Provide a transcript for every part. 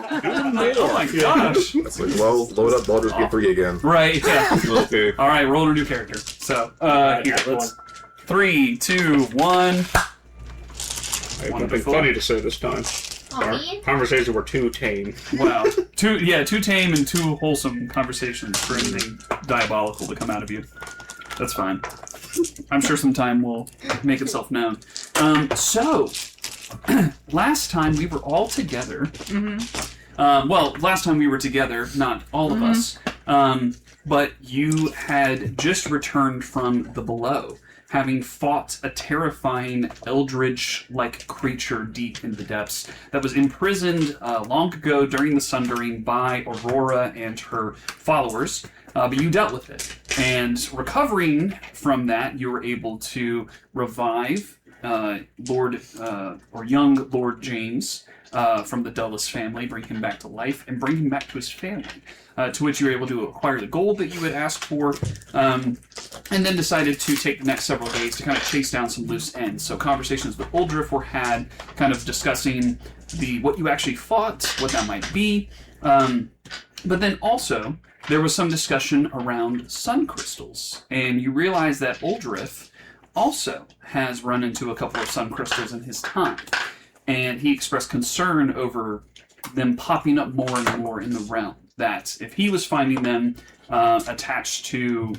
Oh my gosh. Well, load up Baldur's Gate 3 again. Right, yeah. Okay. Alright, roll a new character. So, here, let's... 3, 2, 1. I have nothing funny to say this time. Our conversations were too tame. Wow. Too tame and too wholesome conversations for anything diabolical to come out of you. That's fine. I'm sure some time will make itself known. So, last time we were all together. Last time we were together, not all of us, but you had just returned from the below, having fought a terrifying eldritch-like creature deep in the depths that was imprisoned long ago during the Sundering by Aurora and her followers. But you dealt with it. And recovering from that, you were able to revive young Lord James from the Dulles family, bring him back to life, and bring him back to his family. To which you were able to acquire the gold that you had asked for, and then decided to take the next several days to kind of chase down some loose ends. So conversations with Uldrif were had, kind of discussing what you actually fought, what that might be, but then also there was some discussion around sun crystals, and you realize that Uldrif also has run into a couple of sun crystals in his time, and he expressed concern over them popping up more and more in the realm. That if he was finding them attached to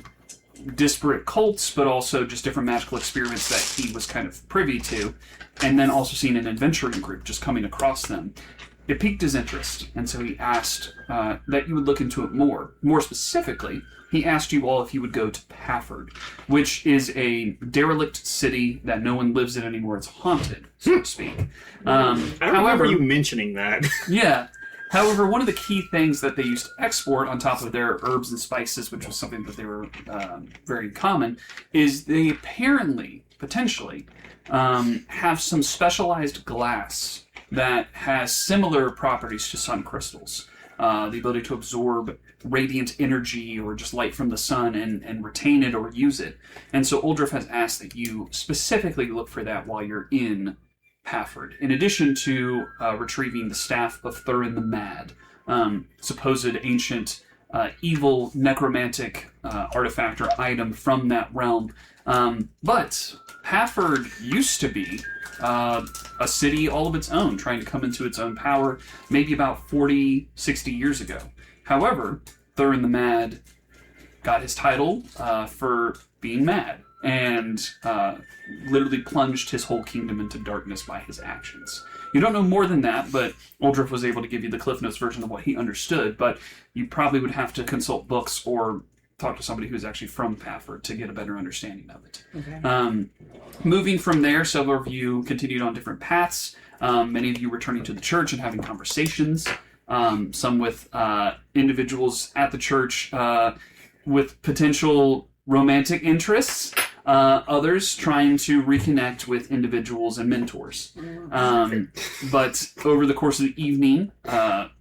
disparate cults, but also just different magical experiments that he was kind of privy to, and then also seeing an adventuring group just coming across them, it piqued his interest, and so he asked that you would look into it more. More specifically, he asked you all if you would go to Paford, which is a derelict city that no one lives in anymore. It's haunted, so to speak. I don't remember you mentioning that. Yeah. However, one of the key things that they used to export on top of their herbs and spices, which was something that they were very common, is they apparently, potentially, have some specialized glass that has similar properties to sun crystals. The ability to absorb radiant energy or just light from the sun and retain it or use it. And so Uldrif has asked that you specifically look for that while you're in Paford, in addition to retrieving the staff of Thurin the Mad, supposed ancient evil necromantic artifact or item from that realm. But Paford used to be a city all of its own, trying to come into its own power, maybe about 40, 60 years ago. However, Thurin the Mad got his title for being mad, and literally plunged his whole kingdom into darkness by his actions. You don't know more than that, but Uldrif was able to give you the Cliff Notes version of what he understood, but you probably would have to consult books or talk to somebody who's actually from Paford to get a better understanding of it. Okay. Moving from there, several of you continued on different paths, many of you returning to the church and having conversations, some with individuals at the church with potential romantic interests, others trying to reconnect with individuals and mentors. But over the course of the evening,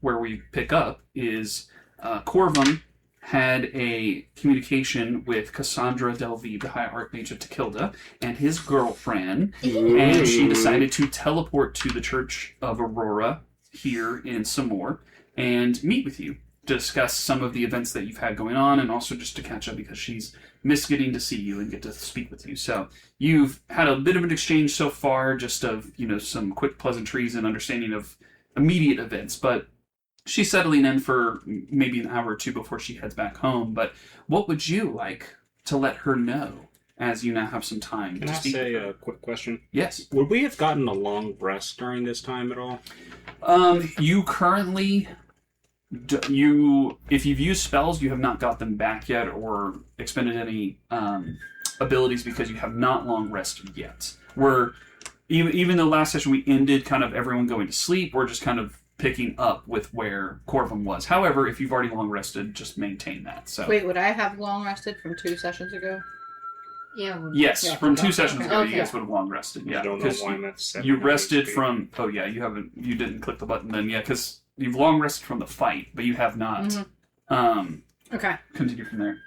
where we pick up is Corvum had a communication with Cassandra Delvey, the High Archmage of Tekilda, and his girlfriend, and she decided to teleport to the Church of Aurora here in Samor and meet with you, discuss some of the events that you've had going on, and also just to catch up because she's missed getting to see you and get to speak with you. So you've had a bit of an exchange so far, just of, some quick pleasantries and understanding of immediate events, but she's settling in for maybe an hour or two before she heads back home. But what would you like to let her know as you now have some time to speak? Can I say a quick question? Yes. Would we have gotten a long rest during this time at all? You currently... if you've used spells, you have not got them back yet or expended any abilities because you have not long rested yet. Even though last session we ended kind of everyone going to sleep, we're just kind of picking up with where Corvum was. However, if you've already long rested, just maintain that. So wait, would I have long rested from 2 sessions ago? Yeah. Yes, from 2 sessions ago, you guys would have long rested. Yeah, because you rested from. Oh yeah, you didn't click the button then. Yeah, because you've long rested from the fight, but you have not. Okay. Continue from there.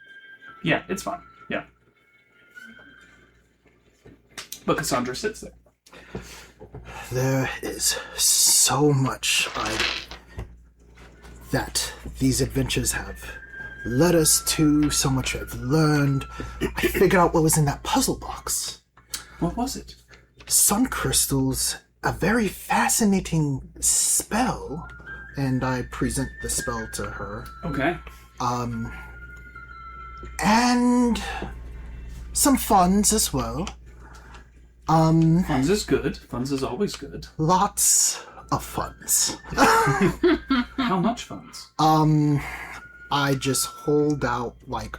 Yeah, it's fine. Yeah. But Cassandra sits there. There is so much that these adventures have led us to, so much I've learned. I figured out what was in that puzzle box. What was it? Sun crystals, a very fascinating spell, and I present the spell to her. Okay. And some funds as well. Funds is good. Funds is always good. Lots of funds. How much funds? I just hold out, like,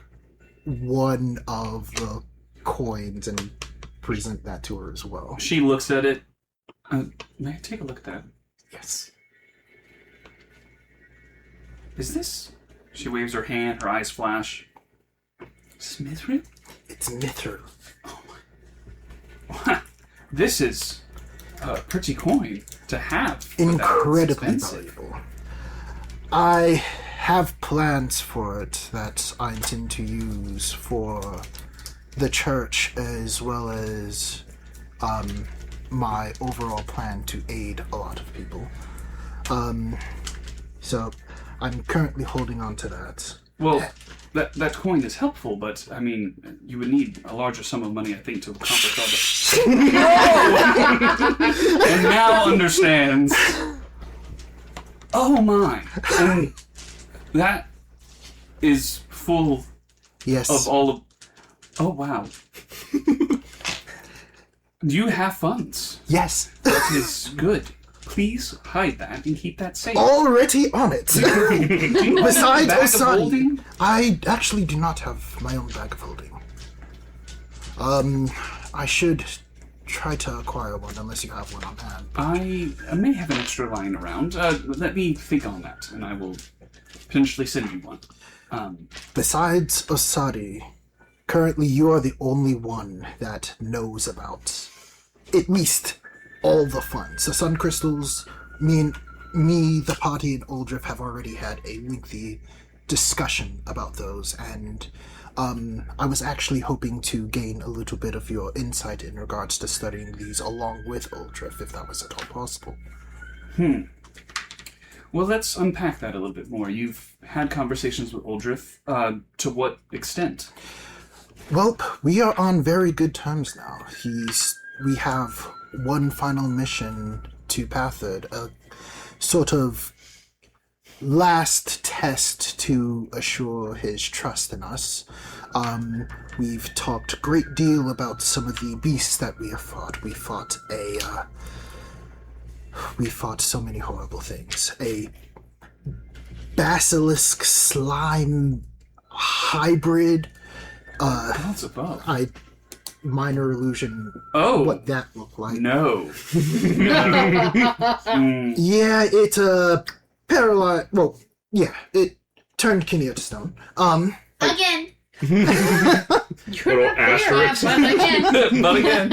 one of the coins and present that to her as well. She looks at it. May I take a look at that? Yes. Is this... She waves her hand, her eyes flash. Is this mithril? It's mithril. This is a pretty coin to have. Incredibly valuable. I have plans for it that I intend to use for the church as well as my overall plan to aid a lot of people. So I'm currently holding on to that. Well, that coin is helpful, but I mean, you would need a larger sum of money, I think, to accomplish all that. No! And now understands. Oh my! And that is full. Yes. Of all of. Oh wow! Do you have funds? Yes. That is good. Please hide that and keep that safe. Already on it. Besides Osani, I actually do not have my own bag of holding. I should try to acquire one unless you have one on hand. I may have an extra lying around. Let me think on that, and I will potentially send you one. Besides Osadi, currently you are the only one that knows about at least all the funds. The sun crystals, me, the party, and Uldrif have already had a lengthy discussion about those, and I was actually hoping to gain a little bit of your insight in regards to studying these along with Uldrif, if that was at all possible. Well, let's unpack that a little bit more. You've had conversations with Uldrif. To what extent? Well, we are on very good terms now. We have one final mission to Paford, a sort of last test to assure his trust in us. We've talked a great deal about some of the beasts that we have fought. We fought so many horrible things. A basilisk slime hybrid. What's above? Minor illusion. Oh, what that looked like. No. Yeah, it paralyzed. Well, yeah, it turned Kineo to stone. Again. Little asterisk. Not again.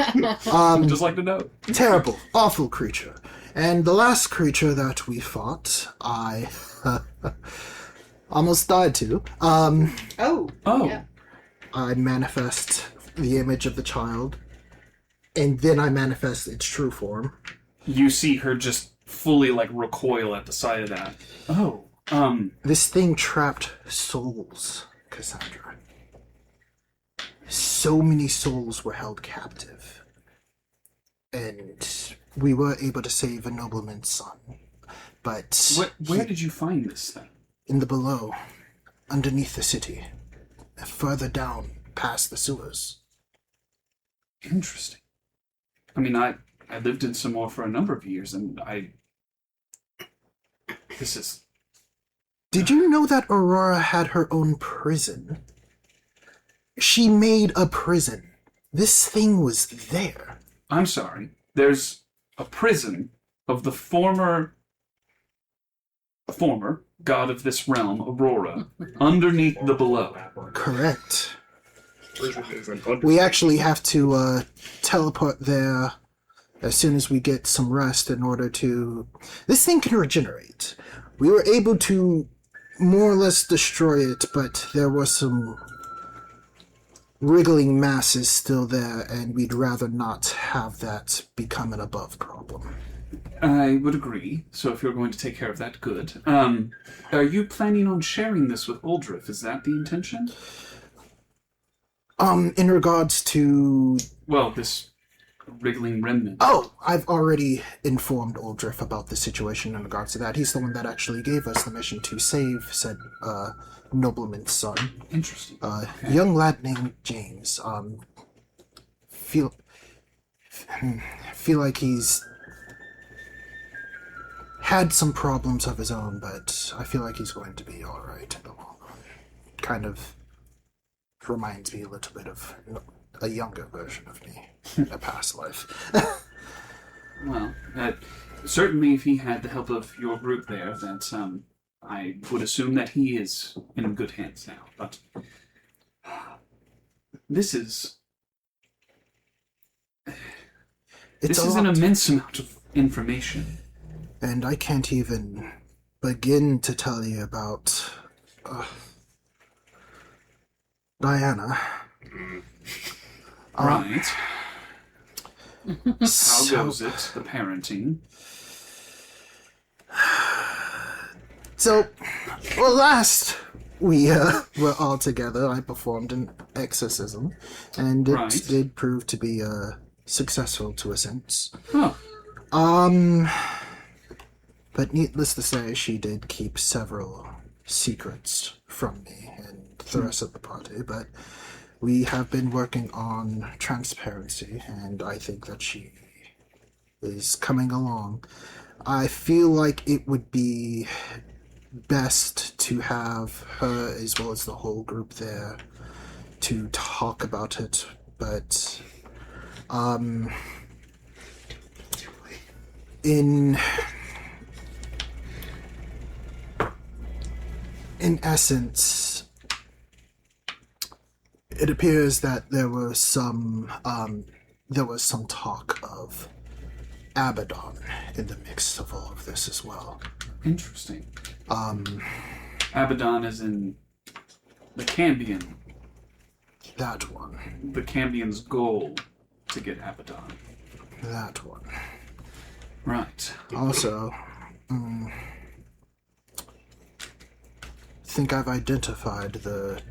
Just like to know. Terrible, awful creature. And the last creature that we fought, I almost died to. Oh. Yeah. I manifest the image of the child, and then I manifest its true form. You see her just fully recoil at the sight of that. Oh. This thing trapped souls, Cassandra. So many souls were held captive. And we were able to save a nobleman's son. But... Where did you find this thing? In the below, underneath the city. Further down, past the sewers. Interesting. I mean, I lived in Samoa for a number of years, and this is... Did you know that Aurora had her own prison? She made a prison. This thing was there. I'm sorry. There's a prison of the former god of this realm, Aurora, underneath the below. Correct. We actually have to teleport there as soon as we get some rest in order to... This thing can regenerate. We were able to more or less destroy it, but there was some wriggling masses still there, and we'd rather not have that become an above problem. I would agree. So if you're going to take care of that, good. Are you planning on sharing this with Uldrif? Is that the intention? In regards to... Well, this wriggling remnant. Oh, I've already informed Uldrif about the situation in regards to that. He's the one that actually gave us the mission to save said, nobleman's son. Interesting. Okay. Young lad named James. Feel like he's had some problems of his own, but I feel like he's going to be alright in the long run. Kind of reminds me a little bit of a younger version of me in a past life. Well, certainly if he had the help of your group there, that I would assume that he is in good hands now. But this is an immense amount of information. And I can't even begin to tell you about Diana. Right. How goes it, the parenting? So, well, last we were all together, I performed an exorcism, and it did prove to be successful to a sense. Huh. But needless to say, she did keep several secrets from me and the rest of the party, but we have been working on transparency, and I think that she is coming along. I feel like it would be best to have her as well as the whole group there to talk about it, but in essence, it appears that there was some talk of Abaddon in the mix of all of this as well. Interesting. Abaddon is in the Cambion. That one. The Cambion's goal to get Abaddon. That one. Right. Also, think I've identified the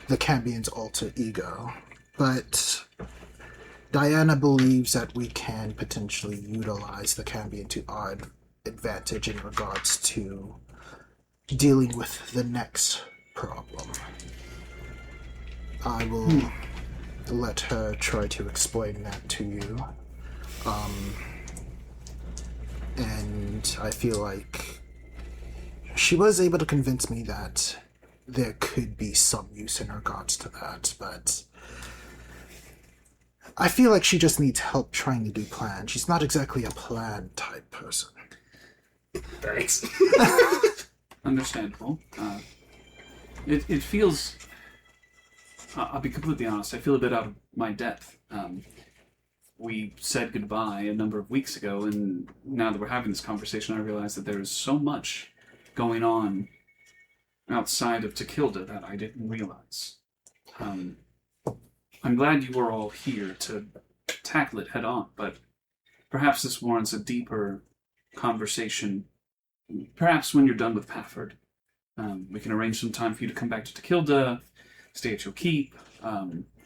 the Cambion's alter ego, but Diana believes that we can potentially utilize the Cambion to our advantage in regards to dealing with the next problem. I will let her try to explain that to you. And I feel like she was able to convince me that there could be some use in regards to that, but I feel like she just needs help trying to do plans. She's not exactly a plan type person. Thanks. Understandable. It feels... I'll be completely honest, I feel a bit out of my depth. We said goodbye a number of weeks ago, and now that we're having this conversation, I realize that there is so much going on outside of Tequilda that I didn't realize. I'm glad you were all here to tackle it head on, but perhaps this warrants a deeper conversation. Perhaps when you're done with Paford, we can arrange some time for you to come back to Tequilda, stay at your keep,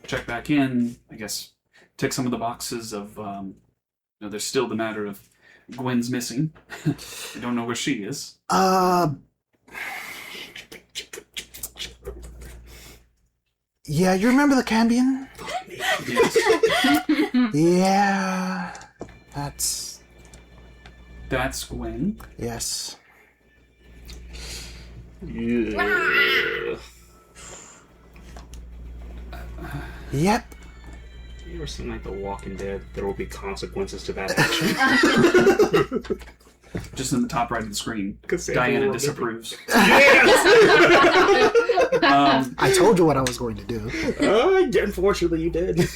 check back in, I guess tick some of the boxes of, there's still the matter of Gwen's missing. We don't know where she is. Yeah, you remember the Cambion? Yes. Yeah, That's Gwen? Yes. Yeah. Yep. You ever seen like The Walking Dead? There will be consequences to that action. Just in the top right of the screen. Cassandra Diana will disapproves. I told you what I was going to do. Unfortunately, you did.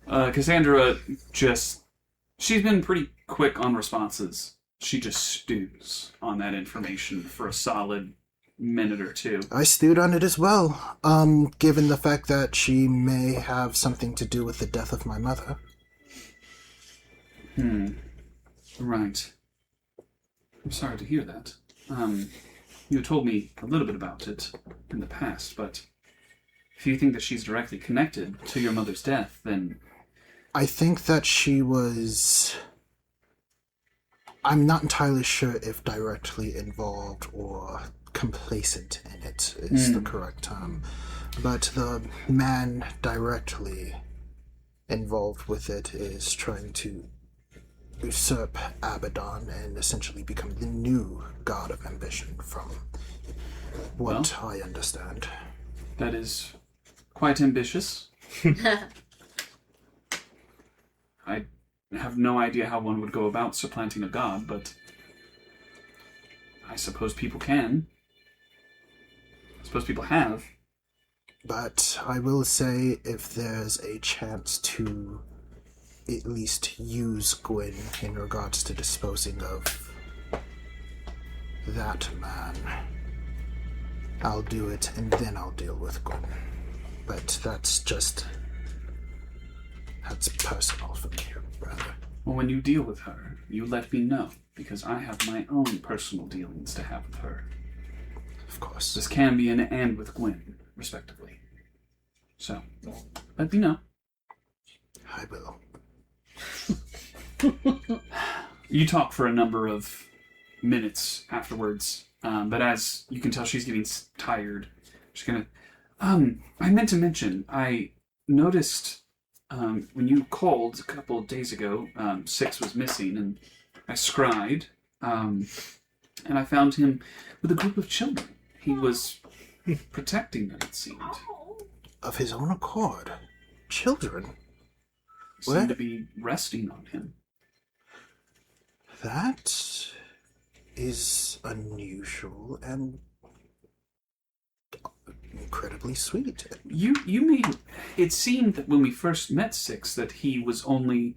Cassandra she's been pretty quick on responses. She just stews on that information for a solid minute or two. I stewed on it as well, given the fact that she may have something to do with the death of my mother. Right. I'm sorry to hear that. You told me a little bit about it in the past, but if you think that she's directly connected to your mother's death, then... I think that she was... I'm not entirely sure if directly involved or complacent in it is the correct term. But the man directly involved with it is trying to usurp Abaddon and essentially become the new god of ambition from what I understand. That is quite ambitious. I have no idea how one would go about supplanting a god, but I suppose people can. I suppose people have. But I will say, if there's a chance to at least use Gwyn in regards to disposing of that man, I'll do it, and then I'll deal with Gwyn. But that's personal for me, rather. Well, when you deal with her, you let me know, because I have my own personal dealings to have with her. Of course. This can be an and with Gwyn, respectively. So, let me know. I will. You talk for a number of minutes afterwards, but as you can tell, she's getting tired. She's gonna... I meant to mention, I noticed when you called a couple of days ago, Six was missing, and I scried, and I found him with a group of children. He was protecting them, it seemed. Of his own accord? Children? Seemed to be resting on him. That is unusual and incredibly sweet. You made it seemed that when we first met Six that he would only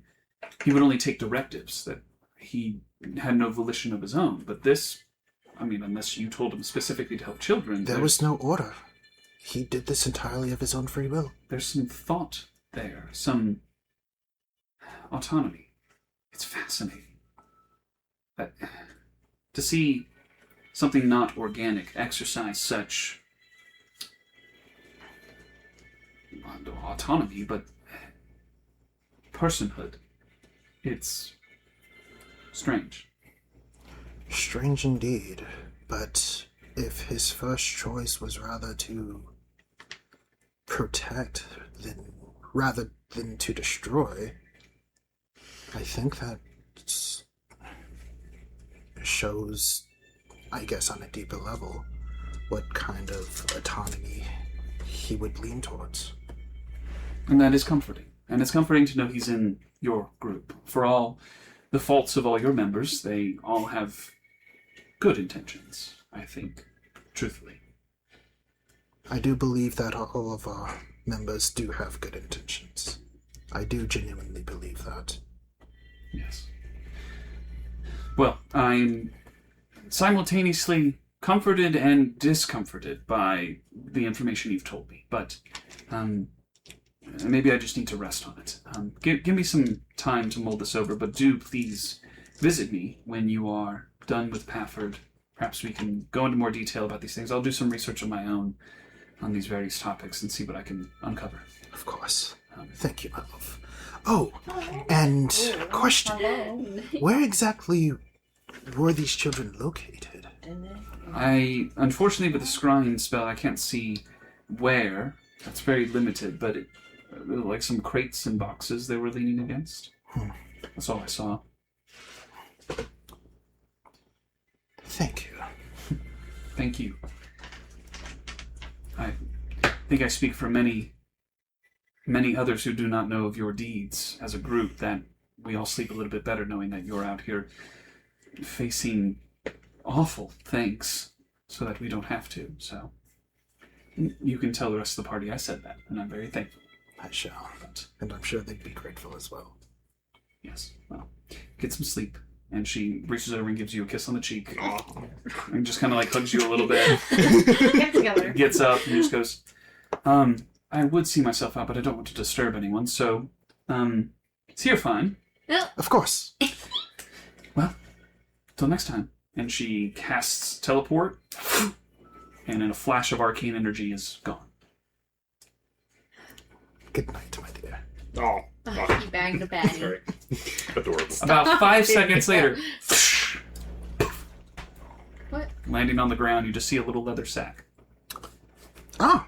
take directives, that he had no volition of his own. But this, I mean, unless you told him specifically to help children, there was no order. He did this entirely of his own free will. There's some thought there, some autonomy. It's fascinating. That to see something not organic exercise such autonomy, but personhood. It's strange. Strange indeed, but if his first choice was rather to protect rather than to destroy, I think that shows, I guess on a deeper level, what kind of autonomy he would lean towards. And that is comforting. And it's comforting to know he's in your group. For all the faults of all your members, they all have good intentions, I think, truthfully. I do believe that all of our members do have good intentions. I do genuinely believe that. Yes. Well, I'm simultaneously comforted and discomforted by the information you've told me, but maybe I just need to rest on it. Give me some time to mull this over, but do please visit me when you are done with Paford. Perhaps we can go into more detail about these things. I'll do some research of my own on these various topics and see what I can uncover. Of course. Thank you, my love. Oh, and question. Where exactly were these children located? Unfortunately, with the scrying spell, I can't see where. That's very limited, but like some crates and boxes they were leaning against. That's all I saw. Thank you. Thank you. I think I speak for many others who do not know of your deeds as a group, that we all sleep a little bit better knowing that you're out here facing awful things so that we don't have to. So you can tell the rest of the party I said that, and I'm very thankful. I shall. And I'm sure they'd be grateful as well. Yes. Well, get some sleep. And she reaches over and gives you a kiss on the cheek. And just kind of like hugs you a little bit. Get together. Gets up and just goes, I would see myself out, but I don't want to disturb anyone. So, see you're fine. Of course. Well, till next time. And she casts teleport, and in a flash of arcane energy is gone. Good night, my dear. Oh, He bagged a baddie. sorry. Adorable. About 5 seconds later, What? landing on the ground, you just see a little leather sack. Ah.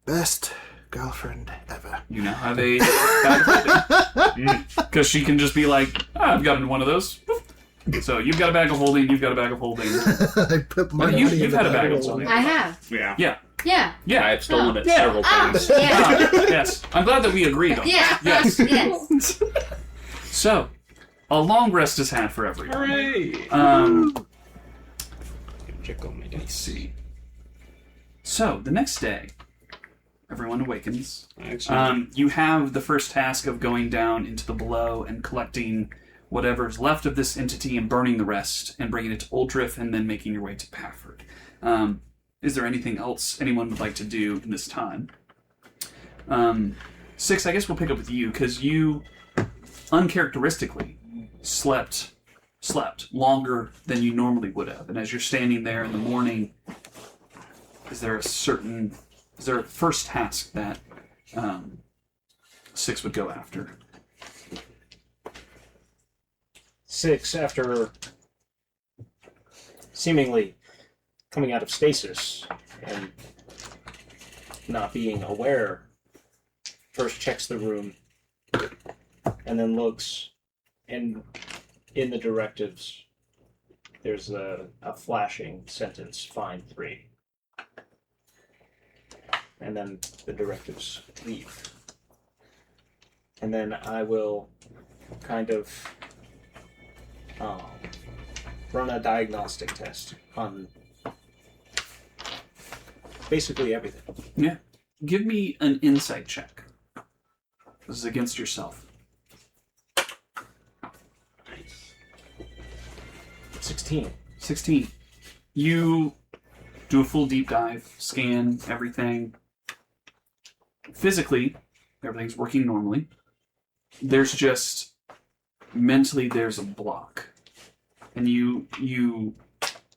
Best girlfriend ever. You now have a bag of holding. Because she can just be like, I've gotten one of those. So you've got a bag of holding, you've got a bag of holding. I put my Well, money in you've the had a bag bag of of holding. I have. Yeah. Yeah. Yeah. Yeah. I've stolen it Yeah. several times. Yeah. Yes. I'm glad that we agreed on that. Yeah. Yes. Yes. So, a long rest is had for everyone. Hooray! Check on my Let's dice. see. So, the next day, everyone awakens. Excellent. You have the first task of going down into the below and collecting whatever's left of this entity and burning the rest and bringing it to Uldrif and then making your way to Paford. Is there anything else anyone would like to do in this time? Six, I guess we'll pick up with you because you uncharacteristically slept longer than you normally would have. And as you're standing there in the morning, is there a first task that Six would go after? 6, after seemingly coming out of stasis and not being aware, first checks the room and then looks, and in the directives there's a flashing sentence, find 3. And then the directives leave. And then I will kind of run a diagnostic test on basically everything. Yeah. Give me an insight check. This is against yourself. 16. 16. You do a full deep dive, scan everything. Physically, everything's working normally. There's just mentally there's a block. And you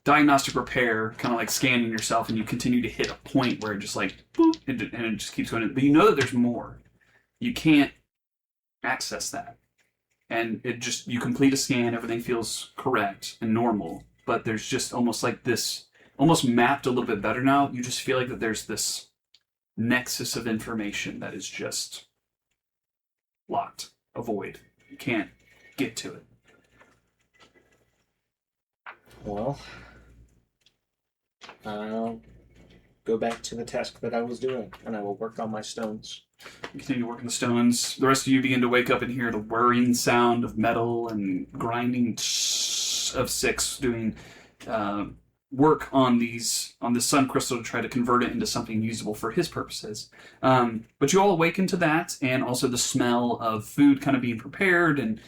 diagnostic repair, kind of like scanning yourself, and you continue to hit a point where it just like boop, and it just keeps going. But you know that there's more. You can't access that. And it just, you complete a scan, everything feels correct and normal, but there's just almost like this, almost mapped a little bit better now. You just feel like that there's this nexus of information that is just locked, a void. You can't get to it. Well, I'll go back to the task that I was doing, and I will work on my stones. You continue working the stones. The rest of you begin to wake up and hear the whirring sound of metal and grinding of Six doing work on this sun crystal to try to convert it into something usable for his purposes. But you all awaken to that, and also the smell of food kind of being prepared, and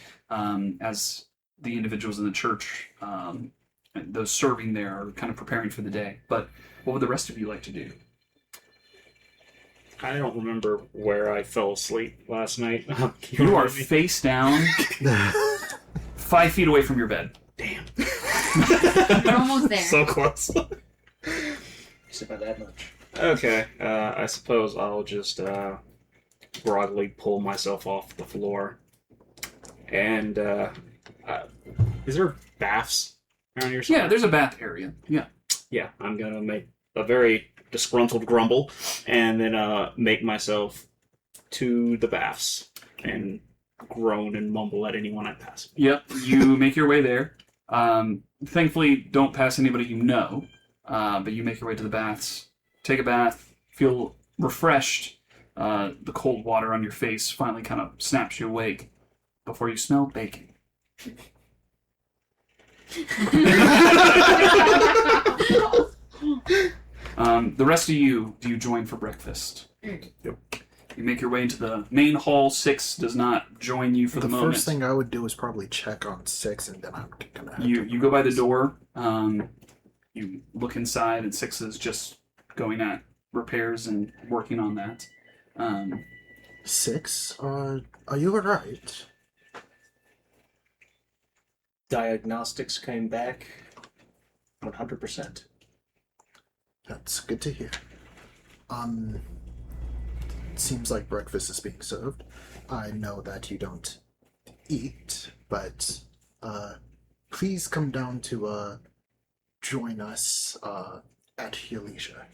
as the individuals in the church, those serving there, are kind of preparing for the day. But what would the rest of you like to do? I don't remember where I fell asleep last night. You are face down, 5 feet away from your bed. Damn. We're almost there. So close. Except by that much. Okay, I suppose I'll just broadly pull myself off the floor. And is there baths around here somewhere? Yeah, there's a bath area. Yeah. Yeah, I'm gonna make a very disgruntled grumble and then make myself to the baths and groan and mumble at anyone I pass. Yep. You make your way there. Thankfully, don't pass anybody you know, but you make your way to the baths, take a bath, feel refreshed. The cold water on your face finally kind of snaps you awake before you smell bacon. The rest of you, do you join for breakfast? Yep. You make your way into the main hall. Six does not join you for the moment. First thing I would do is probably check on Six, and then I'm gonna have You go by the door. You look inside, and Six is just going at repairs and working on that. 6? Are you alright? Diagnostics came back 100%. That's good to hear. Seems like breakfast is being served. I know that you don't eat, but please come down to join us at your leisure.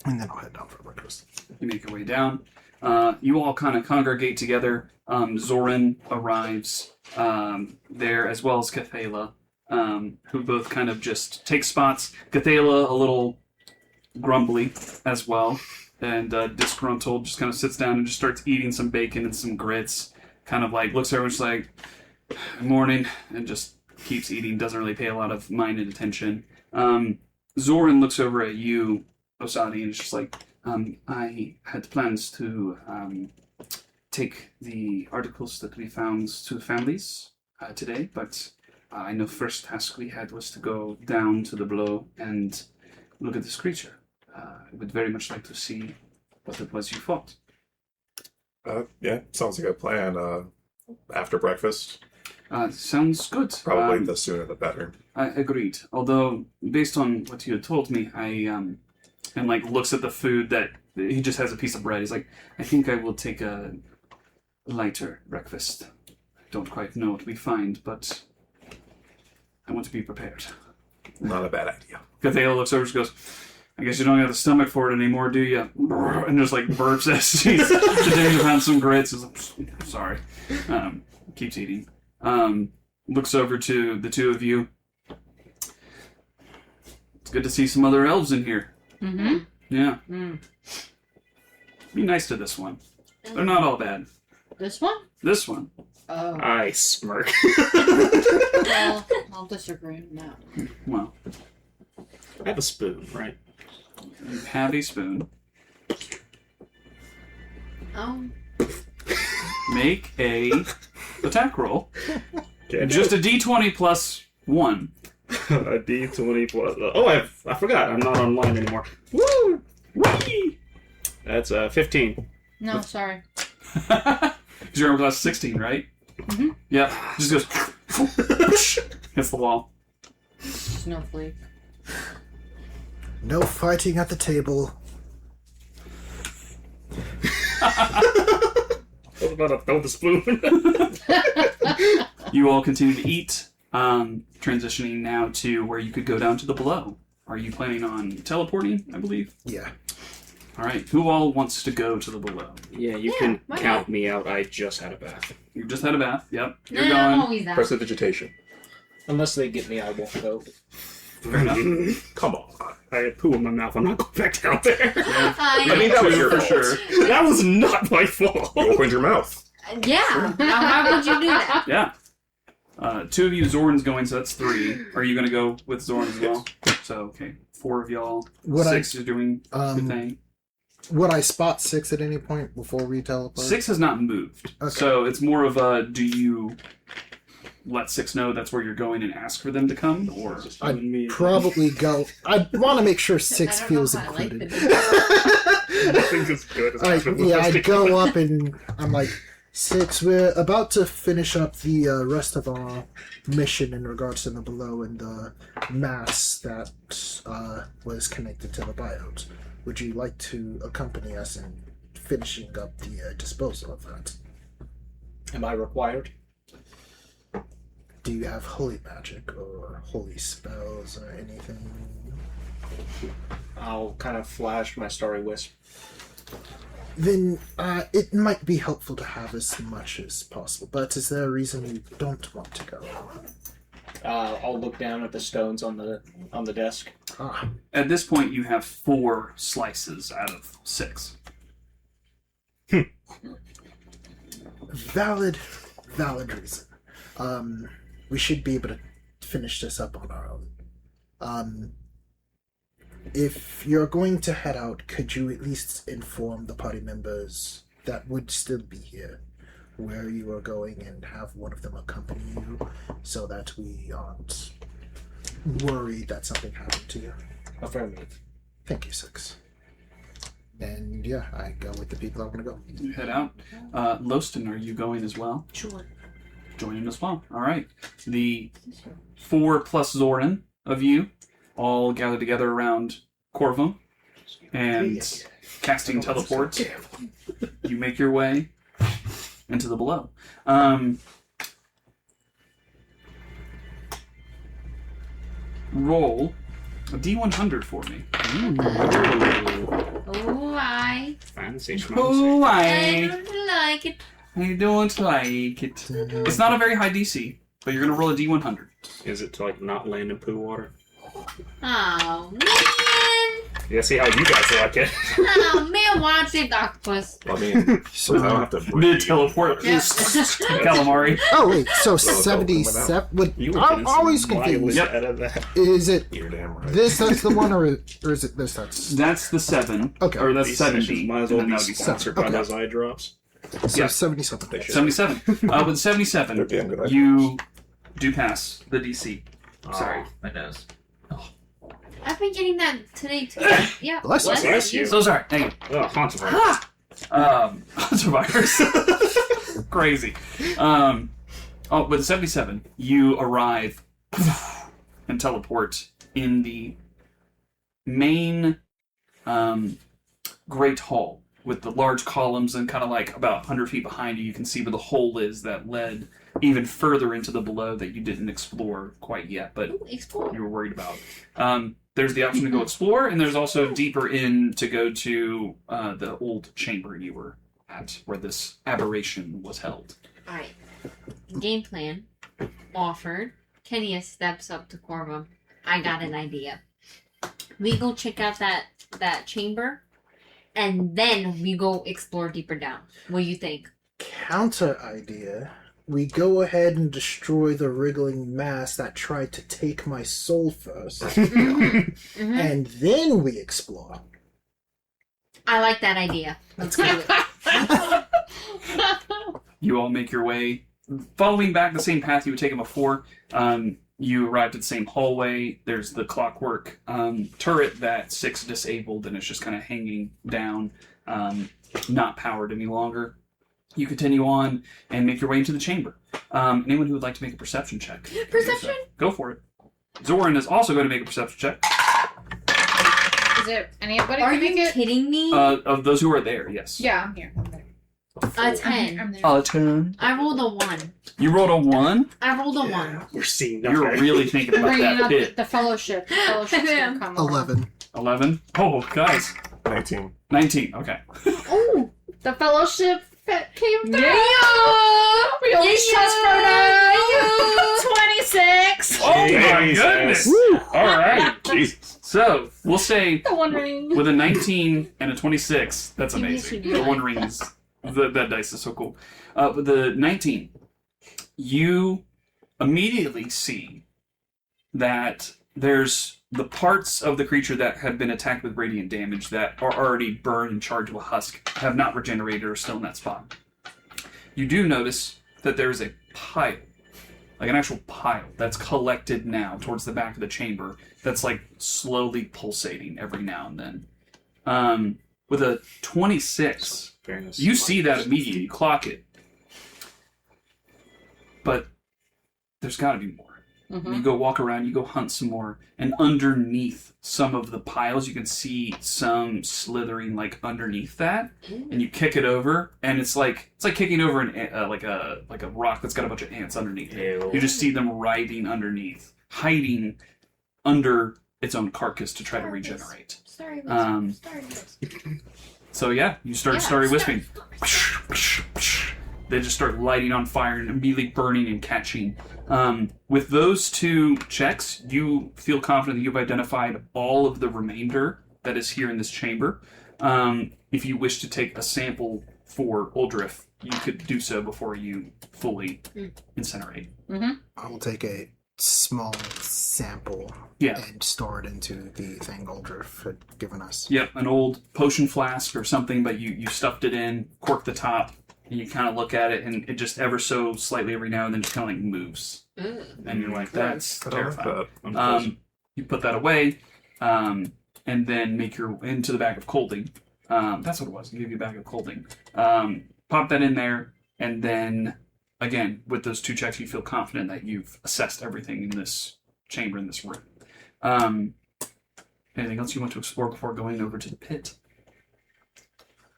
And then I'll head down for breakfast. You make your way down. You all kind of congregate together. Zoran arrives there, as well as Cathala, who both kind of just take spots. Cathala a little grumbly as well, and disgruntled, just kind of sits down and just starts eating some bacon and some grits. Kind of like looks over and just like, morning, and just keeps eating. Doesn't really pay a lot of mind and attention. Zoran looks over at you, Osadi, and is just like, I had plans to take the articles that we found to the families today, but I know first task we had was to go down to the below and look at this creature. I would very much like to see what it was you fought. Yeah, sounds like a plan. After breakfast, Sounds good. probably the sooner the better. I agreed. Although, based on what you had told me, and like looks at the food that he just has a piece of bread. He's like, I think I will take a lighter breakfast. I don't quite know what we find, but I want to be prepared. Not a bad idea. Cathala looks over and goes, I guess you don't have the stomach for it anymore, do you? And just like burps as she's sitting around some grits. He's like, sorry. Keeps eating. Looks over to the two of you. It's good to see some other elves in here. Mm-hmm. Yeah. Mm. Be nice to this one. They're not all bad. This one? This one. Oh. I smirk. Well, I'll disagree on that. Well, I have a spoon, right? you have a spoon. Make a attack roll. Just a d20 plus 1. A D20 plus. Oh, I forgot. I'm not online anymore. Woo! Whee! That's 15. No, sorry. Because you're over class 16, right? Mm-hmm. Yeah. Just goes. Hits the wall. Snowflake. No fighting at the table. I was about to throw the spoon. You all continue to eat. Transitioning now to where you could go down to the below. Are you planning on teleporting, I believe? Yeah. All right. Who all wants to go to the below? Yeah, you Yeah, can why count me out. I just had a bath. You just had a bath. Yep. You're I'm going. always that. Prestidigitation. Unless they get me, I won't go. Fair enough. Come on. I had poo in my mouth. I'm not going back down there. I mean, that was Two your for fault. sure. That was not my fault. You opened your mouth. Yeah. Now, why would you do that? Yeah. Two of you, Zoran's going, so that's 3. Are you going to go with Zoran as well? So, okay. 4 of y'all. Would 6 is doing the Um, thing. Would I spot 6 at any point before we teleport? 6 has not moved. Okay. So it's more of a, do you let 6 know that's where you're going and ask for them to come? Or I'd probably go. I want to make sure 6 I don't feels know if I like included. I think it's good. It's I'd go up and I'm like, 6, we're about to finish up the rest of our mission in regards to the below and the mass that was connected to the biota. Would you like to accompany us in finishing up the disposal of that? Am I required? Do you have holy magic or holy spells or anything? I'll kind of flash my starry wisp. Then it might be helpful to have as much as possible. But is there a reason you don't want to go? I'll look down at the stones on the desk. Ah, at this point, you have 4 slices out of 6. valid reason. We should be able to finish this up on our own. If you're going to head out, could you at least inform the party members that would still be here where you are going and have one of them accompany you so that we aren't worried that something happened to you? Affirmative. Thank you, 6. And yeah, I go with the people that want to go. You head out. Loston, are you going as well? Sure. Joining as well. All right. The 4 plus Zoran of you all gather together around Corvum and casting teleport. You make your way into the below. Roll a D100 for me. Oh, I Fancy schmancy. Oh, I don't like it. don't like it. It's not a very high DC, but you're going to roll a D100. Is it to like not land in poo water? Oh, man. Yeah, see how you guys like it. Oh, man, why don't you save the octopus? I mean, So, I don't have to breathe. Mid teleport. Yeah. Calamari. oh wait, so it's all coming 77. Would, You were I'm getting always some mileage confused. Yep. out of that. Is it You're damn right. this? That's the one, or is it this? That's That's the 7. Okay. Or that's These 70. sessions might as well and then be that would be sponsored Okay. by those eye drops. so Yeah. 77. They should. 77. With 77, They're damn good. you do pass the DC. Sorry, my nose. I've been getting that today, too. Yeah. Bless you. Bless you. So sorry. Thank you. Oh, haunted virus. Survivors. Crazy. With 77, you arrive and teleport in the main Great Hall with the large columns, and kind of like about 100 feet behind you, you can see where the hole is that led even further into the below that you didn't explore quite yet, but Ooh, explore. you were worried about. There's the option to go explore, and there's also deeper in to go to the old chamber you were at, where this aberration was held. Alright. Game plan. Offered. Kenya steps up to Corvum. I got an idea. We go check out that chamber, and then we go explore deeper down. What do you think? Counter idea. We go ahead and destroy the wriggling mass that tried to take my soul first, Mm-hmm. and then we explore. I like that idea. Let's do it. You all make your way, following back the same path you had taken before. You arrived at the same hallway. There's the clockwork turret that Six disabled, and it's just kind of hanging down, not powered any longer. You continue on and make your way into the chamber. Anyone who would like to make a perception check? Perception? Go for it. Zoran is also going to make a perception check. Is it anybody Are can make you it? kidding me? Of those who are there, yes. Yeah, I'm here. I'm there. A 10. I'm there. A 10. I rolled a 1. You rolled a 1? I rolled a 1. We're seeing You're nothing. really thinking about Bringing that up pit. the fellowship. The fellowship's gonna come over. 11. 11? Oh, guys. 19. 19, okay. Oh! The fellowship came through. Yeah! We always trust Frodo. 26. Oh my Jesus. goodness! Alright. Jesus. So, we'll say The One Ring. with a 19 and a 26, that's You amazing. should do The that. One Ring is... That dice is so cool. With the 19, you immediately see that there's the parts of the creature that have been attacked with radiant damage that are already burned and charged with husk, have not regenerated, or are still in that spot. You do notice that there's a pile, like an actual pile, that's collected now towards the back of the chamber, that's like slowly pulsating every now and then. With a 26, you see that immediately, you clock it. But there's got to be more. You go walk around, you go hunt some more, and underneath some of the piles, you can see some slithering like underneath that, and you kick it over, and it's like kicking over like a rock that's got a bunch of ants underneath it. Ew. You just see them writhing underneath, hiding under its own carcass to try to regenerate. Sorry, Um, So yeah, you start wisping. They just start lighting on fire and immediately burning and catching. With those two checks, you feel confident that you've identified all of the remainder that is here in this chamber. If you wish to take a sample for Uldrif, you could do so before you fully incinerate. I will take a small sample Yeah. and store it into the thing Uldrif had given us. Yep, an old potion flask or something, but you stuffed it in, corked the top, and you kind of look at it, and it just ever so slightly every now and then just kind of like moves. And you're like, that's I don't like terrifying. that. You put that away, and then make your into the bag of colding. That's what it was. Give you a bag of holding. Pop that in there, and then again with those 2 checks, you feel confident that you've assessed everything in this chamber, in this room. Anything else you want to explore before going over to the pit?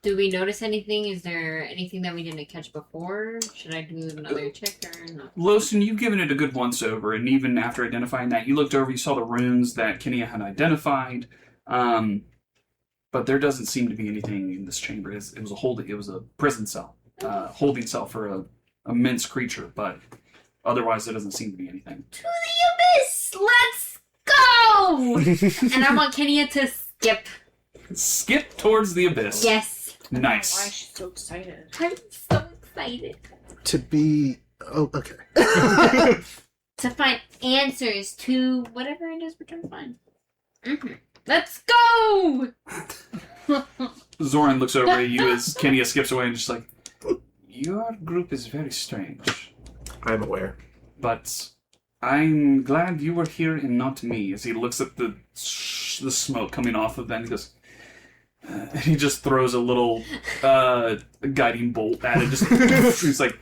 Do we notice anything? Is there anything that we didn't catch before? Should I do another check or not? Lawson, you've given it a good once over, and even after identifying that, you looked over, you saw the runes that Kenia had identified, but there doesn't seem to be anything in this chamber. It was a prison cell, holding cell for a immense creature, but otherwise there doesn't seem to be anything. To the abyss! Let's go! And I want Kenia to skip. Skip towards the abyss. Yes. Why Nice. she's so excited? I'm so excited To be. Oh, okay. to find answers to whatever it is we're trying to find. Mm-hmm. Let's go! Zoran looks over at you as Kenia skips away and just like, your group is very strange, I'm aware. but I'm glad you were here and not me. As he looks at the smoke coming off of them, he goes, and he just throws a little guiding bolt at it. Just he's like,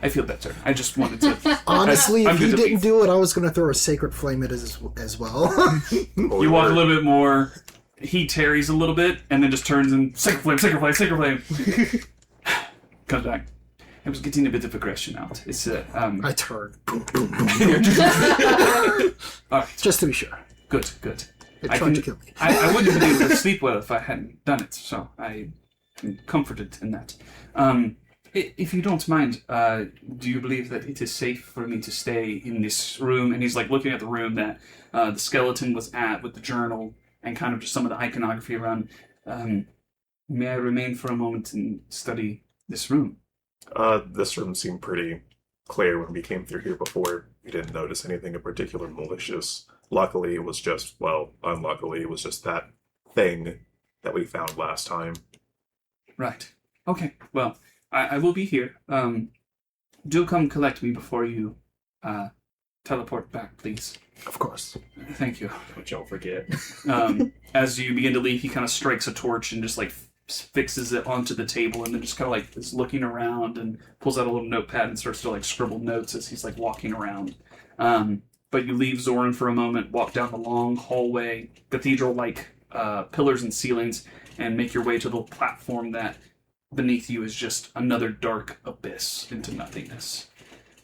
I feel better. I just wanted to. Honestly, I'm if he good to didn't leave. do it, I was going to throw a sacred flame at it as well. Holy You walk a word. little bit more. He tarries a little bit and then just turns and sacred flame, sacred flame, sacred flame. Comes back. I was getting a bit of aggression out. It's I turn. Boom, boom, boom, boom. all right. Just to be sure. Good, good. It I tried can- to kill me. I wouldn't have been able to sleep well if I hadn't done it, so I am comforted in that. If you don't mind, do you believe that it is safe for me to stay in this room? And he's like looking at the room that the skeleton was at with the journal and kind of just some of the iconography around. May I remain for a moment and study this room? This room seemed pretty clear when we came through here before. We didn't notice anything in particular malicious. Luckily, it was just, well, unluckily, it was just that thing that we found last time. Right. Okay. Well, I will be here. Do come collect me before you teleport back, please. Of course. Thank you. Don't y'all forget. As you begin to leave, he kind of strikes a torch and just like fixes it onto the table, and then just kind of like is looking around and pulls out a little notepad and starts to like scribble notes as he's like walking around. But you leave Zoran for a moment, walk down the long hallway, cathedral-like pillars and ceilings, and make your way to the platform that beneath you is just another dark abyss into nothingness.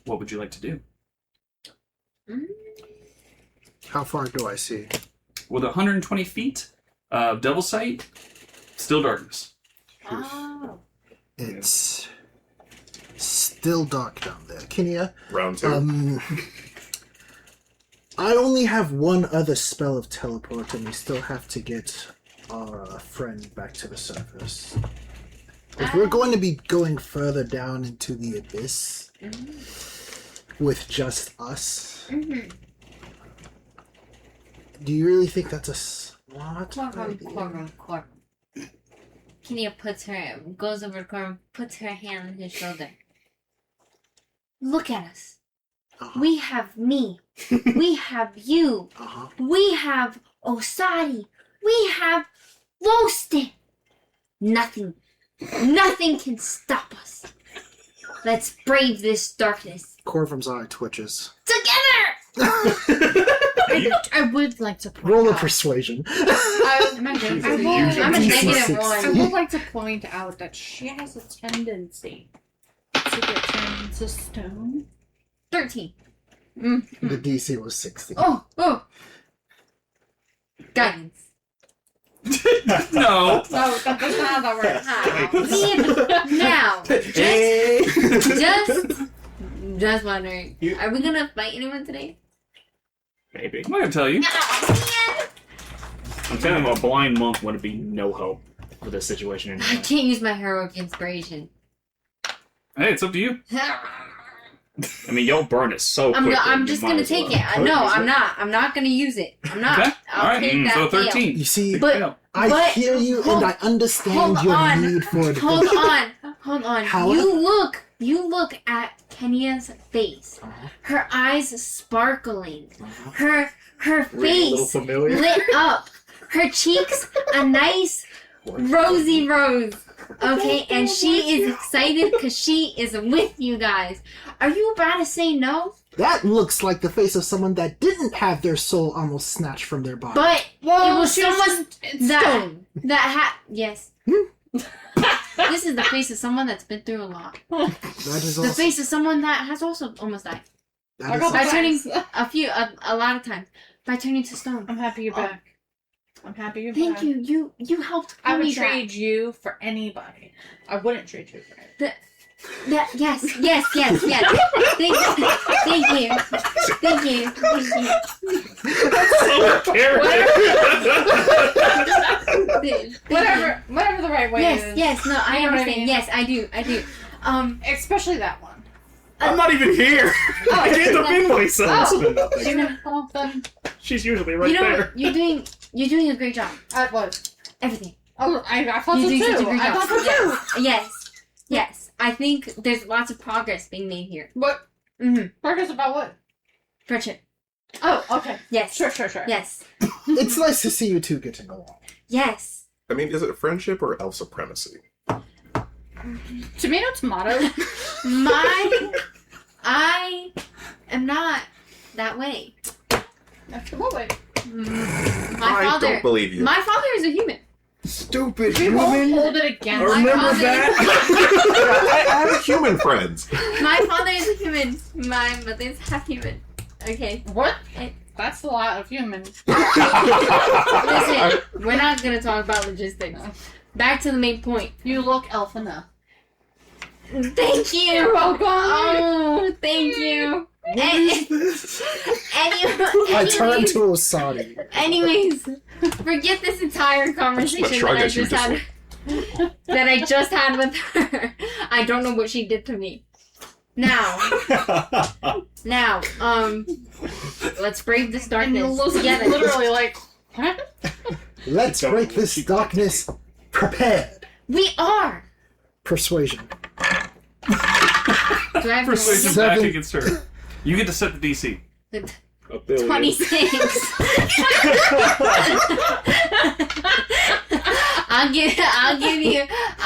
What would you like to do? How far do I see? With 120 feet of Devil Sight, still darkness. Oh. It's still dark down there. Kinia, Round 2. I only have one other spell of teleport, and we still have to get our friend back to the surface. If we're going to be going further down into the abyss with just us, do you really think that's a smart idea? Corbin. Kenia goes over to Corbin, puts her hand on his shoulder. Look at us. Uh-huh. We have me. We have you. Uh-huh. We have Osari. We have Lostin. Nothing can stop us. Let's brave this darkness. Corvum's eye twitches. Together! I would like to point Roll a out. persuasion. I'm a negative I one. would like to point out that she has a tendency to get turned into stone. 13. The DC was 60. Oh. Guidance. No. No, that's not how that works. Now, just wondering, are we gonna fight anyone today? Maybe. I'm not gonna tell you. I'm telling you, a blind monk would be no help for this situation I anymore. can't use my heroic inspiration. Hey, it's up to you. I mean, y'all burn it so quickly. I'm you just might gonna as well. take it. No, I'm not. I'm not gonna use it. I'm not. Okay. I'll All right. take that So fail. 13. You see, But I but hear you hold- and I understand your on. need for it. Hold on. How- You look at Kenya's face. Her eyes sparkling. Her Ring a little face familiar? lit up. Her cheeks a nice Rosie Rose. Okay, and she is excited because she is with you guys. Are you about to say no? That looks like the face of someone that didn't have their soul almost snatched from their body. But it was she someone it's that stone. yes. This is the face of someone that's been through a lot. That is The also, face of someone that has also almost died. that I is got By also- turning a lot of times. By turning to stone. I'm happy you're back. I'm happy you're Thank back. you. You helped I pull would me back. trade you for anybody. I wouldn't trade you for anybody. Yes. Thank you. Whatever the right way is. Yes, no, I You know what I understand. mean? Yes, I do. Especially that one. I'm not even here. I can't defend myself. Oh. Nothing. Well, then, She's usually right you know there. what? You're doing a great job. at what? Everything. Oh, I thought You're so doing too. such a great I job. thought so too. Yes. I think there's lots of progress being made here. What? Mm-hmm. Progress about what? Friendship. Oh, okay. Yes. Sure. Yes. It's nice to see you two getting along. Yes. I mean, is it friendship or elf supremacy? Tomato. I am not that way. What way? My I father. don't believe you. My father is a human. Stupid We won't human! hold it against My Remember father- that? I have human friends. My father is a human. My mother's half human. Okay. What? Hey. That's a lot of humans. Listen, we're not gonna talk about logistics. Back to the main point. You look elf enough. Thank you. You're welcome. Oh, thank you. I turn Anyways, to Osadi. anyways, forget this entire conversation shrug that I at you, just had. That I just had with her. I don't know what she did to me. Now, let's brave this And darkness Lucy's together. literally like, what? Let's break this darkness prepared. We are. Persuasion. Do I have Persuasion to back Seven. against her. You get to set the DC. A billion. 26.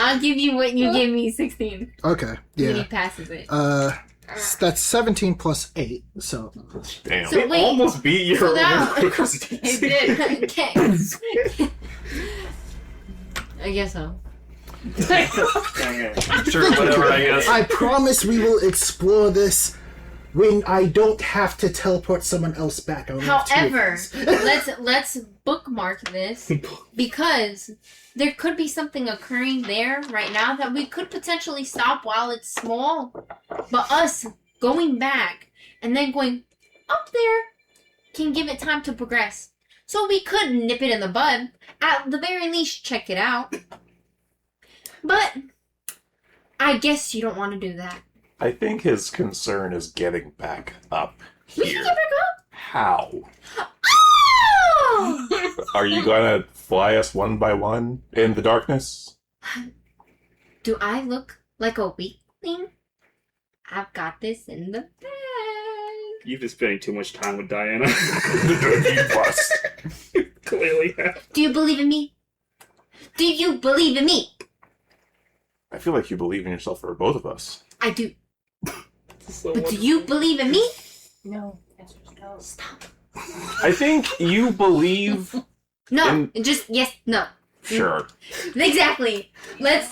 I'll give you what you give me, 16. Okay, When yeah. he passes it. That's 17 plus 8, so... Damn. So It wait. almost beat your So now- It did. Okay. I guess so. Sure, whatever, I guess. I promise we will explore this when I don't have to teleport someone else back. I only have two of However, these. let's bookmark this because there could be something occurring there right now that we could potentially stop while it's small. But us going back and then going up there can give it time to progress. So we could nip it in the bud. At the very least, check it out. But I guess you don't want to do that. I think his concern is getting back up We can here. get back up. How? Oh! Are you gonna fly us one by one in the darkness? Do I look like a weakling? I've got this in the bag. You've been spending too much time with Diana. You must. Clearly have. Do you believe in me? Do you believe in me? I feel like you believe in yourself for both of us. I do. So But do you believe in me? No. That's just no. Stop. I think you believe. No. Just yes. No. Sure. Exactly. Let's.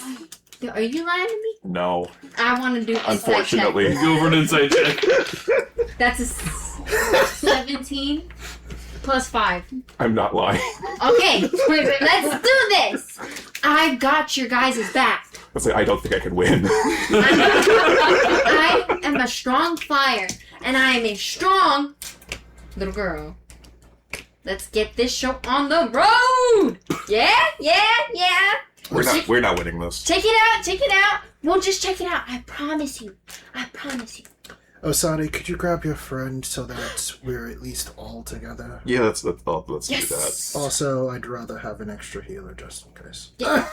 Are you lying to me? No. I want to do insight Unfortunately. Go for an insight check. check. That's a 17 plus 5. I'm not lying. Okay. Let's do this. I've got your guys' back. Let's say I don't think I can win. I am a strong flyer, and I am a strong little girl. Let's get this show on the road! Yeah. We're not winning this. Check it out. We'll just check it out. I promise you. Osadi, could you grab your friend so that we're at least all together? Yeah, let's do that. Yes. Also, I'd rather have an extra healer just in case. Yeah.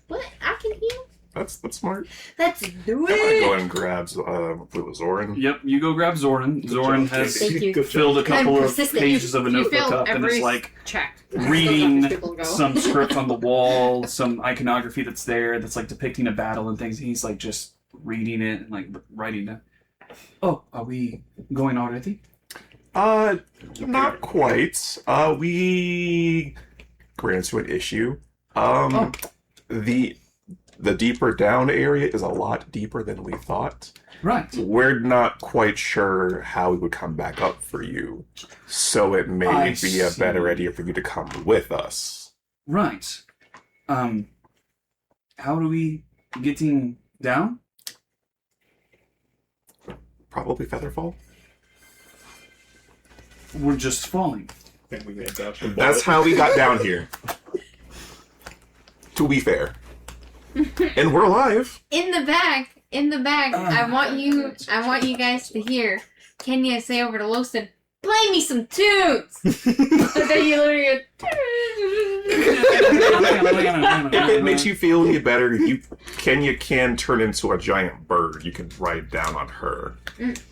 What? I can heal? That's smart. Let's do I want to it. go and grab it was Zoran. Yep, you go grab Zoran. Zoran has Thank you. Good filled a couple of persistent. pages of a You notebook failed up and every is like check. reading People go. some script on the wall, some iconography that's there that's like depicting a battle and things. He's like just reading it and like writing it. Oh, are we going already? Not quite. We ran into an issue. The deeper down area is a lot deeper than we thought. Right. We're not quite sure how we would come back up for you, so it may I be a better see. idea for you to come with us. Right. How are we getting down? Probably Featherfall. We're just falling. And we made that. That's how we got down here. To be fair. And we're alive. In the back, I want you guys to hear Kenya say over to Loston, play me some tunes! And then you literally If it makes you feel any better, Kenya can turn into a giant bird. You can ride down on her.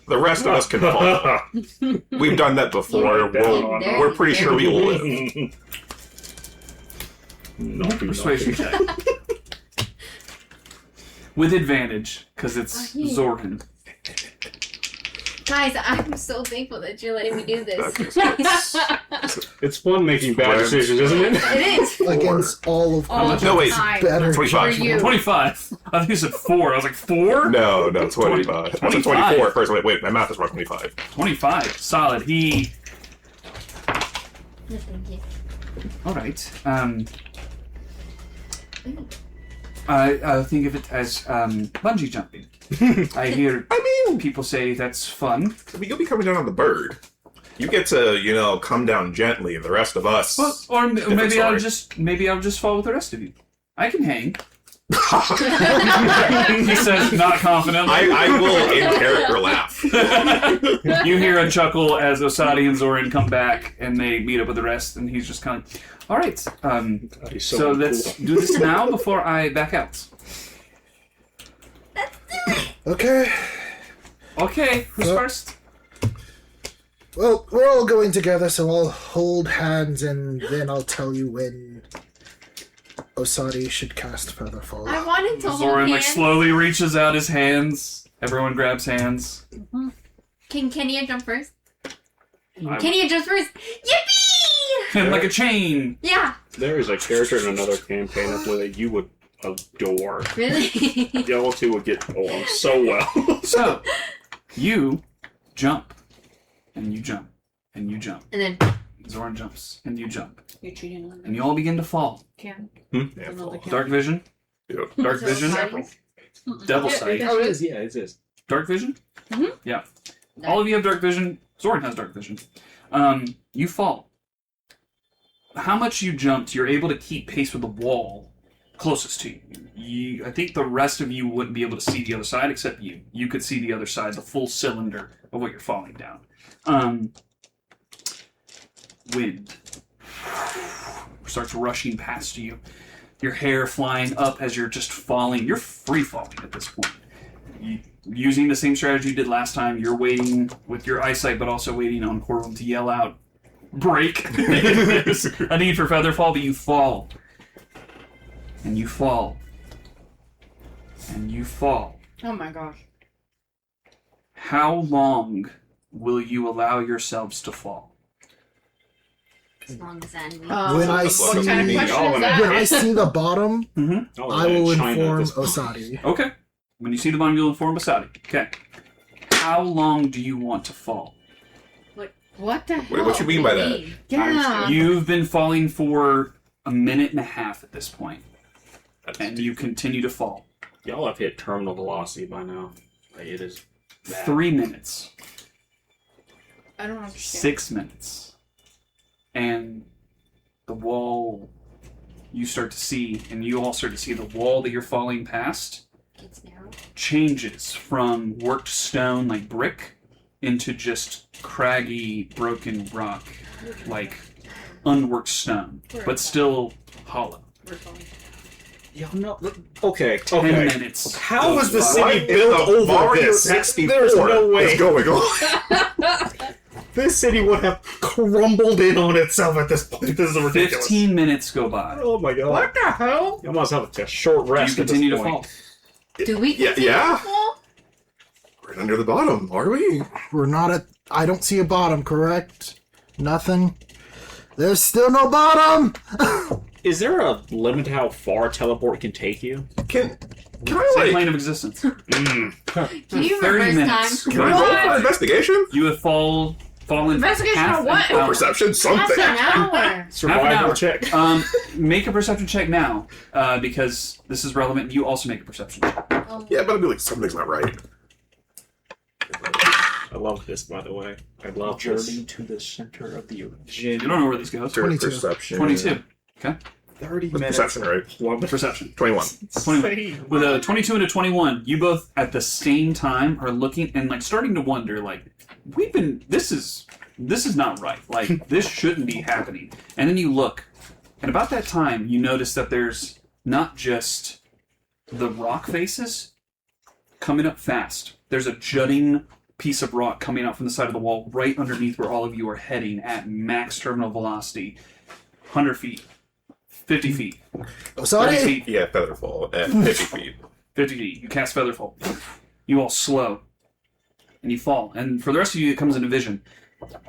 The rest of us can fall. We've done that before. We're pretty sure we will live. Persuasion check. With advantage, because it's Zoran. Guys, I'm so thankful that you're letting me do this. It's fun making bad decisions, isn't it? It is. Against all of All No, wait. time. better. 25. For you. 25. I think you said 4. I was like, 4? No, 25. I said 24 at first. Wait, my math is wrong. 25. 25. Solid. He. No, thank you. Alright. I think of it as bungee jumping. I hear people say that's fun. You'll be coming down on the bird. You get to, come down gently, and the rest of us. Well, or maybe story. I'll just fall with the rest of you. I can hang. He says, not confidently. I will in character laugh. You hear a chuckle as Osadi and Zoran come back, and they meet up with the rest, and he's just kind of, all right. So let's do this now before I back out. Okay. Okay, who's Well- first? Well, we're all going together, so I'll hold hands and then I'll tell you when Osadi should cast Featherfall. I wanted to hold Zoran hands. slowly reaches out his hands. Everyone grabs hands. Can Kenya jump first? I- Kenya jumps first. Yippee! And like a chain. Yeah. There is a character in another campaign that you would adore. Really? Y'all two would get along so well. So, you jump. And you jump. And you jump. And then Zoran jumps. And you jump. You're cheating on And you all begin to fall. Cam. Yeah, Another Cam. Dark vision. Yep. Dark So vision. Osiris? Devil Yeah, sight. Oh, it is? Yeah, it is. Dark vision? Mhm. Yeah. All of you have dark vision. Zoran has dark vision. You fall. How much you jumped, you're able to keep pace with the wall closest to you. I think the rest of you wouldn't be able to see the other side except you. You could see the other side, the full cylinder of what you're falling down. Wind starts rushing past you. Your hair flying up as you're just falling. You're free falling at this point. Using the same strategy you did last time, you're waiting with your eyesight, but also waiting on Corwin to yell out, break. There's a need for Featherfall, but you fall. And you fall. And you fall. Oh my gosh. How long will you allow yourselves to fall? as long as that. When What I kind see- of question is When that? I see the bottom, Mm-hmm. I will China at inform this point. Osadi. Okay. When you see the bottom, you'll inform Basadi. Okay. How long do you want to fall? What the hell? What you mean by that? Yeah. You've been falling for a minute and a half at this point, and you continue to fall. Y'all have hit terminal velocity by now. Like, it is bad. 3 minutes, I don't understand. 6 minutes, and the wall you start to see, and you all start to see the wall that you're falling past It's narrow. changes from worked stone like brick into just craggy, broken rock like unworked stone, but still hollow. We're fine. Yeah, no. Okay. 10 Okay. minutes. How was the goes city What built in the over Mario this? 64 There's no way. is going on. This city would have crumbled in on itself at this point. This is by. ridiculous. 15 minutes go by. Oh my god. What the hell? You almost have a short You rest. continue to at this point. fall. Do we Yeah, continue yeah. to fall? Right under the bottom, are we? We're not at. I don't see a bottom, correct? Nothing? There's still no bottom! Is there a limit to how far teleport can take you? Can I Same like? plane of existence. Mm. Can you 30 reverse minutes. time? Can I roll for investigation? You have fallen Investigation half on what? an hour. Perception, Half something. an hour. Survival hour. check. Make a perception check now, because this is relevant. You also make a perception check. Yeah, but I'd be like, something's not right. I love this, by the way. I love journey to the center of the You origin. don't know where this goes. 22. Perception. 22. Okay. 30 That's minutes. perception, right? Perception. 21. 21. With a 22 and a 21, you both at the same time are looking and like starting to wonder, like, this is not right. Like, this shouldn't be happening. And then you look, and about that time, you notice that there's not just the rock faces coming up fast. There's a jutting piece of rock coming out from the side of the wall right underneath where all of you are heading at max terminal velocity. 100 feet. 50 feet. Oh, 30 sorry! feet. Yeah, Featherfall at 50 feet. 50 feet. You cast Featherfall. You all slow. And you fall. And for the rest of you, it comes into vision.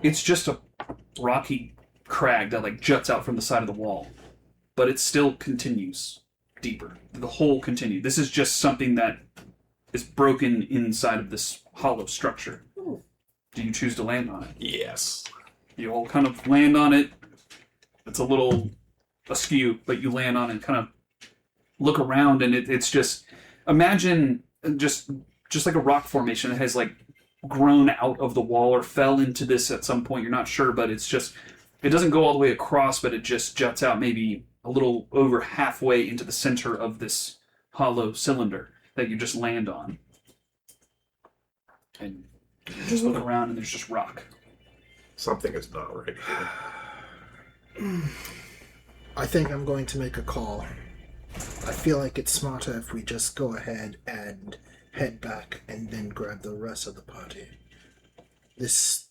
It's just a rocky crag that like juts out from the side of the wall. But it still continues deeper. The hole continues. This is just something that is broken inside of this hollow structure. Do you choose to land on it? Yes. You all kind of land on it. It's a little askew, but you land on it and kind of look around, and it's just, imagine just like a rock formation that has like grown out of the wall or fell into this at some point. You're not sure, but it's just, it doesn't go all the way across, but it just juts out maybe a little over halfway into the center of this hollow cylinder that you just land on. And you just look around and there's just rock. Something is not right here. I think I'm going to make a call. I feel like it's smarter if we just go ahead and head back and then grab the rest of the party. This...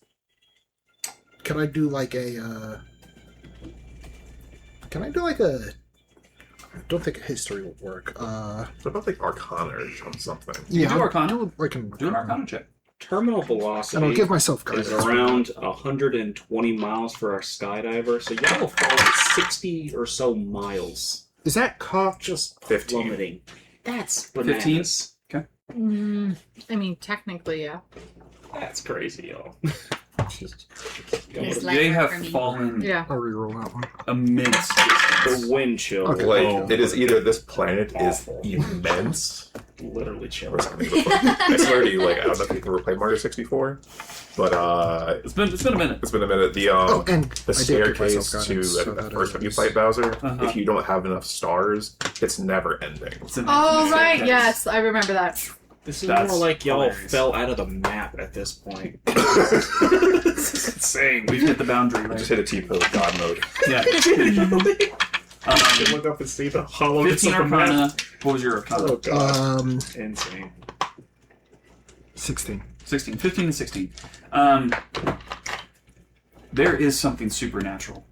Can I do like a... I don't think a history will work. What about like Arcana or something? You do I'll Arcana. do like an Do an Arcana check. Terminal And I'll velocity give myself is credit. around 120 miles for our skydiver, so y'all will fall 60 or so miles. Is that cough? Just 15. plummeting. That's 15? bananas. Okay. I mean, technically, yeah. That's crazy, y'all. It's They light have for me. fallen Yeah. I'll reroll that one. immense The distance. wind chill. Okay. Like, it is either this planet is Awful. immense Literally chill. or something. I swear to you, like, I don't know if you've ever played Mario 64, but It's been a minute. it's been a minute. The Oh, and the I did give myself staircase to guidance, so the that first time you is- fight Bowser, Uh-huh. if you don't have enough stars, it's never ending. It's an Oh, infinite right. staircase. Yes, I remember that. This is That's more like y'all hilarious. fell out of the map at this point. This is insane. We've hit the boundary, I right? just hit a T-pose God mode. Yeah. Look up and see the hollow 15 Arcana. What was your Arcana? Oh god. Insane. 16. 16. 15 and 16. There is something supernatural.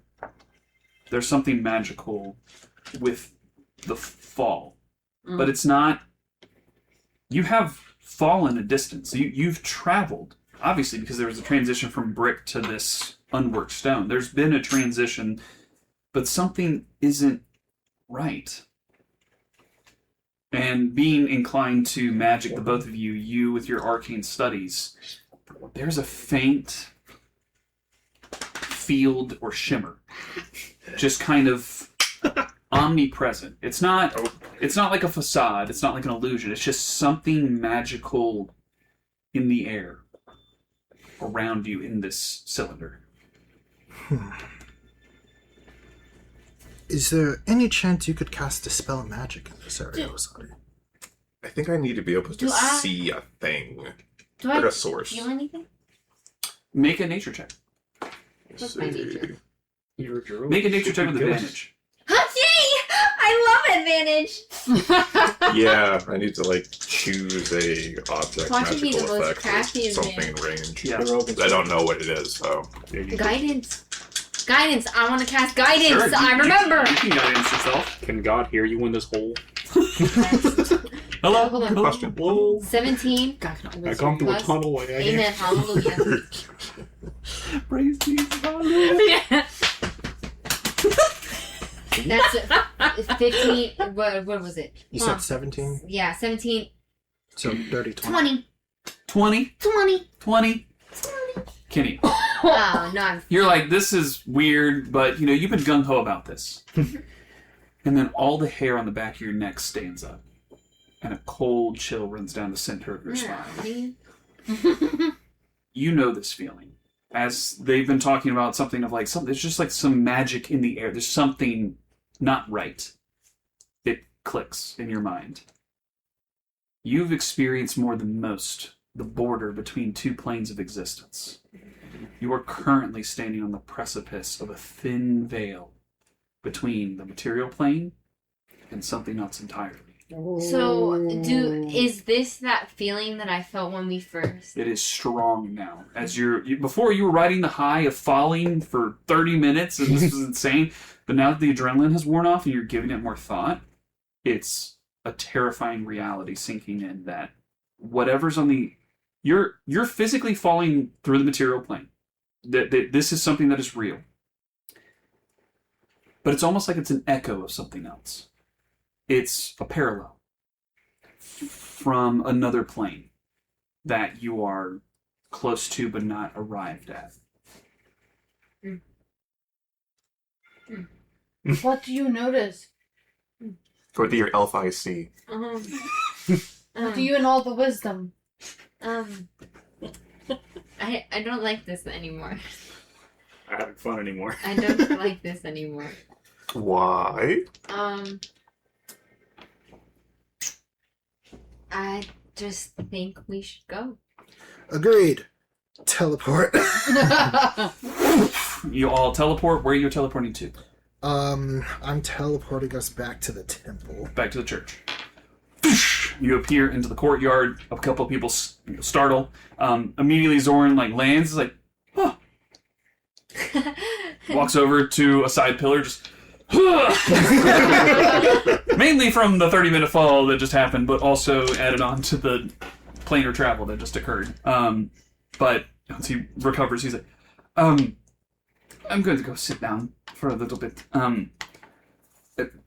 There's something magical with the fall. But it's not... You have fallen a distance. You've traveled, obviously, because there was a transition from brick to this unworked stone. There's been a transition, but something isn't right. And being inclined to magic, the both of you, you with your arcane studies, there's a faint field or shimmer, just kind of omnipresent. It's not like a facade. It's not like an illusion. It's just something magical in the air around you in this cylinder. Is there any chance you could cast Dispel Magic in this area, Osari? I think I need to be able to Do I- see a thing. Do Or I a source. feel anything? Make a nature check. What's my nature? You're a druid. Make a nature check with Good. advantage. Yay! I love advantage. Yeah, I need to like choose a object Watching me magical the most effect crafty or something in advantage. range. Yeah. I don't know what it is, so Guidance. Guidance. I want to cast guidance. Sure, I remember. You can guidance yourself. Can God hear you in this hole? Hello? Hold on. question. Whoa. 17. God can I always come through a Plus- tunnel. Amen. Hallelujah. Praise Jesus. Hallelujah. Yeah. That's it. 15. What was it? You Hold said on. 17, Yeah, 17. so dirty 20. 20. 20? 20. Kenny, Oh, no. I'm you're like, this is weird, but, you know, you've been gung-ho about this. And then all the hair on the back of your neck stands up. And a cold chill runs down the center of your spine. You know this feeling. As they've been talking about something of like, there's just like some magic in the air. There's something not right. It clicks in your mind. You've experienced more than most the border between two planes of existence. You are currently standing on the precipice of a thin veil between the material plane and something else entirely. So, is this that feeling that I felt when we first? It is strong now. As before you were riding the high of falling for 30 minutes and this was insane, but now that the adrenaline has worn off and you're giving it more thought, it's a terrifying reality sinking in that whatever's on the you're physically falling through the material plane. That this is something that is real. But it's almost like it's an echo of something else. It's a parallel from another plane that you are close to but not arrived at. What do you notice? Go to your elf eye see. What do you and all the wisdom? I don't like this anymore. I'm having fun anymore. I don't like this anymore. Why? I just think we should go. Agreed. Teleport. You all teleport. Where are you teleporting to? I'm teleporting us back to the temple. Back to the church. You appear into the courtyard. A couple of people startle. Immediately Zoran lands. Is like, huh. Walks over to a side pillar. Just. Mainly from the 30-minute fall that just happened, but also added on to the planar travel that just occurred. But once he recovers, he's like, I'm going to go sit down for a little bit.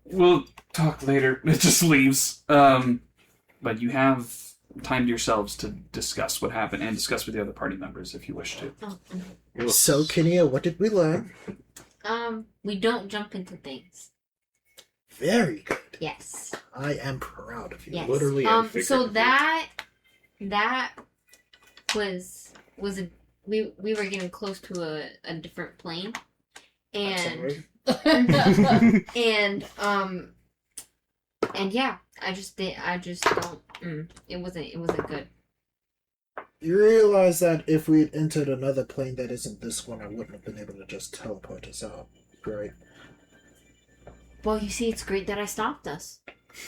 We'll talk later. It just leaves. But you have time to yourselves to discuss what happened and discuss with the other party members if you wish to. So, Kenia, what did we learn? We don't jump into things. Very good. Yes. I am proud of you. Yes. Literally and So figuratively. that was we were getting close to a different plane, and and yeah, I just don't. It wasn't good. You realize that if we had entered another plane that isn't this one, I wouldn't have been able to just teleport us out, right? Well, you see, it's great that I stopped us.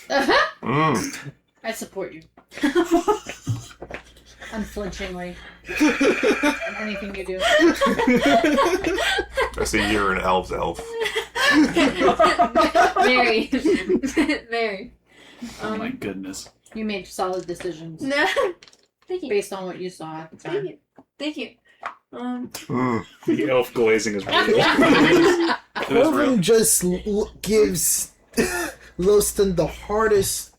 I support you. Unflinchingly. In anything you do. I see you're an elf's elf. Very, very. Oh my goodness. You made solid decisions No, thank you. based on what you saw at the Thank time. you. Thank you. The elf glazing is real. It is real. Corbin just gives Loston the hardest.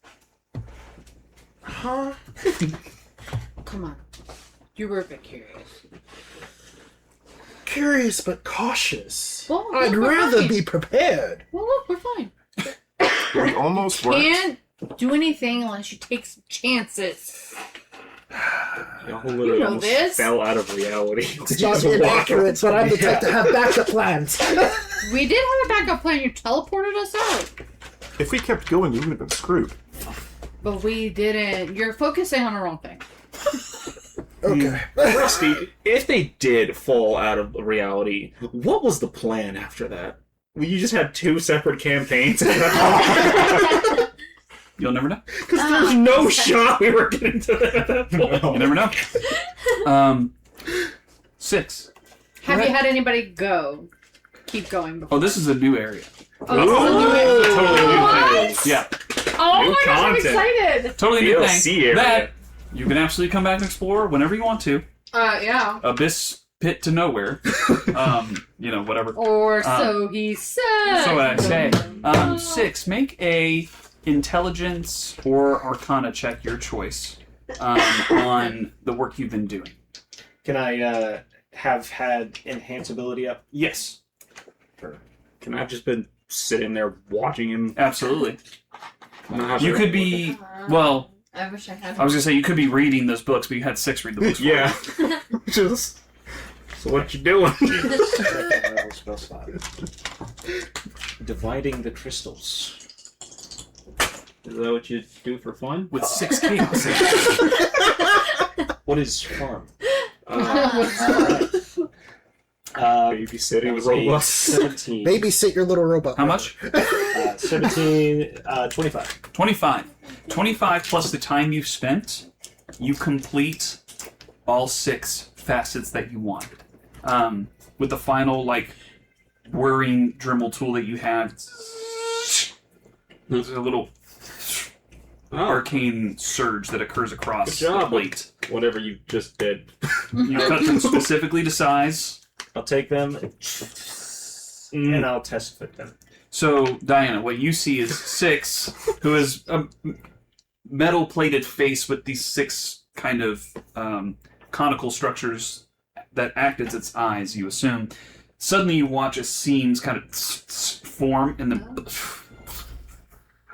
Huh? Come on. You were a bit curious. Curious but cautious. Well, I'd we're rather fine. be prepared. Well, look, we're fine. We almost worked. Can't do anything unless you take some chances. Y'all literally know almost this. fell out of reality. It's not inaccurate, but I'm the type to have backup plans. We did have a backup plan. You teleported us out. If we kept going, we would have been screwed. But we didn't. You're focusing on the wrong thing. Okay. Rusty, if they did fall out of reality, what was the plan after that? You just had 2 separate campaigns. You'll never know. Because there's no shot we were getting to that at that point. You never know. 6. Have you had anybody go? Keep going. Before. Oh, this is a new area. Oh, this is a new area. Totally new What? thing. Yeah, Oh New my gosh, I'm content. excited. totally new DLC thing. area. That you can absolutely come back and explore whenever you want to. Yeah. Abyss pit to nowhere. Whatever. Or so he said. So what I say. 6. Make a intelligence or arcana check, your choice, on the work you've been doing. Can I have had enhanceability up? Yes, Can I have just been sitting there watching him? absolutely. Not You could be, well, I wish I had. I was gonna say you could be reading those books, but you had 6 read the books. For you. Yeah. Just. So what you doing? Second level spell slot. Dividing the crystals. Is that what you do for fun? With 6 chaos. What is farm? Babysitting was robots. 17. Babysit your little robot. How much? 17, 25. 25. 25 plus the time you've spent, you complete all 6 facets that you want. With the final, whirring Dremel tool that you have, there's a little arcane surge that occurs across Good job. the plate. Whatever you just did. You cut them specifically to size. I'll take them and I'll test fit them. So, Diana, what you see is 6, who is a metal-plated face with these 6 kind of conical structures that act as its eyes, you assume. Suddenly you watch as seams kind of form, and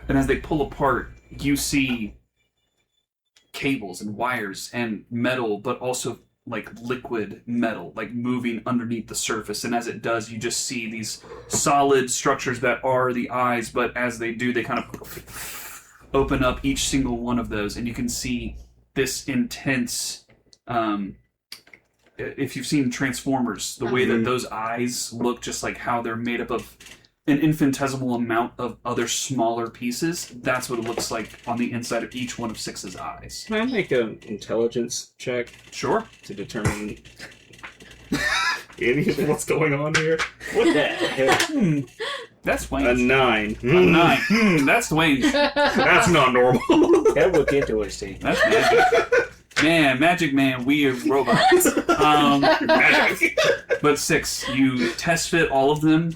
as they pull apart, you see cables and wires and metal, but also liquid metal, moving underneath the surface. And as it does, you just see these solid structures that are the eyes, but as they do, they kind of open up each single one of those, and you can see this intense, if you've seen Transformers, the way that those eyes look just like how they're made up of an infinitesimal amount of other smaller pieces, that's what it looks like on the inside of each one of 6's eyes. Can I make an intelligence check Sure. to determine what's going on here? What the heck? That's A Wayne. 9. A 9. That's Wayne. That's not normal. That would get to us, Steve. That's magic. Man, Magic Man, weird robots. But 6, you test fit all of them.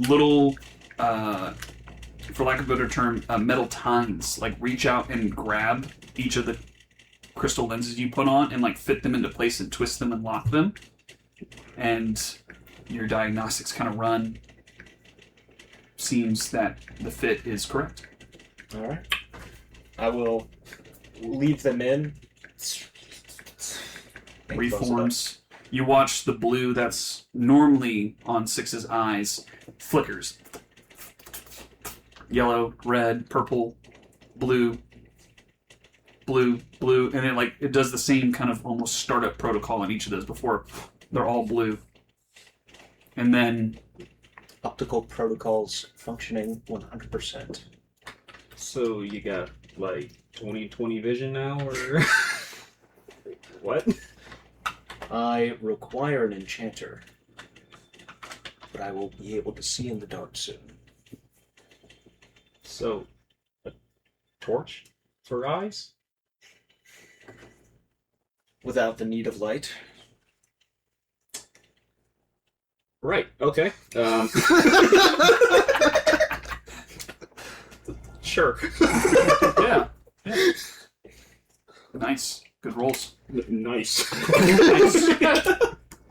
Little, for lack of a better term, metal tines, reach out and grab each of the crystal lenses you put on and fit them into place and twist them and lock them. And your diagnostics kind of run. Seems that the fit is correct. Alright. I will leave them in. Reforms. You watch the blue that's normally on 6's eyes flickers. Yellow, red, purple, blue, blue, blue, and it does the same kind of almost startup protocol on each of those before they're all blue. And then Optical protocols functioning 100%. So you got 20/20 vision now, or what? I require an enchanter, but I will be able to see in the dark soon. So a torch for eyes? Without the need of light. Right. Okay. Sure. yeah. Nice. Good rolls. Nice.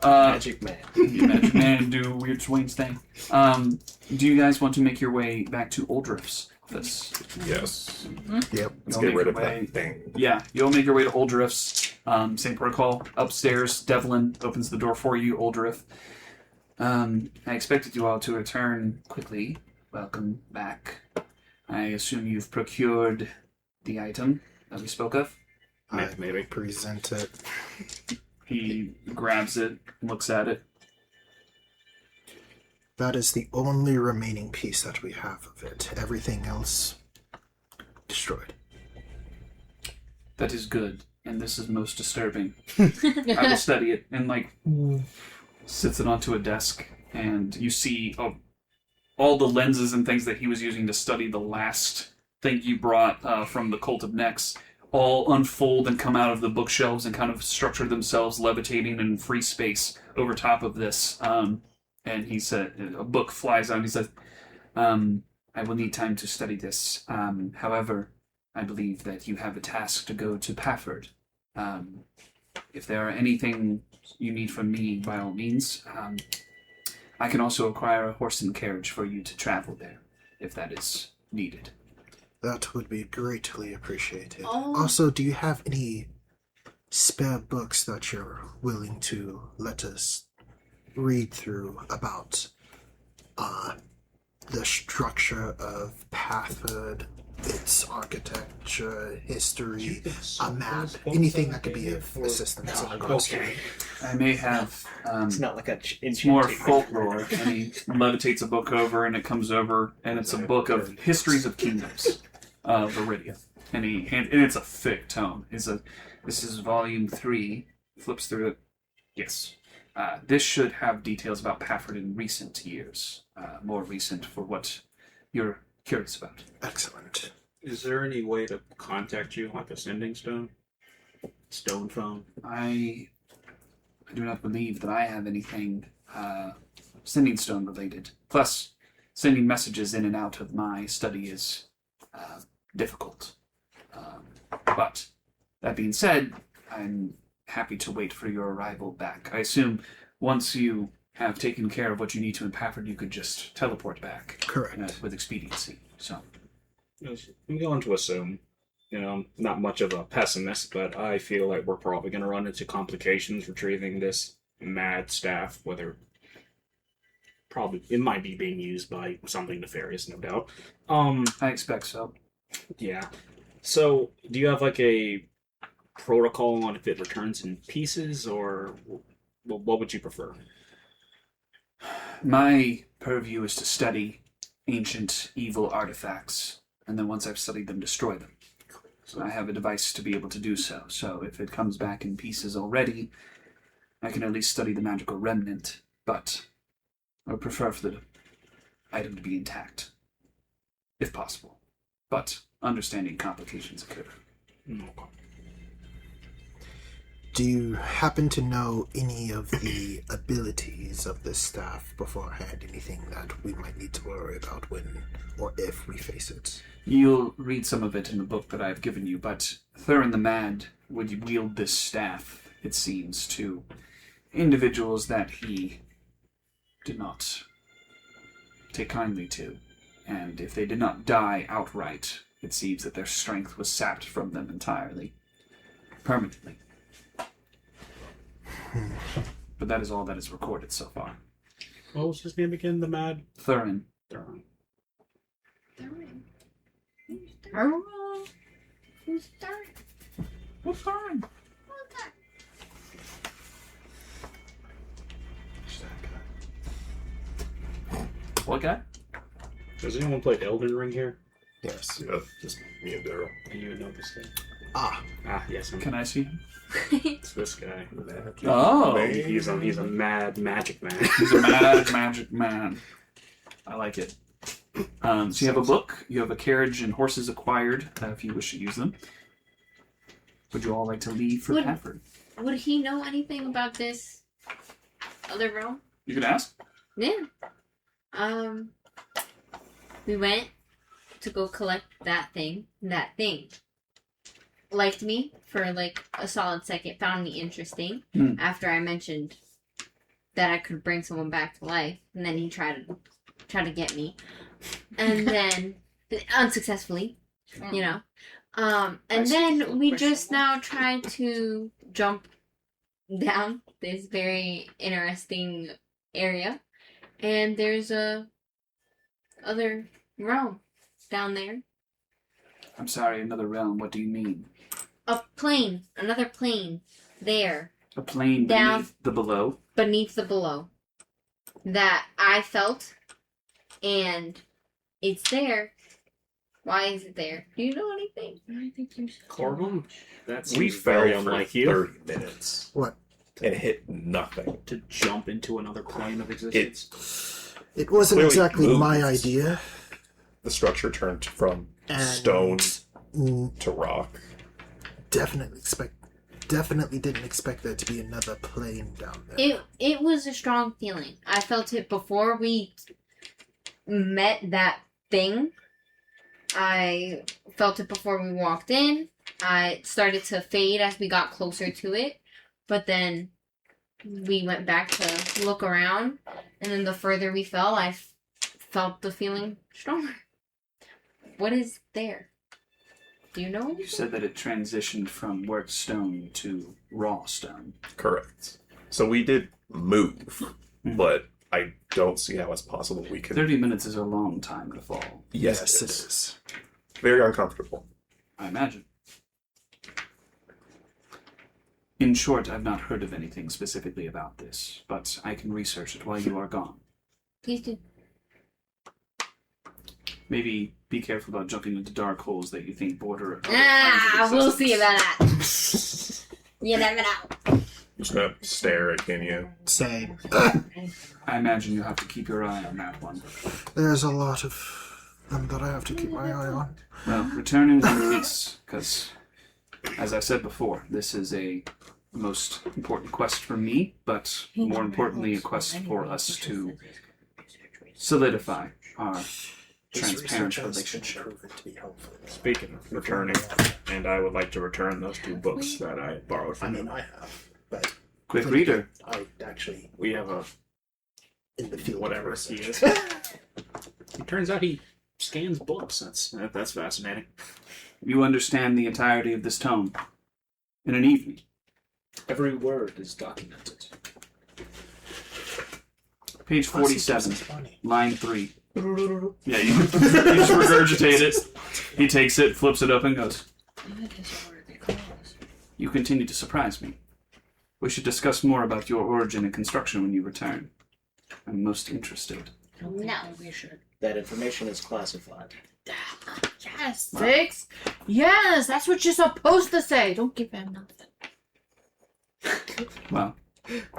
Magic Man. Magic Man do weird swings thing. Do you guys want to make your way back to Oldriff's office? Yes. Yep. Let's You'll get make rid your of way- that thing. Yeah, you'll make your way to Oldriff's. Same protocol. Upstairs, Devlin opens the door for you, Oldriff. I expected you all to return quickly. Welcome back. I assume you've procured the item that we spoke of. I Maybe. present it. He grabs it, looks at it. That is the only remaining piece that we have of it. Everything else destroyed. That is good, and this is most disturbing. I will study it, and sits it onto a desk, and you see all the lenses and things that he was using to study the last thing you brought from the Cult of Nex all unfold and come out of the bookshelves and kind of structure themselves, levitating in free space over top of this. And he said, a book flies out, and he says, I will need time to study this. However, I believe that you have a task to go to Paford. If there are anything you need from me, by all means, I can also acquire a horse and carriage for you to travel there, if that is needed. That would be greatly appreciated. Oh. Also, do you have any spare books that you're willing to let us read through about the structure of Paford, its architecture, history, a map, anything that could be of assistance in regards to it? I may have... It's not like it's more folklore, and he levitates a book over, and it comes over, and it's a book of histories of kingdoms of Iridia. And it's a thick tome. This is volume 3. Flips through it. Yes. This should have details about Paford in recent years. More recent for what you're curious about. Excellent. Is there any way to contact you, like a sending stone? Stone phone? I do not believe that I have anything sending stone related. Plus, sending messages in and out of my study is difficult. But that being said, I'm happy to wait for your arrival back. I assume once you have taken care of what you need to in Paford, you could just teleport back. Correct. With expediency. So I'm going to assume, I'm not much of a pessimist, but I feel like we're probably going to run into complications retrieving this mad staff, whether probably it might be being used by something nefarious, no doubt. I expect so. Yeah. So, do you have like a protocol on if it returns in pieces, or what would you prefer? My purview is to study ancient evil artifacts, and then once I've studied them, destroy them. So I have a device to be able to do so. So if it comes back in pieces already, I can at least study the magical remnant, but I would prefer for the item to be intact, if possible. But understanding complications occur. Do you happen to know any of the abilities of this staff beforehand? Anything that we might need to worry about when or if we face it? You'll read some of it in the book that I've given you, but Thurin the Mad would wield this staff, it seems, to individuals that he did not take kindly to. And if they did not die outright, it seems that their strength was sapped from them entirely. Permanently. But that is all that is recorded so far. What was his name again? The Mad? Thurin. Thurin. Who's Thurin? What's Thurin? What guy? Does anyone play Elden Ring here? Yes. Yeah, just me and Daryl. Do you know this guy? Ah, Yes. Can I see him? It's this guy. Oh! He's a mad magic man. He's a mad magic man. I like it. So you have a book, you have a carriage and horses acquired, if you wish to use them. Would you all like to leave for Paford? Would he know anything about this other realm? You could ask. Yeah. We went to go collect that thing. That thing liked me for like a solid second, found me interesting after I mentioned that I could bring someone back to life, and then he tried to get me, and then unsuccessfully, and then we just now tried to jump down this very interesting area, and there's a other realm down there. I'm sorry, another realm. What do you mean? A plane, another plane there. A plane Down. beneath the below? Beneath the below. that I felt, and it's there. Why is it there? Do you know anything? I think you Corbin? That We seems fell very for unlike you 30 minutes What? and hit nothing. to jump into another plane of existence. It wasn't Clearly exactly moved. my idea. The structure turned from And stone mm, to rock. definitely didn't expect there to be another plane down there. It was a strong feeling. I felt it before we met that thing. I felt it before we walked in. I started to fade as we got closer to it, but then we went back to look around, and then the further we fell, I felt the feeling stronger. What is there? Do you know? You said that it transitioned from worked stone to raw stone. Correct. So we did move, but I don't see how it's possible we could. 30 minutes is a long time to fall, Yes, it is. Very uncomfortable. I imagine. In short, I've not heard of anything specifically about this, but I can research it while you are gone. Please do. Maybe be careful about jumping into dark holes that you think border. other Ah, planes of we'll existence. see about that. You never know. Just gonna stare at Kenya. Say, I imagine you have to keep your eye on that one. there's a lot of them that I have to keep my eye on. Well, return in one piece, because, as I said before, this is a most important quest for me, but more importantly, a quest for us to solidify our transparent relationship. Speaking of returning, and I would like to return those 2 books that I borrowed I from mean, him. I have, but Quick reader. I actually We have a in the field. whatever of he research. is. It turns out he scans books. That's fascinating. You understand the entirety of this tome in an evening. Every word is documented. Page Plus, it 47, was funny. line 3. Yeah, you just regurgitate it. He takes it, flips it up, and goes, "You continue to surprise me. We should discuss more about your origin and construction when you return. I'm most interested." No. We should. That information is classified. Yes, 6. Yes, that's what you're supposed to say. Don't give him nothing. Well,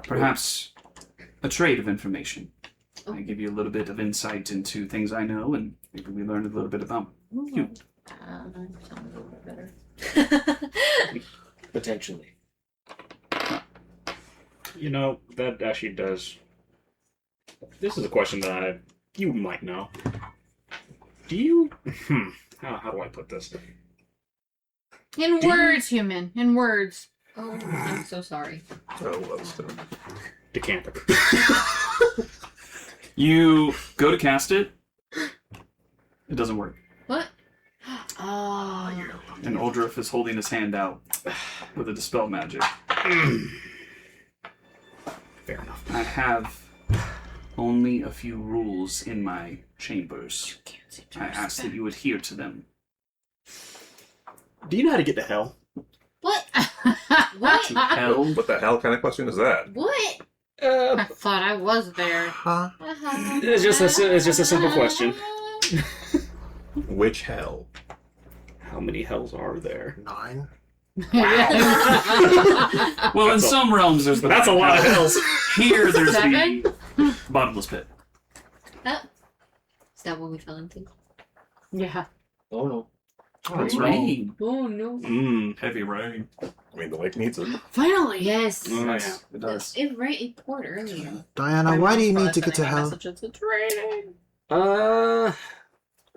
perhaps a trade of information. I give you a little bit of insight into things I know, and maybe we learn a little bit about you. Sounds a little bit better. Potentially. You know, that actually does. This is a question that you might know. Do you? How do I put this? In words, human. In words. Oh, I'm so sorry. Oh, well, still. Decanter. You go to cast it. It doesn't work. What? Oh. And Uldrif is holding his hand out with a dispel magic. Fair enough. I have only a few rules in my chambers. I ask that you adhere to them. Do you know how to get to hell? What? What? To hell? What the hell kind of question is that? What? I thought I was there. Huh? It's just a simple question. Which hell? How many hells are there? 9. Well, in That's a- some realms, there's the That's a lot of hells. Here, there's Seven? the bottomless pit. Is that what we fell into? Yeah. Oh no. It's rain. Oh no. Heavy rain. I mean, the lake needs it. Finally. Yes. Oh, Yes, it does. It poured earlier. Diana, why do you need to get to hell? It's raining.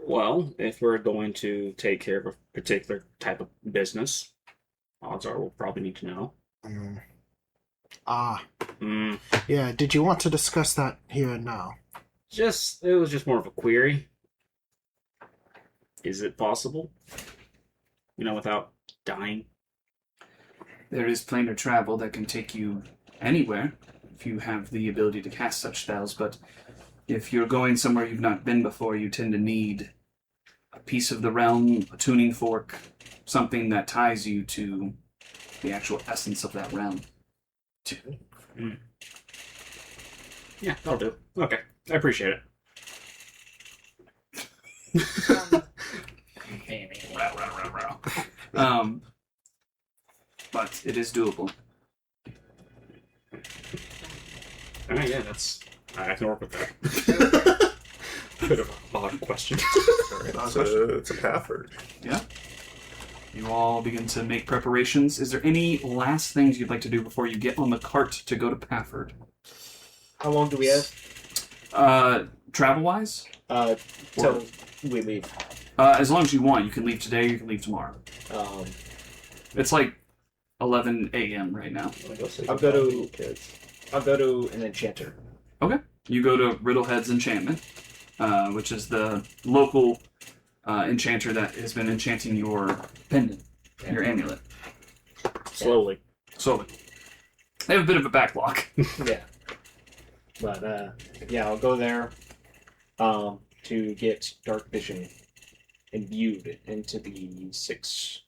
Well, if we're going to take care of a particular type of business, odds are we'll probably need to know. Ah, Mm, yeah. Did you want to discuss that here and now? it was just more of a query. Is it possible? Without dying? There is planar travel that can take you anywhere if you have the ability to cast such spells, but if you're going somewhere you've not been before, you tend to need a piece of the realm, a tuning fork, something that ties you to the actual essence of that realm. Yeah, that'll do. Okay, I appreciate it. But it is doable. Yeah, I can work with that. Bit of a odd question. It's a Paford. Yeah. You all begin to make preparations. Is there any last things you'd like to do before you get on the cart to go to Paford? How long do we have? Travel-wise? Till we leave. As long as you want. You can leave today, you can leave tomorrow. It's like 11 a.m. right now. I'll go to an enchanter. Okay. You go to Riddlehead's Enchantment, which is the local enchanter that has been enchanting your pendant, your amulet. Slowly. They have a bit of a backlog. Yeah. But, I'll go there to get dark vision imbued into the 6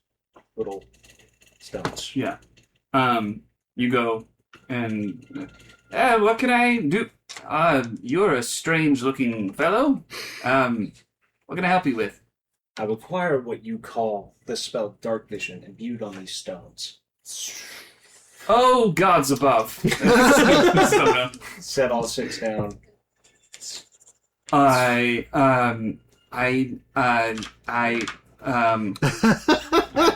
little stones. Yeah. You go and... what can I do? You're a strange-looking fellow. What can I help you with? I require what you call the spell dark vision imbued on these stones. Oh, gods above. Set all 6 down. I'm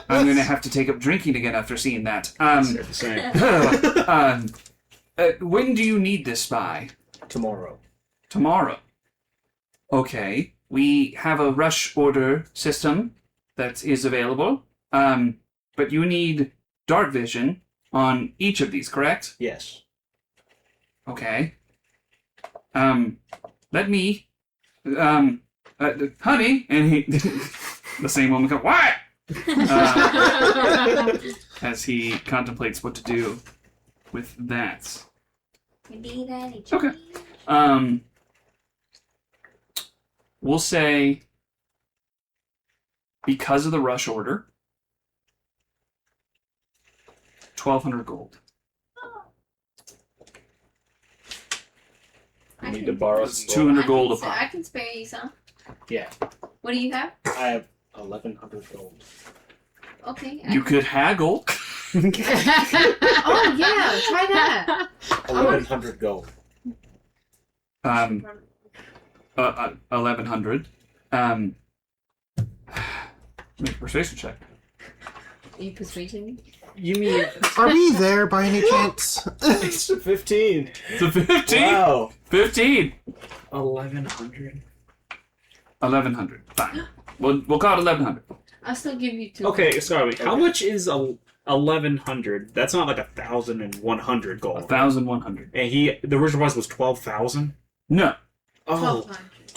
gonna have to take up drinking again after seeing that. When do you need this by? Tomorrow. Tomorrow. Okay. We have a rush order system that is available. But you need dark vision on each of these, correct? Yes. Okay. Let me, honey, and he, the same woman goes, what? As he contemplates what to do with that. Okay. We'll say, because of the rush order, 1,200 gold. I need to borrow It's some gold. 200 gold a pop. I can spare you some. Yeah. What do you have? I have 1,100 gold. Okay. You could haggle. Oh yeah, try that. 1,100 gold. 1,100. Make a persuasion check. Are you persuading me? You mean Are we there by any chance? it's a 15? It's a 15. Wow. 15. 1,100. 1,100. Fine. We'll call it 1,100. I'll still give you 2. Okay, sorry. How much is 1,100? That's not like 1,100 gold. 1,100. And the original price was 12,000. No. Oh,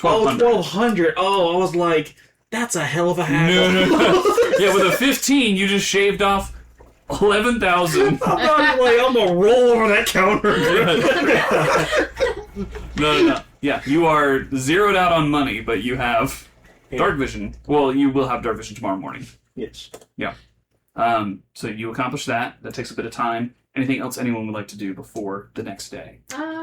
1,200. 1,200. Oh, I was like, that's a hell of a haggle. No. Yeah, with a 15, you just shaved off 11,000. I'm gonna roll over that counter. No. Yeah, you are zeroed out on money, but you have dark vision. Well, you will have dark vision tomorrow morning. Yes. Yeah. So you accomplish that. That takes a bit of time. Anything else anyone would like to do before the next day?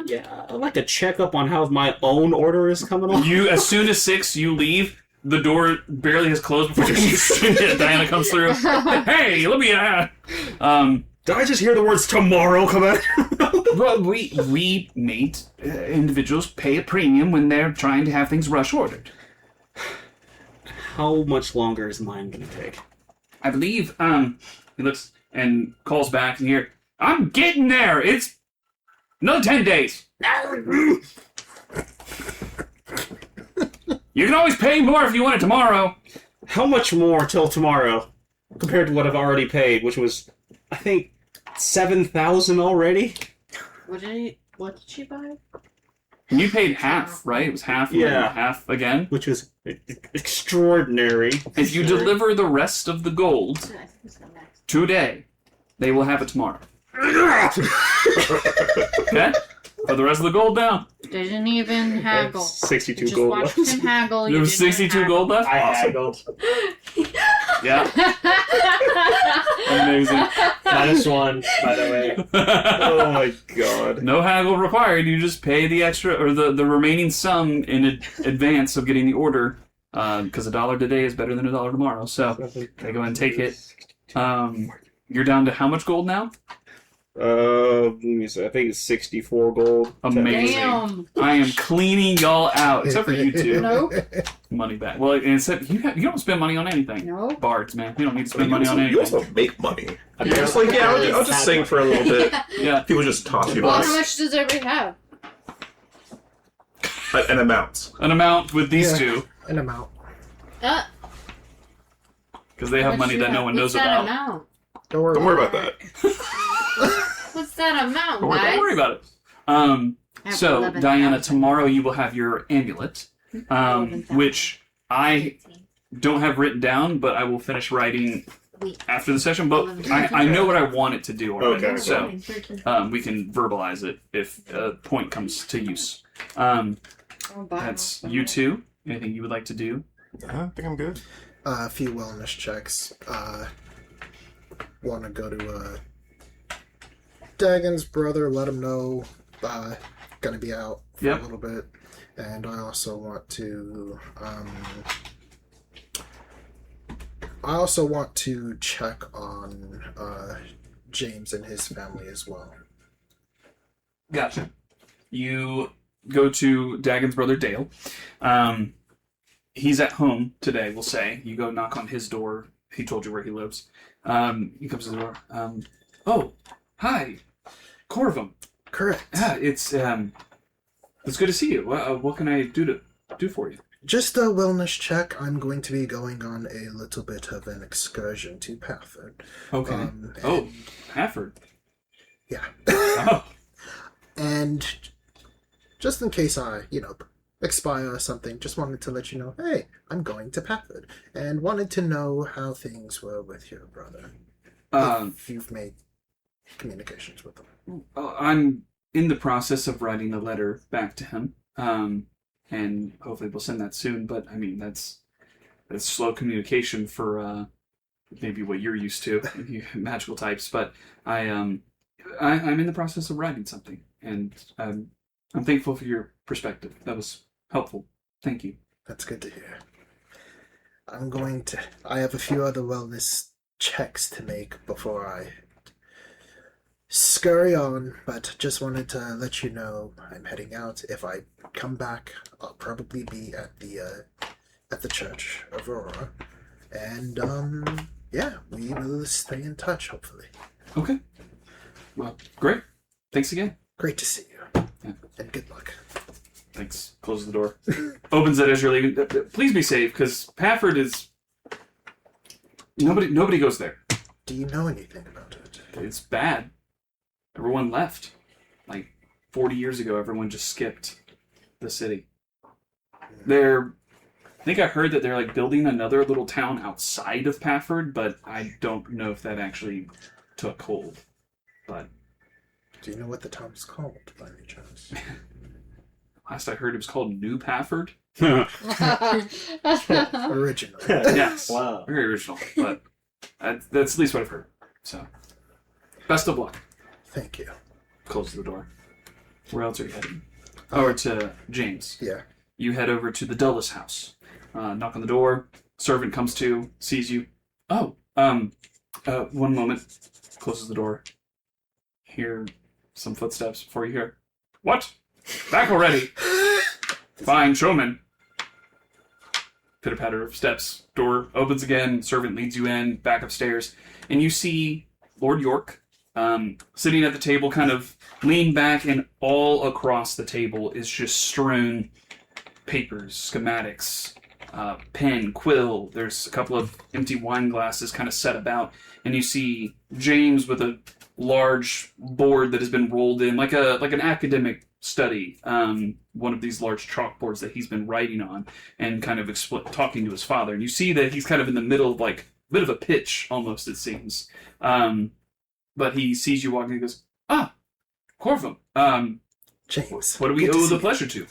Yeah, I'd like to check up on how my own order is coming along. You, as soon as 6, you leave. The door barely has closed before Diana comes through. Hey, let me Did I just hear the words tomorrow come out? well, we made individuals pay a premium when they're trying to have things rush ordered. How much longer is mine gonna take? I believe, he looks and calls back and here, I'm getting there. It's another 10 days. You can always pay more if you want it tomorrow. How much more till tomorrow compared to what I've already paid, which was, I think, 7,000 already? What did she buy? And you paid half, right? It was half and then Yeah. half again. Which was extraordinary. If you deliver the rest of the gold I think it's got max. today, they will have it tomorrow. Okay? Put the rest of the gold down. Didn't even haggle. 62 Just gold watched left. him haggle. There You was didn't 62 haggle. gold left? I Awesome. haggled. Yeah. Amazing. -1, by the way. Oh my god. No haggle required. You just pay the extra or the remaining sum in advance of getting the order. Because $1 today is better than $1 tomorrow. So they go ahead and take it. You're down to how much gold now? Let me see. I think it's 64 gold. Amazing. Damn. I am cleaning y'all out, except for you two. Nope. Money back. Well, and except you don't spend money on anything. No. Bards, man. You don't need to spend You money on you anything. also make money. I'm You're just like, yeah, I'll just sing for a little bit. Yeah. People just toss you Well, how bucks. much does everybody have? An amount. An amount with these Yeah. two, An amount. because they have money that no one knows What's that about. amount? Don't worry. Don't worry about that. What's that amount, Don't worry- guys? Don't worry about it. So, 11,000. Diana, tomorrow you will have your amulet, 11,000. which I don't have written down, but I will finish writing Wait. after the session. But I know what I want it to do already, Okay. so we can verbalize it if a point comes to use. I'll buy That's one. you two. Anything you would like to do? I think I'm good. A few wellness checks. Want to go to Dagon's brother, let him know gonna be out for Yep. a little bit, and I also want to check on James and his family as well. Gotcha. You go to Dagon's brother Dale. He's at home today, we'll say. You go knock on his door. He told you where he lives. He comes to the door. Oh, hi. Corvum. Correct. Yeah, it's good to see you. What can I do for you? Just a wellness check. I'm going to be going on a little bit of an excursion to Paford. Okay. Oh, Paford. Yeah. Oh, And just in case I, expire or something, just wanted to let you know, hey, I'm going to Paford. And wanted to know how things were with your brother. If you've made communications with him. I'm in the process of writing a letter back to him. And hopefully we'll send that soon. But I mean, that's slow communication for maybe what you're used to, you magical types. But I'm in the process of writing something, and I'm thankful for your perspective. That was helpful. Thank you. That's good to hear. I have a few other wellness checks to make before I scurry on, but just wanted to let you know I'm heading out. If I come back, I'll probably be at the Church of Aurora. And yeah, we will stay in touch, hopefully. Okay. Well, great. Thanks again. Great to see you. Yeah. And good luck. Thanks. Closes the door. Opens it as you're leaving. Please be safe, because Paford is... Nobody goes there. Do you know anything about it? It's bad. Everyone left. Like 40 years ago, everyone just skipped the city. I think I heard that they're like building another little town outside of Paford, but I don't know if that actually took hold. But Do you know what the town's called, by any chance? last I heard it was called New Paford. Originally. Yes. Wow. Very original, but that's at least what I've heard. So, best of luck. Thank you. Close the door. Where else are you heading? Over to James. Yeah. You head over to the Dulles house. Knock on the door. Servant comes to, sees you. Oh, one moment. Closes the door. Hear some footsteps before you hear, what? Back already? Fine, showman. Pitter-patter of steps. Door opens again. Servant leads you in, back upstairs. And you see Lord York sitting at the table, kind of leaned back, and all across the table is just strewn papers, schematics, pen, quill. There's a couple of empty wine glasses kind of set about, and you see James with a large board that has been rolled in, like an academic study, one of these large chalkboards that he's been writing on, and kind of talking to his father. And you see that he's kind of in the middle of like a bit of a pitch, almost, it seems. But he sees you walking and goes, Corvum, James. what do we good to owe see the you. pleasure to?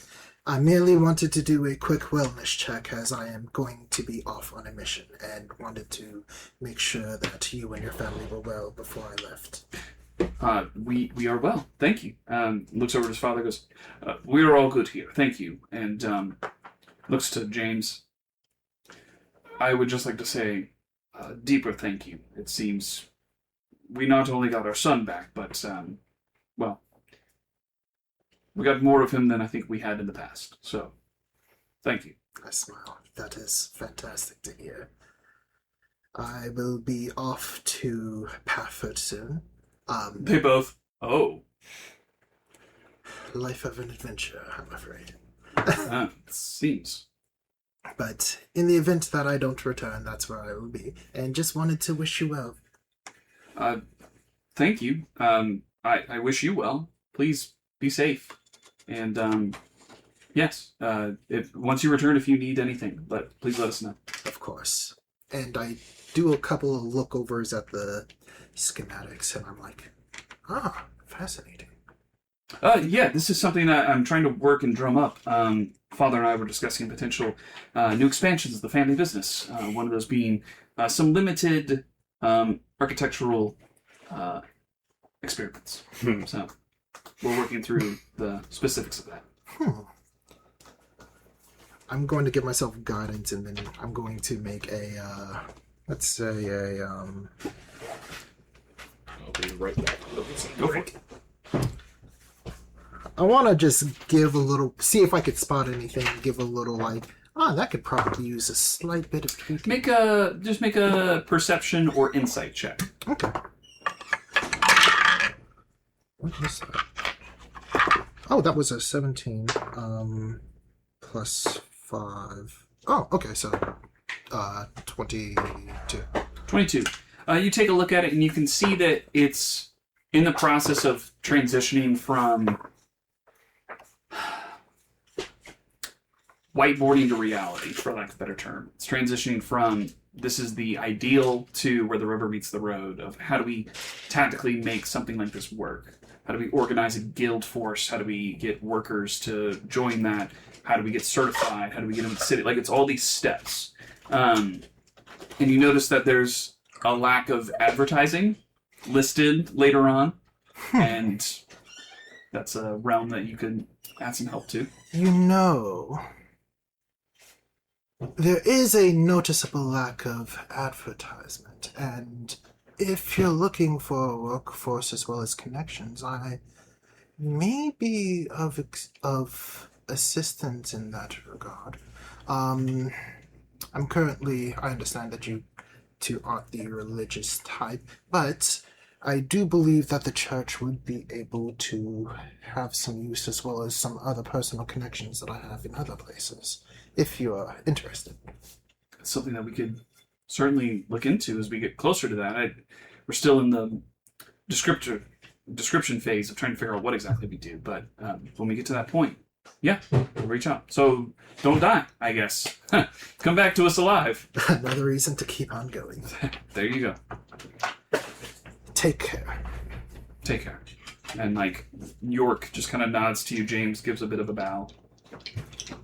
I merely wanted to do a quick wellness check as I am going to be off on a mission and wanted to make sure that you and your family were well before I left. We are well, thank you. Looks over at his father, goes, we are all good here, thank you. And looks to James. I would just like to say a deeper thank you. It seems we not only got our son back, but, well, we got more of him than I think we had in the past. So, thank you. I smile. That is fantastic to hear. I will be off to Paford soon. They both, oh. Life of an adventure, I'm afraid. It seems. But in the event that I don't return, that's where I will be. And just wanted to wish you well. Thank you. I wish you well. Please be safe. And, yes, once you return, if you need anything, please let us know. Of course. And I do a couple of lookovers at the schematics, and I'm like, fascinating. Yeah, this is something that I'm trying to work and drum up. Father and I were discussing potential new expansions of the family business. One of those being some limited architectural experiments. So we're working through the specifics of that. I'm going to give myself guidance, and then I'm going to make a, let's say I'll be right back. Go for it. I want to just give a little, see if I could spot anything, give a little that could probably use a slight bit of tweaking. Just make a perception or insight check. Okay. What was that? Oh, that was a 17. Plus 5. Oh, okay, so 22. 22. You take a look at it, and you can see that it's in the process of transitioning from whiteboarding to reality, for lack of a better term. It's transitioning from this is the ideal to where the rubber meets the road of how do we tactically make something like this work? How do we organize a guild force? How do we get workers to join that? How do we get certified? How do we get them to the city? Like, it's all these steps. And you notice that there's a lack of advertising listed later on. And that's a realm that you could add some help to. You know, there is a noticeable lack of advertisement, and if you're looking for a workforce as well as connections, I may be of assistance in that regard. I'm currently, I understand that you two aren't the religious type, but I do believe that the church would be able to have some use as well as some other personal connections that I have in other places, if you are interested. It's something that we could certainly look into as we get closer to that. We're still in the description phase of trying to figure out what exactly we do, but when we get to that point, yeah, we'll reach out. So don't die, I guess. Come back to us alive. Another reason to keep on going. There you go. Take care. Take care. And York just kind of nods to you. James gives a bit of a bow.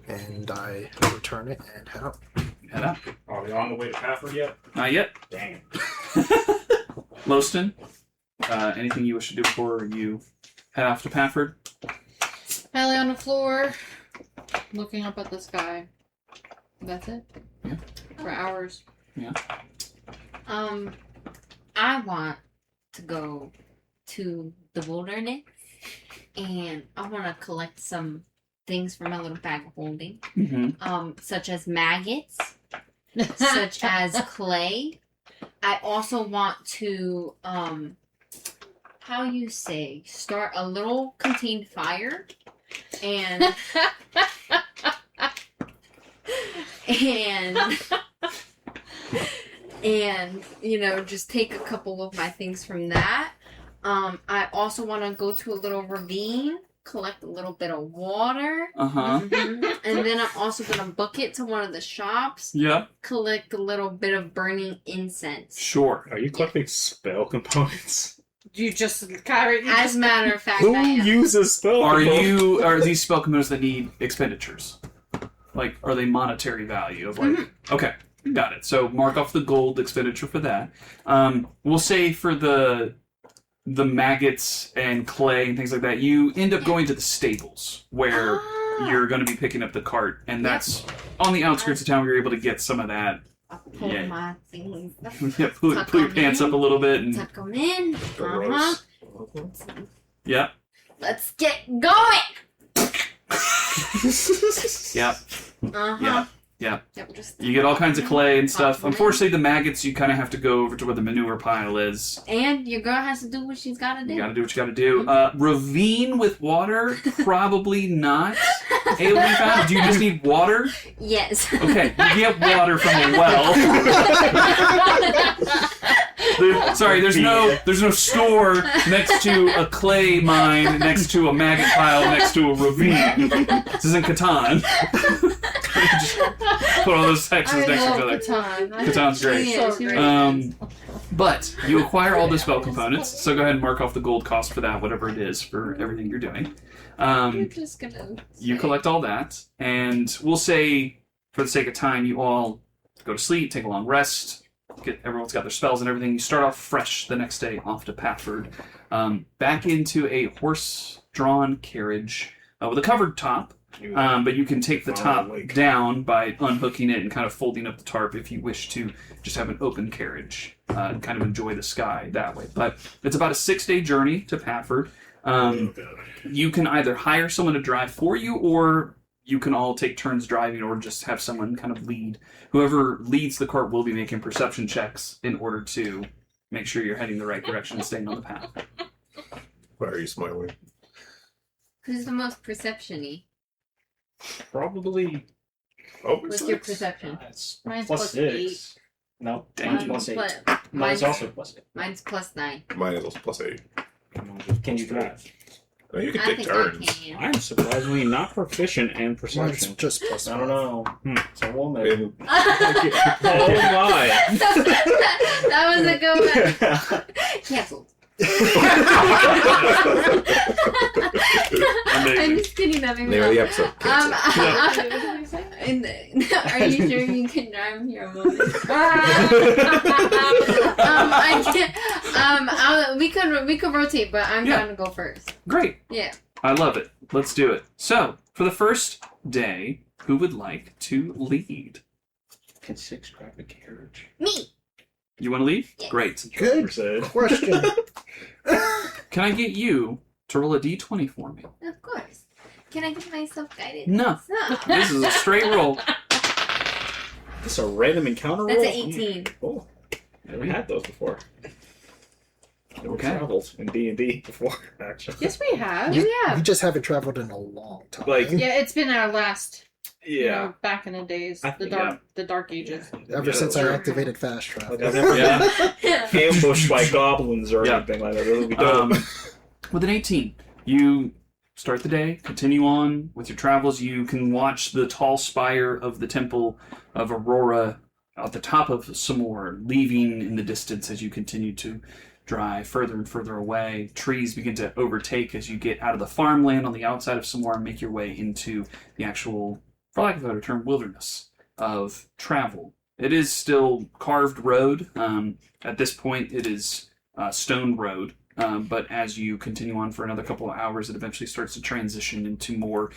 And I return it and head out. Head out. Are we on the way to Paford yet? Not yet. Dang. Loston, anything you wish to do before you head off to Paford? I lay on the floor, looking up at the sky. That's it? Yeah. For hours. Yeah. I want to go to the wilderness, and I want to collect some things from my little bag of holding. Mm-hmm. Such as maggots, such as clay. I also want to, start a little contained fire, and just take a couple of my things from that. I also want to go to a little ravine, collect a little bit of water. Uh-huh. Mm-hmm. And then I'm also going to book it to one of the shops. Yeah. Collect a little bit of burning incense. Sure. Are you collecting spell components? You just carry. As a matter of fact, Who I am. uses spell? Are these spell components that need expenditures? Like, are they monetary value of like? Okay, got it. So mark off the gold expenditure for that. We'll say for the maggots and clay and things like that, you end up going to the stables where you're going to be picking up the cart, and that's on the outskirts of town where you're able to get some of that. I'll pull Yeah. my things. Yeah, pull your pants up a little bit, and Tuck them in. Gross. yeah, Let's get going. yeah, Uh-huh. yeah. Yep, just You get all kinds of clay and stuff. Tuck 'em in. Unfortunately, the maggots, you kind of have to go over to where the manure pile is. And your girl has to do what she's got to do. You gotta do what you gotta do. Ravine with water? Probably not. Able to be found. Do you just need water? Yes. Okay, you get water from a well. Sorry, there's no store next to a clay mine, next to a maggot pile, next to a ravine. This isn't Catan. Just put all those X's next to each other. Catan's great. Yeah, So she great. really- But you acquire all the spell components, so go ahead and mark off the gold cost for that, whatever it is, for everything you're doing. You're just gonna. You say- collect all that, and we'll say, for the sake of time, you all go to sleep, take a long rest, everyone's got their spells and everything. You start off fresh the next day, off to Paford, back into a horse-drawn carriage with a covered top. But you can take the top down by unhooking it and kind of folding up the tarp if you wish to just have an open carriage and kind of enjoy the sky that way. But it's about a 6-day journey to Paford. You can either hire someone to drive for you, or you can all take turns driving, or just have someone kind of lead. Whoever leads the cart will be making perception checks in order to make sure you're heading the right direction and staying on the path. Why are you smiling? Who's the most perception-y? Probably. Oh, What's your perception? Mine's plus plus 6. No, mine's plus 8. Mine's Mine's also plus 8. Mine's +9. mine is +8. Can you drive? Oh, you can I take think turns. I can. I'm surprisingly not proficient in Mine's perception. just plus I don't know. It's a I woman. mean, Oh my! That was a good one. Cancelled. I'm just kidding. That made me name of the laugh. episode. Are you sure you can drive here a moment? I can't. We could rotate, but I'm Yeah. going to go first. Great. Yeah. I love it. Let's do it. So, for the first day, who would like to lead? Can 6 drive a carriage? Me. You want to lead? Yes. Great. Good Percent. question. Can I get you to roll a d20 for me? Of course. Can I get myself guided? No. No. This is a straight roll. This a random encounter That's roll? an 18. Oh, never had those before. Never Okay. traveled in D&D before, actually. Yes, we have. You have. We just haven't traveled in a long time. Like- Yeah, it's been our last. You Yeah. know, back in the days, I the think, dark ages. Ever Yeah, since I sure. activated fast travel. Like I've never Yeah. been ambushed by goblins or Yeah. anything like that. That would be dope. With an 18, you start the day, continue on with your travels. You can watch the tall spire of the Temple of Aurora at the top of Samor, leaving in the distance as you continue to drive further and further away. Trees begin to overtake as you get out of the farmland on the outside of Samor and make your way into the actual, for lack of a better term, wilderness of travel. It is still carved road. At this point, it is stone road. But as you continue on for another couple of hours, it eventually starts to transition into more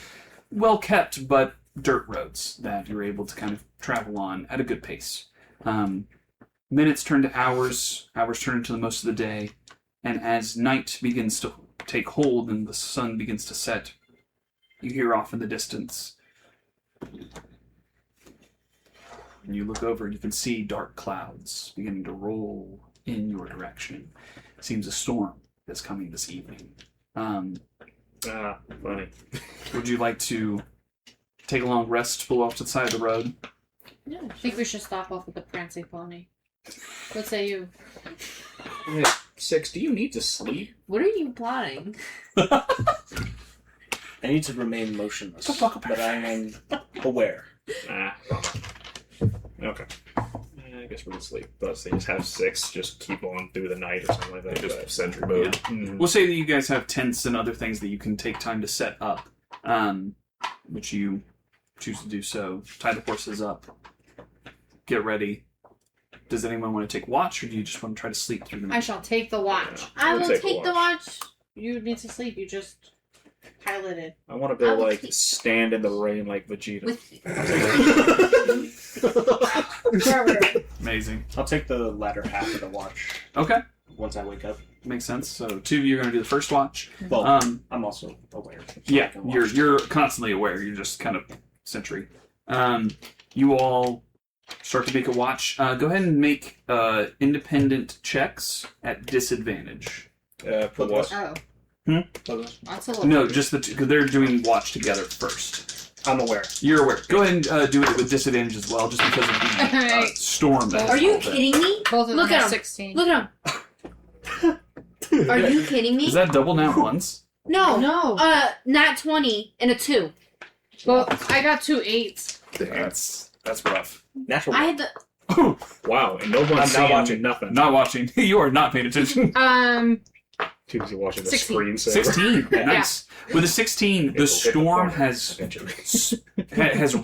well-kept but dirt roads that you're able to kind of travel on at a good pace. Minutes turn to hours, hours turn into most of the day, and as night begins to take hold and the sun begins to set, you hear off in the distance. And you look over and you can see dark clouds beginning to roll in your direction. It seems a storm is coming this evening. Funny. Would you like to take a long rest, pull off to the side of the road? Yeah, I think we should stop off with the prancing pony. What say you? 6, do you need to sleep? What are you plotting? I need to remain motionless, but I am aware. Okay. I guess we're asleep. But they just have 6, just keep on through the night or something like that. Just But- sentry mode. Mhm. We'll say that you guys have tents and other things that you can take time to set up, which you choose to do so. Tie the horses up. Get ready. Does anyone want to take watch, or do you just want to try to sleep through the I night? shall take the watch. I We'll will take take the the watch. You need to sleep. You just piloted. I want to be I able will to like keep- stand in the rain like Vegeta. With Amazing. I'll take the latter half of the watch Okay, once I wake up. makes sense. So 2 of you are going to do the first watch. Well, Um, I'm also aware. so I Yeah, can watch. you're constantly aware. You're just kind of sentry. You all start to make a watch. Go ahead and make independent checks at disadvantage. For what? Oh, that's a little. No, just the two, because they're doing watch together first. I'm aware. You're aware. Go ahead and do it with disadvantage as well, just because of the storm. That Are has you rolled in. kidding me? Both of Look them at are him. 16. Look at him. Are you kidding me? Is that double nat ones? No. No. Nat 20 and a 2. Well, I got 2 8s. That's rough. Natural. I had the. Wow, and no I'm one's not seeing watching. nothing. Not watching. You are not paying attention. Too busy watching the 16. screensaver. 16. Nice. With a 16, the storm has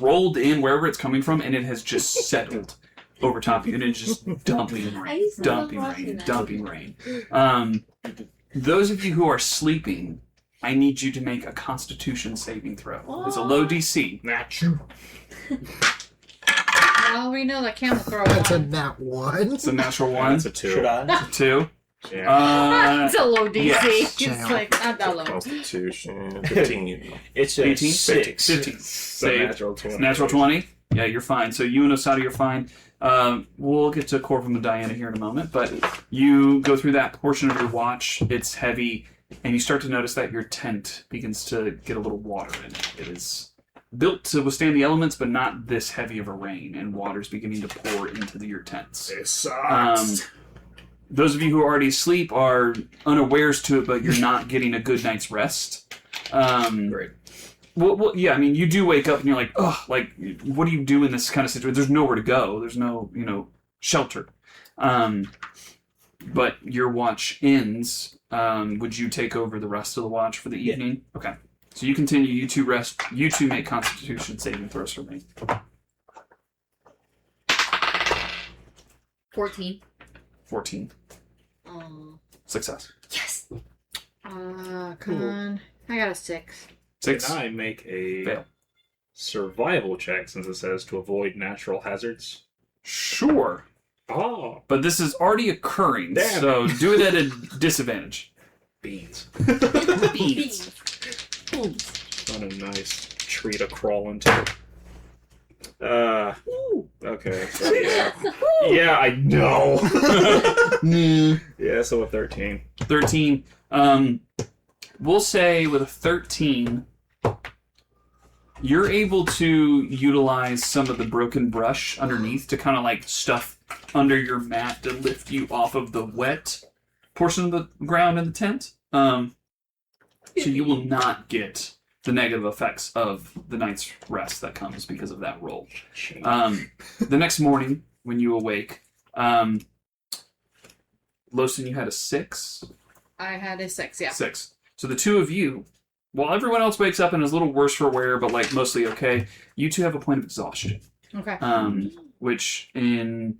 rolled in wherever it's coming from, and it has just settled over top of you, and it's just dumping I rain, used to love dumping watching rain, that. dumping rain. Those of you who are sleeping, I need you to make a Constitution saving throw. It's a low DC. Natural. Well, we know that camel throw That's a one. nat 1. It's a natural one. That's a 2. Should I? 2. Yeah. It's a low DC. yes. It's like not that low. Constitution 15. It's a 18? 6. 15. So Save. natural 20. Natural 20. Yeah, you're fine. So you and Osada, you're fine. We'll get to Corvum and Diana here in a moment, but you go through that portion of your watch. It's heavy, and you start to notice that your tent begins to get a little water in it. It is built to withstand the elements, but not this heavy of a rain, and water's beginning to pour into your tents. It sucks. Those of you who are already asleep are unawares to it, but you're not getting a good night's rest. Great. Well, yeah, I mean, you do wake up and you're like, oh, like, what do you do in this kind of situation? There's nowhere to go. There's no, shelter. But your watch ends. Would you take over the rest of the watch for the evening? Okay. So you continue. You two rest. You two make Constitution saving throws for me. 14. 14. Success. Yes. Come on. I got a 6. 6. Can I make a Fail. survival check since it says to avoid natural hazards? Sure. Oh, But this is already occurring, Damn. so do it at a disadvantage. beans. Beans. What a nice tree to crawl into. Okay. So yeah, I know. Yeah, so a 13. 13. We'll say with a 13, you're able to utilize some of the broken brush underneath to kind of like stuff under your mat to lift you off of the wet portion of the ground in the tent. So you will not get the negative effects of the night's rest that comes because of that roll. The next morning, when you awake, Loston, you had a 6? I had a 6, yeah. 6. So the two of you, while everyone else wakes up and is a little worse for wear, but like mostly okay, you two have a point of exhaustion. Okay. Which in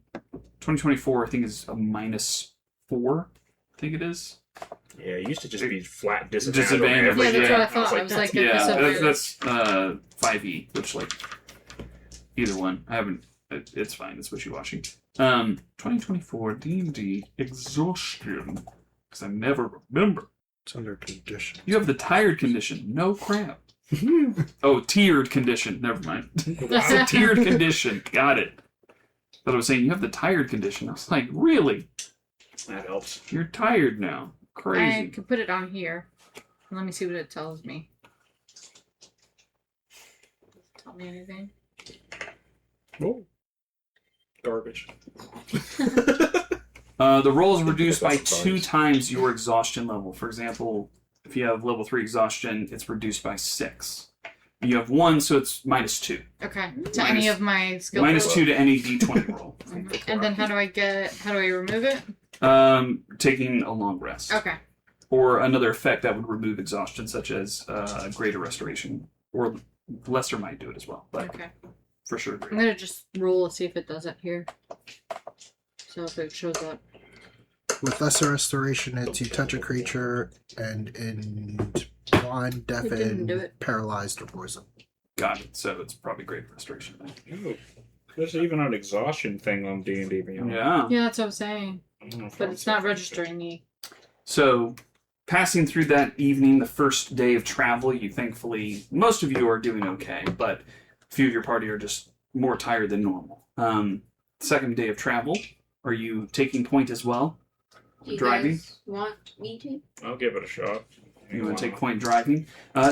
2024 I think is a -4. I think it is. Yeah, it used to just be flat disadvantage. Disadvantage, Yeah, that's yeah. what I thought. I was like, Yeah, disadvantage. that's 5e, which like either one. I haven't. It's fine. It's wishy-washy. 2024 D&D exhaustion, because I never remember. It's under condition. You have the tired condition. No crap. Oh, tiered condition. Never mind. It's a tiered condition. Got it. But I was saying you have the tired condition. I was like, really? That helps. You're tired now. I Crazy. could put it on here. Let me see what it tells me. Does it tell me anything? Oh. Garbage. The roll is reduced by That's 2 nice. times your exhaustion level. For example, if you have level 3 exhaustion, it's reduced by 6. You have 1, so it's -2. Okay. To any of my skill -2 points. to any d20 roll. And then how do I remove it? Taking a long rest. Okay. Or another effect that would remove exhaustion, such as greater restoration. Or lesser might do it as well, but Okay. for sure. I'm gonna just roll to see if it does it here. So if it shows up. With lesser restoration, it's you touch a creature and in blind, It didn't deafened, do it. paralyzed, or poisoned. Got it. So it's probably greater restoration then. Ooh, there's even an exhaustion thing on D&D Beyond. Yeah. Yeah, that's what I'm saying. I don't know if But I'm it's not so- registering me. So, passing through that evening, the first day of travel, you thankfully, most of you are doing okay, but a few of your party are just more tired than normal. Second day of travel, are you taking point as well? Do you Driving? guys want me to? I'll give it a shot. You want to take point driving?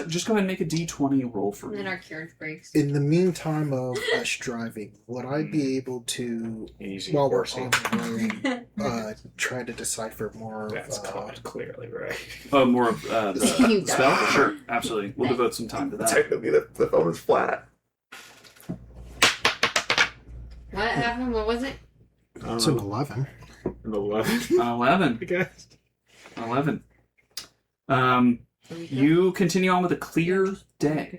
Just go ahead and make a d20 roll for And then me. our carriage breaks. In the meantime of us driving, would I be able to, Easy. while we're horsey. on the road, try to decipher more of That's caught clearly, right? Oh, more of the You spell? die. Sure, absolutely. We'll devote some time to that. Technically, the phone is flat. What happened? What was it? It's an 11. An 11. 11. I guess. 11. You continue on with a clear day.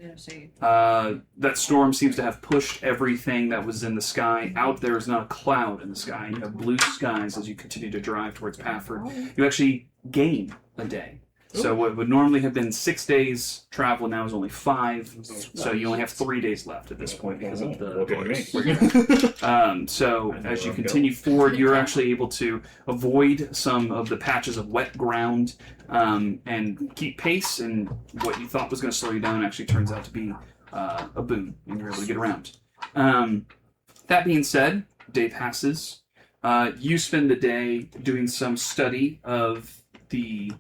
That storm seems to have pushed everything that was in the sky out. There is not a cloud in the sky. You have blue skies as you continue to drive towards Paford. You actually gain a day. So what would normally have been 6 days travel now is only 5. So you only have 3 days left at this point because of the Look at me. So as you continue forward, you're actually able to avoid some of the patches of wet ground and keep pace. And what you thought was going to slow you down actually turns out to be a boon, and you're able to get around. That being said, day passes. You spend the day doing some study of the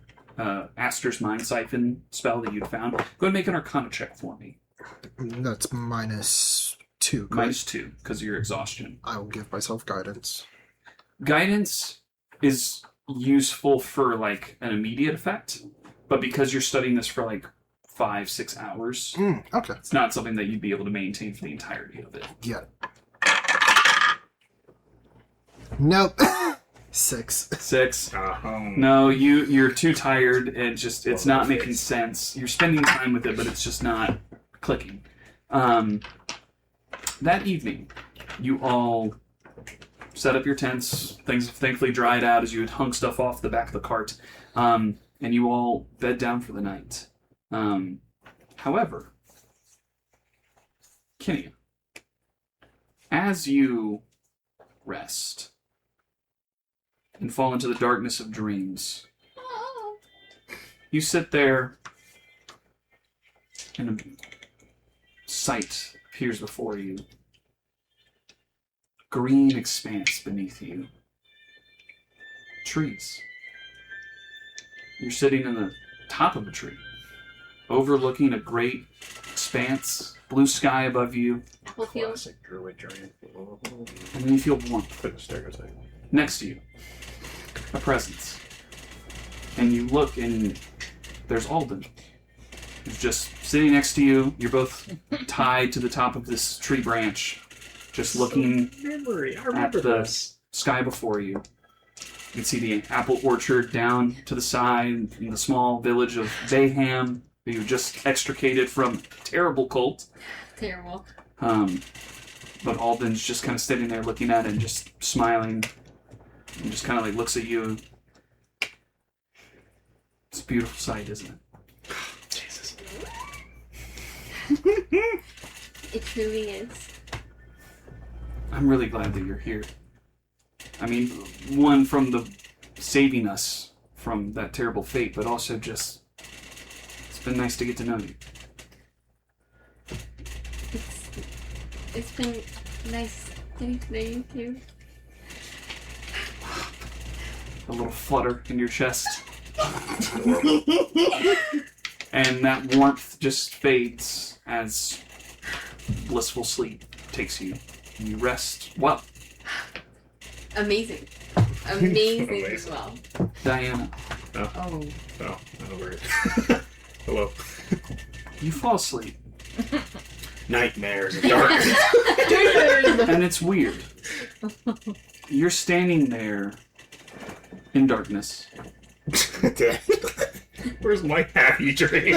Aster's Mind Siphon spell that you'd found. Go ahead and make an Arcana check for me. That's -2. correct? -2, because of your exhaustion. I will give myself guidance. Guidance is useful for, like, an immediate effect, but because you're studying this for, like, 5-6 hours, Okay. it's not something that you'd be able to maintain for the entirety of it. Yeah. Nope. 6. 6. Uh-huh. No, you're too tired, and it's not making sense. You're spending time with it, but it's just not clicking. That evening, you all set up your tents. Things have thankfully dried out as you had hung stuff off the back of the cart, and you all bed down for the night. However, Kinia, as you rest and fall into the darkness of dreams, you sit there and a sight appears before you. Green expanse beneath you. Trees. You're sitting in the top of a tree, overlooking a great expanse, blue sky above you, Apple field. Classic druid giant. and then you feel warmth. Couldn't stereotype. Next to you, a presence. And you look, and there's Alden. He's just sitting next to you. You're both tied to the top of this tree branch, just looking Memory. I at remember the this. sky before you. You can see the apple orchard down to the side, in the small village of Bayham that you just extricated from a terrible cult. Terrible. But Alden's just kind of sitting there looking at it and just smiling, and just kind of like looks at you. It's a beautiful sight, isn't it? Jesus. It truly is. I'm really glad that you're here. I mean, one, from the saving us from that terrible fate, but also just, it's been nice to get to know you. It's been nice getting to know you too. A little flutter in your chest. And that warmth just fades as blissful sleep takes you. And you rest well. Amazing. Amazing as well. Diana, Oh. Oh, no, we're Hello. you fall asleep. Nightmares of darkness. And it's weird. You're standing there in darkness. Where's my happy dream?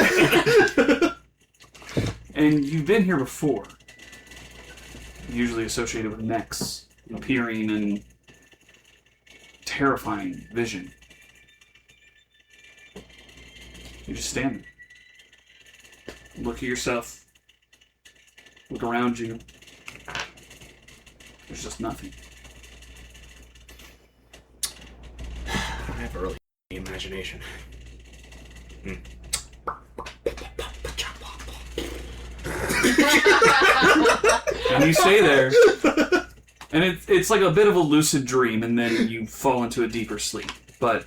And you've been here before. Usually associated with necks appearing in terrifying vision. You just stand there. Look at yourself. Look around you. There's just nothing. I have early imagination. And you stay there. And it's like a bit of a lucid dream, and then you fall into a deeper sleep. But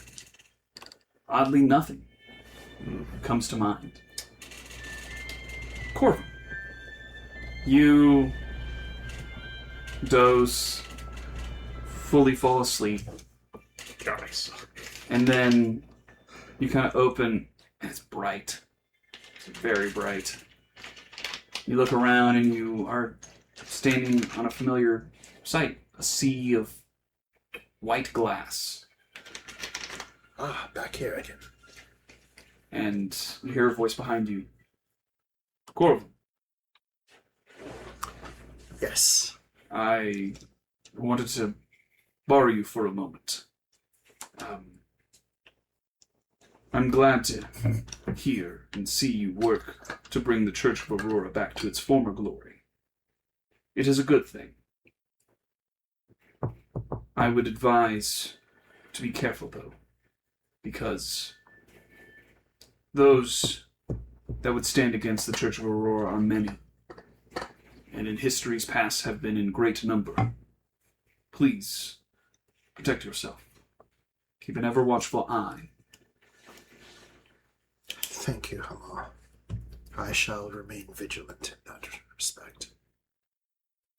oddly, nothing comes to mind. Corvin, you doze, fully fall asleep, God, I suck. and then you kind of open, and it's bright. It's very bright. You look around, and you are standing on a familiar sight, a sea of white glass. Ah, back here again. And you hear a voice behind you. Corvin, Yes. I wanted to borrow you for a moment. I'm glad to hear and see you work to bring the Church of Aurora back to its former glory. It is a good thing. I would advise to be careful, though, because those that would stand against the Church of Aurora are many, and in history's past have been in great number. Please, protect yourself. Keep an ever-watchful eye. Thank you, Hamar. I shall remain vigilant in that respect.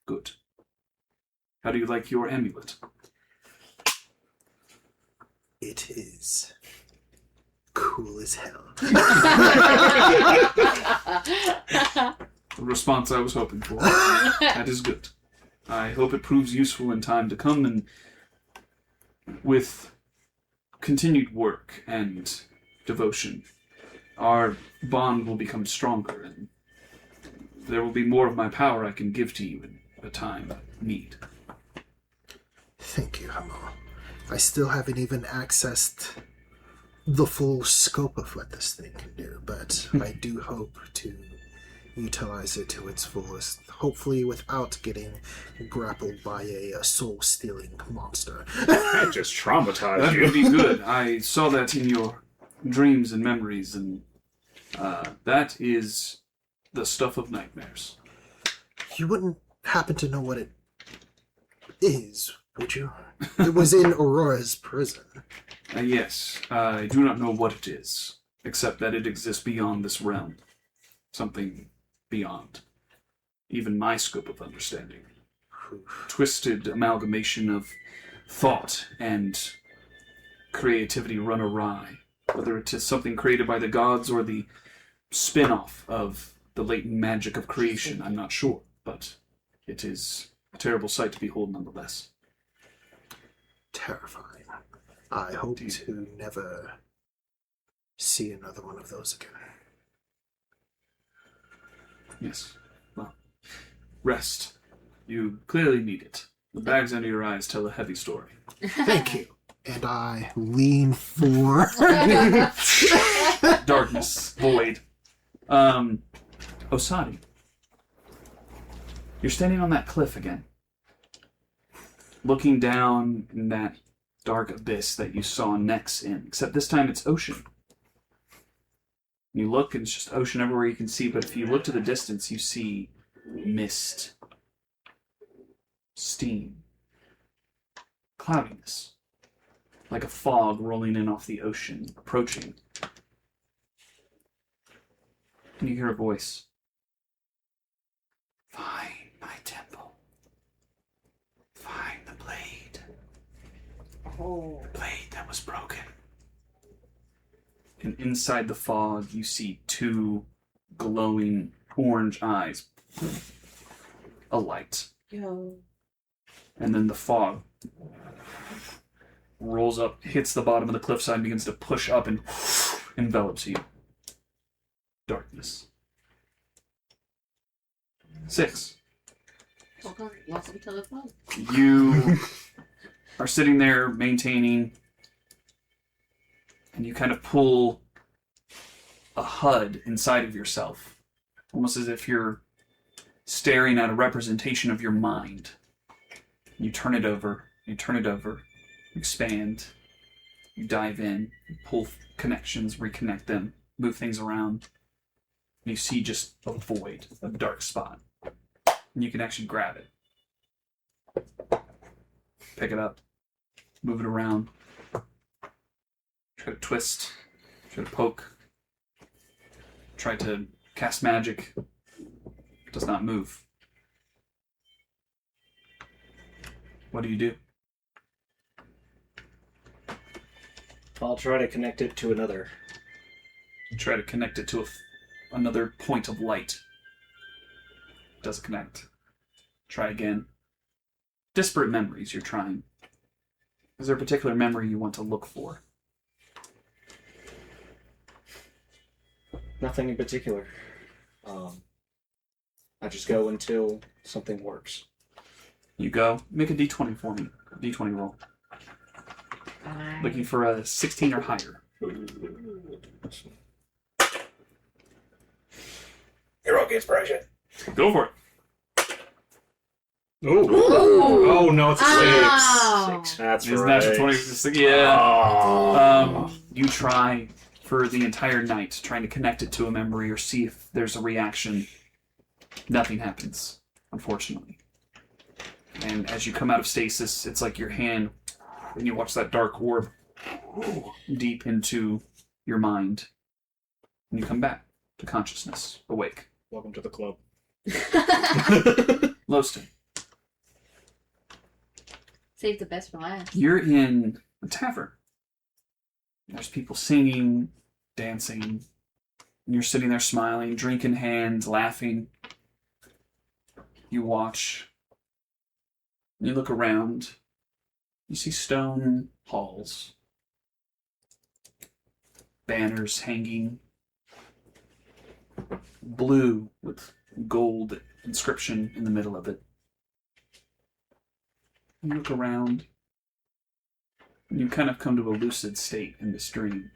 Good. How do you like your amulet? It is cool as hell. The response I was hoping for. That is good. I hope it proves useful in time to come, and with continued work and devotion, our bond will become stronger, and there will be more of my power I can give to you in a time of need. Thank you, Hamar. I still haven't even accessed the full scope of what this thing can do, but I do hope to utilize it to its fullest, hopefully without getting grappled by a soul-stealing monster. That just traumatized That you. would be good. I saw that in your dreams and memories, and that is the stuff of nightmares. You wouldn't happen to know what it is, would you? It was in Aurora's prison. Yes, I do not know what it is, except that it exists beyond this realm. Something beyond even my scope of understanding. Twisted amalgamation of thought and creativity run awry, whether it is something created by the gods or the spin-off of the latent magic of creation, I'm not sure, but it is a terrible sight to behold nonetheless. Terrifying. I hope to never see another one of those again. Yes. Well, rest. You clearly need it. The bags under your eyes tell a heavy story. Thank you. And I lean forward. Darkness. Void. Osadi. You're standing on that cliff again. Looking down in that dark abyss that you saw Nex in. Except this time it's ocean. You look and it's just ocean everywhere you can see, but if you look to the distance, you see mist, steam, cloudiness, like a fog rolling in off the ocean, approaching. And you hear a voice. Find my temple. Find the blade. Oh. The blade that was broken. And inside the fog, you see two glowing orange eyes alight. Yo. And then the fog rolls up, hits the bottom of the cliffside, and begins to push up and envelops you. Darkness. 6. Welcome to the club. You are sitting there maintaining, and you kind of pull a HUD inside of yourself, almost as if you're staring at a representation of your mind. You turn it over, you expand, you dive in, you pull connections, reconnect them, move things around, and you see just a void, a dark spot. And you can actually grab it. Pick it up, move it around, try to twist, try to poke, try to cast magic. It does not move. What do you do? I'll try to connect it to another. You try to connect it to another point of light. Doesn't connect. Try again. Disparate memories you're trying. Is there a particular memory you want to look for? Nothing in particular. I just go until something works. You go. Make a d20 for me. D20 roll. Looking for a 16 or higher. Hero inspiration. Go for it. Oh no, it's a Ow. 6. That's It's right. natural 20. Yeah. Oh. You try for the entire night, trying to connect it to a memory or see if there's a reaction. Nothing happens, unfortunately. And as you come out of stasis, it's like your hand, and you watch that dark orb deep into your mind. And you come back to consciousness, awake. Welcome to the club. Lowston, Save the best for last. you're in a tavern. There's people singing, dancing, and you're sitting there smiling, drink in hand, laughing. You watch. You look around. You see stone halls, banners hanging, blue with gold inscription in the middle of it. You look around, and you kind of come to a lucid state in this dream.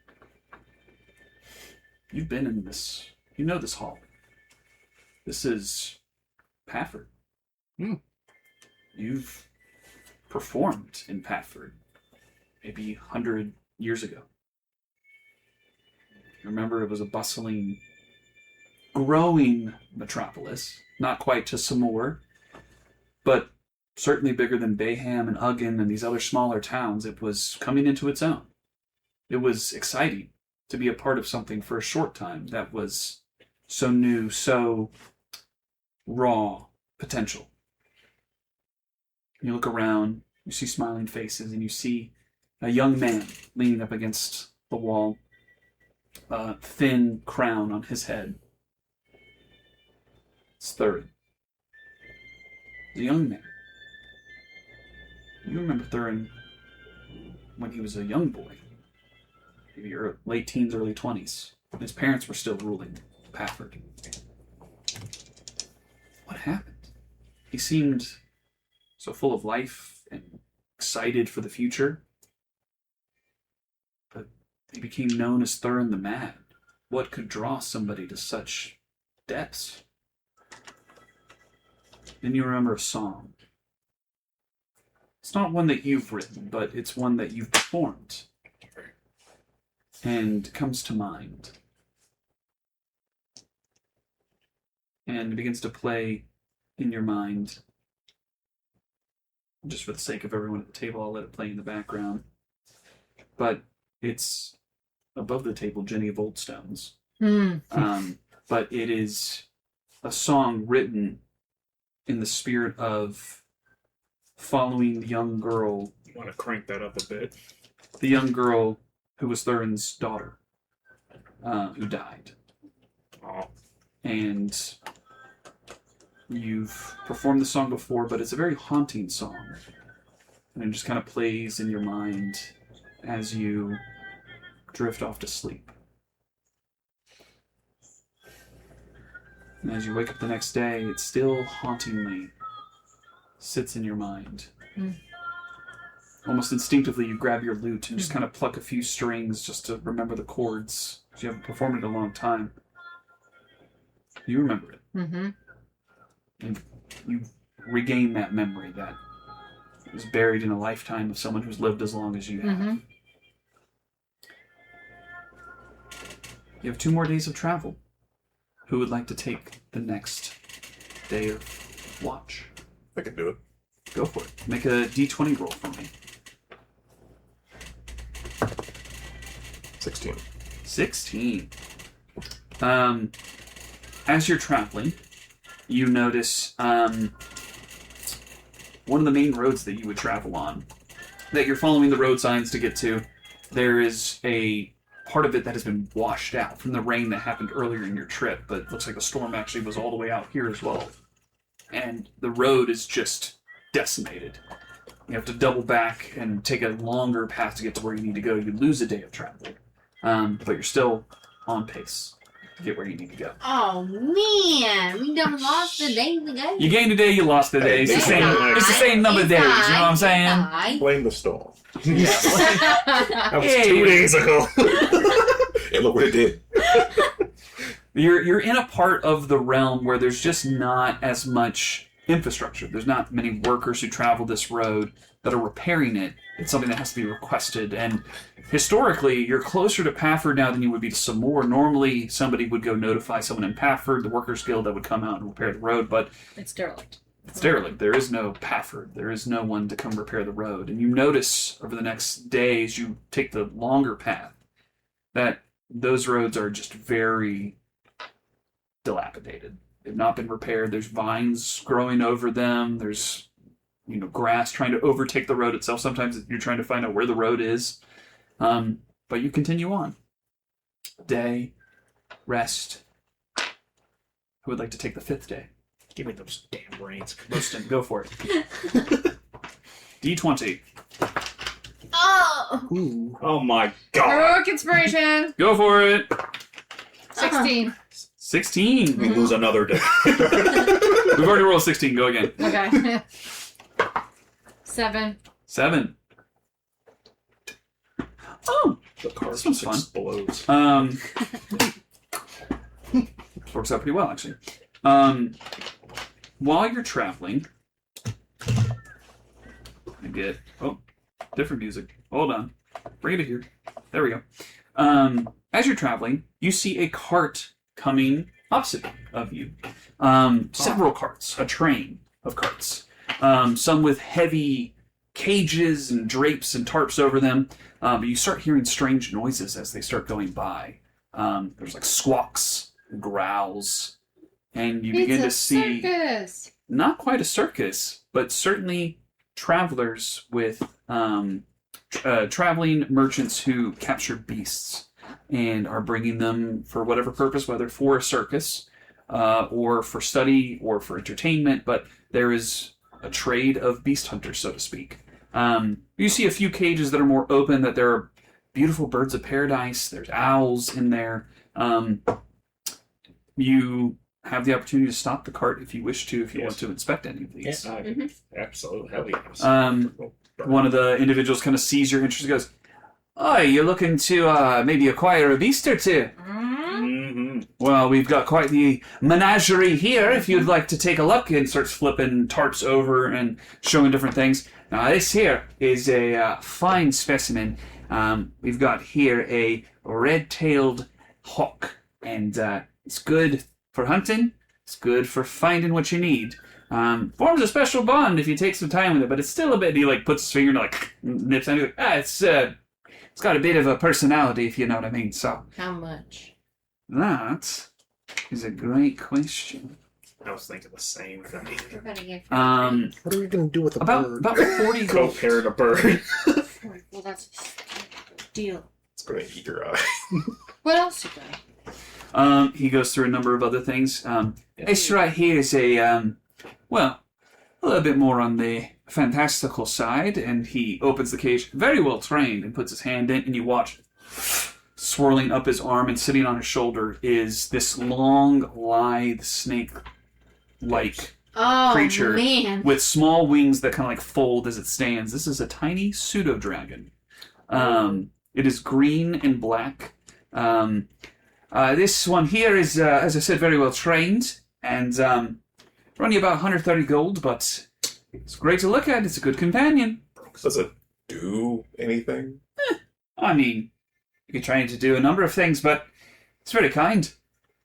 You've been in this. You know this hall. This is Paford. You've performed in Paford maybe 100 years ago. You remember it was a bustling, growing metropolis. Not quite to Samor, but certainly bigger than Bayham and Uggan and these other smaller towns. It was coming into its own. It was exciting to be a part of something for a short time that was so new, so raw potential. You look around, you see smiling faces, and you see a young man leaning up against the wall, a thin crown on his head. It's Thurin. The young man. You remember Thurin when he was a young boy, maybe late teens, early 20s. His parents were still ruling Paford. What happened? He seemed so full of life and excited for the future. But he became known as Thurin the Mad. What could draw somebody to such depths? Then you remember a song. It's not one that you've written, but it's one that you've performed. And it comes to mind. And it begins to play in your mind. Just for the sake of everyone at the table, I'll let it play in the background. But it's above the table, Jenny of Old Stones. But it is a song written in the spirit of following the young girl. You want to crank that up a bit? The young girl who was Thurin's daughter, who died. Oh. And You've performed the song before, but it's a very haunting song. And it just kind of plays in your mind as you drift off to sleep. And as you wake up the next day, it still hauntingly sits in your mind. Almost instinctively, you grab your lute and just kind of pluck a few strings just to remember the chords. Because you haven't performed it in a long time. You remember it. Mm-hmm. And you regain that memory that was buried in a lifetime of someone who's lived as long as you have. Mm-hmm. You have 2 more days of travel. Who would like to take the next day of watch? I can do it. Go for it. Make a d20 roll for me. 16. 16. As you're traveling, you notice one of the main roads that you would travel on, that you're following the road signs to get to. There is a part of it that has been washed out from the rain that happened earlier in your trip, but it looks like the storm actually was all the way out here as well. And the road is just decimated. You have to double back and take a longer path to get to where you need to go. You lose a day of travel, but you're still on pace to get where you need to go. Oh man, we done lost the day we go. You gained a day, you lost a day. It's the same. It's the same number of days. You know what I'm saying? Blame the storm. That was Hey. 2 days ago. Hey, look what it did. You're in a part of the realm where there's just not as much infrastructure. There's not many workers who travel this road that are repairing it. It's something that has to be requested. And historically, you're closer to Paford now than you would be to Samor. Normally, somebody would go notify someone in Paford, the Workers Guild, that would come out and repair the road. But It's derelict. it's derelict. There is no Paford. There is no one to come repair the road. And you notice over the next days, you take the longer path, that those roads are just very dilapidated. They've not been repaired. There's vines growing over them. There's, grass trying to overtake the road itself. Sometimes you're trying to find out where the road is. But you continue on. Day, rest. Who would like to take the 5th day? Give me those damn brains. Liston, go for it. D20. Oh, Ooh. Oh my god. Heroic inspiration. Go for it. 16. 16. We lose another day. We've already rolled 16. Go again. Okay. 7. 7. Oh, The car This one's just fun. explodes. works out pretty well, actually. While you're traveling, I get different music. Hold on, bring it here. There we go. As you're traveling, you see a cart coming opposite of you. Several carts, a train of carts. Some with heavy cages and drapes and tarps over them. But you start hearing strange noises as they start going by. There's like squawks, growls, and you begin to see Circus. not quite a circus, but certainly travelers with traveling merchants who capture beasts and are bringing them for whatever purpose, whether for a circus or for study or for entertainment. But there is a trade of beast hunters, so to speak. You see a few cages that are more open, that there are beautiful birds of paradise. There's owls in there. You have the opportunity to stop the cart if you wish to, if you want to inspect any of these. Absolutely. Hell yes. One of the individuals kind of sees your interest and goes, "Oh, you're looking to maybe acquire a beast or two? Mm-hmm. Well, we've got quite the menagerie here if you'd like to take a look," and starts flipping tarps over and showing different things. Now, this here is a fine specimen. We've got here a red-tailed hawk, and it's good for hunting. It's good for finding what you need. Forms a special bond if you take some time with it, but it's still a bit. He puts his finger and nips on it. It's got a bit of a personality, if you know what I mean. So how much? that is a great question. I was thinking the same thing. We're gonna get What are we going to do with a bird? About 40 Go gold. parrot a bird. Well, that's a deal. It's going to eat your eye. What else you got? He goes through a number of other things. This right here is a Well, a little bit more on the fantastical side, and he opens the cage, very well trained, and puts his hand in, and you watch swirling up his arm and sitting on his shoulder is this long, lithe, snake-like creature man. with small wings that kind of like fold as it stands. This is a tiny pseudo-dragon. It is green and black. This one here is, as I said, very well trained, and running about 130 gold, but it's great to look at. It's a good companion. Does it do anything? I mean, you can train it to do a number of things, but it's very kind.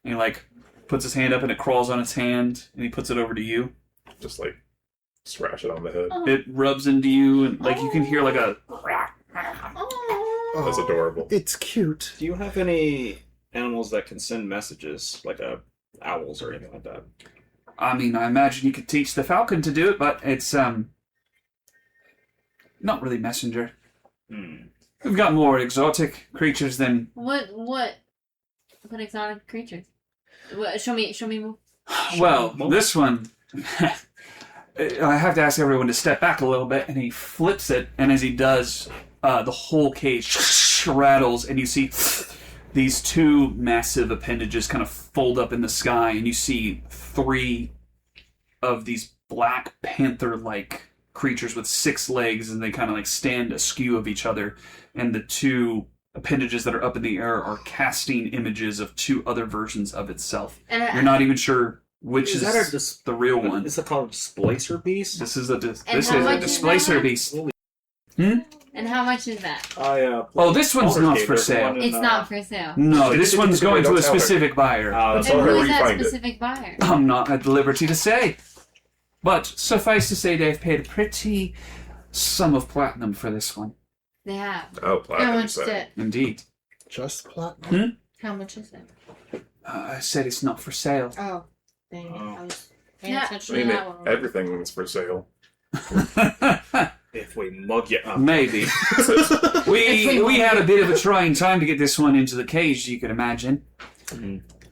And he, like, puts his hand up and it crawls on its hand, and he puts it over to you. Just like scratch it on the head. It rubs into you, and like you can hear like a... That's adorable. It's cute. Do you have any animals that can send messages, like owls or anything like that? I mean, I imagine you could teach the falcon to do it, but it's, not really messenger. We've got more exotic creatures than... What exotic creatures? Show me more. Well, this one... I have to ask everyone to step back a little bit, and he flips it, and as he does, the whole cage rattles, and you see these two massive appendages kind of fold up in the sky, and you see 3 of these black panther-like creatures with 6 legs, and they kind of like stand askew of each other, and the 2 appendages that are up in the air are casting images of 2 other versions of itself. And You're not even sure which is that a the real one. Is it called a displacer beast? This is a how much is displacer that? beast. And how much is that? Oh, this one's not for sale. It's not for sale. No, this one's going to a Don't tell her. specific buyer. And tell her who where is you that find it. specific buyer? I'm not at the liberty to say. But suffice to say, they've paid a pretty sum of platinum for this one. They have. Oh, How platinum. much is set. it? Indeed. Just platinum. How much is it? I said it's not for sale. Oh, dang it. I was paying Yeah. attention I to mean, that one. everything's for sale. If we mug you up. Maybe. we had a bit of a trying time to get this one into the cage, you can imagine.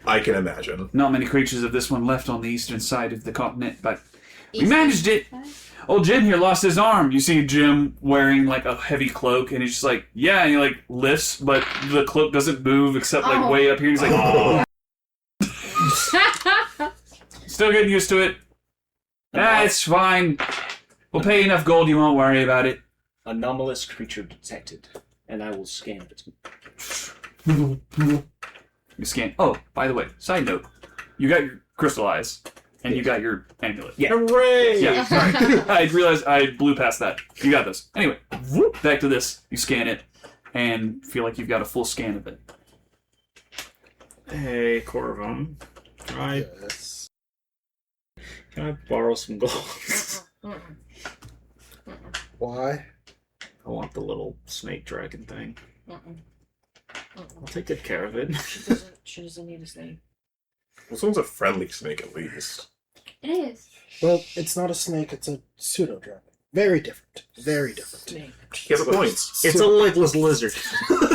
I can imagine. Not many creatures of this one left on the eastern side of the continent, but we managed it. Old Jim here lost his arm. You see Jim wearing like a heavy cloak, and he's just like, yeah, and he like lifts, but the cloak doesn't move except like way up here. He's like, still getting used to it. It's fine. We'll pay enough gold, you won't worry about it. Anomalous creature detected, and I will scan it. You scan. Oh, by the way, side note, you got your crystal eyes, and you got your amulet. Yeah. Hooray! Yeah, sorry. I realized I blew past that. You got this. Anyway, whoop, back to this. You scan it, and feel like you've got a full scan of it. Hey, Corvum. Yes. Can I borrow some gold? Why? I want the little snake dragon thing. I'll take good care of it. She doesn't need a snake. This one's a friendly snake, at least. It is. Well, it's not a snake, it's a pseudo dragon. Very different. Very different. Snake. He has a point. It's a legless lizard.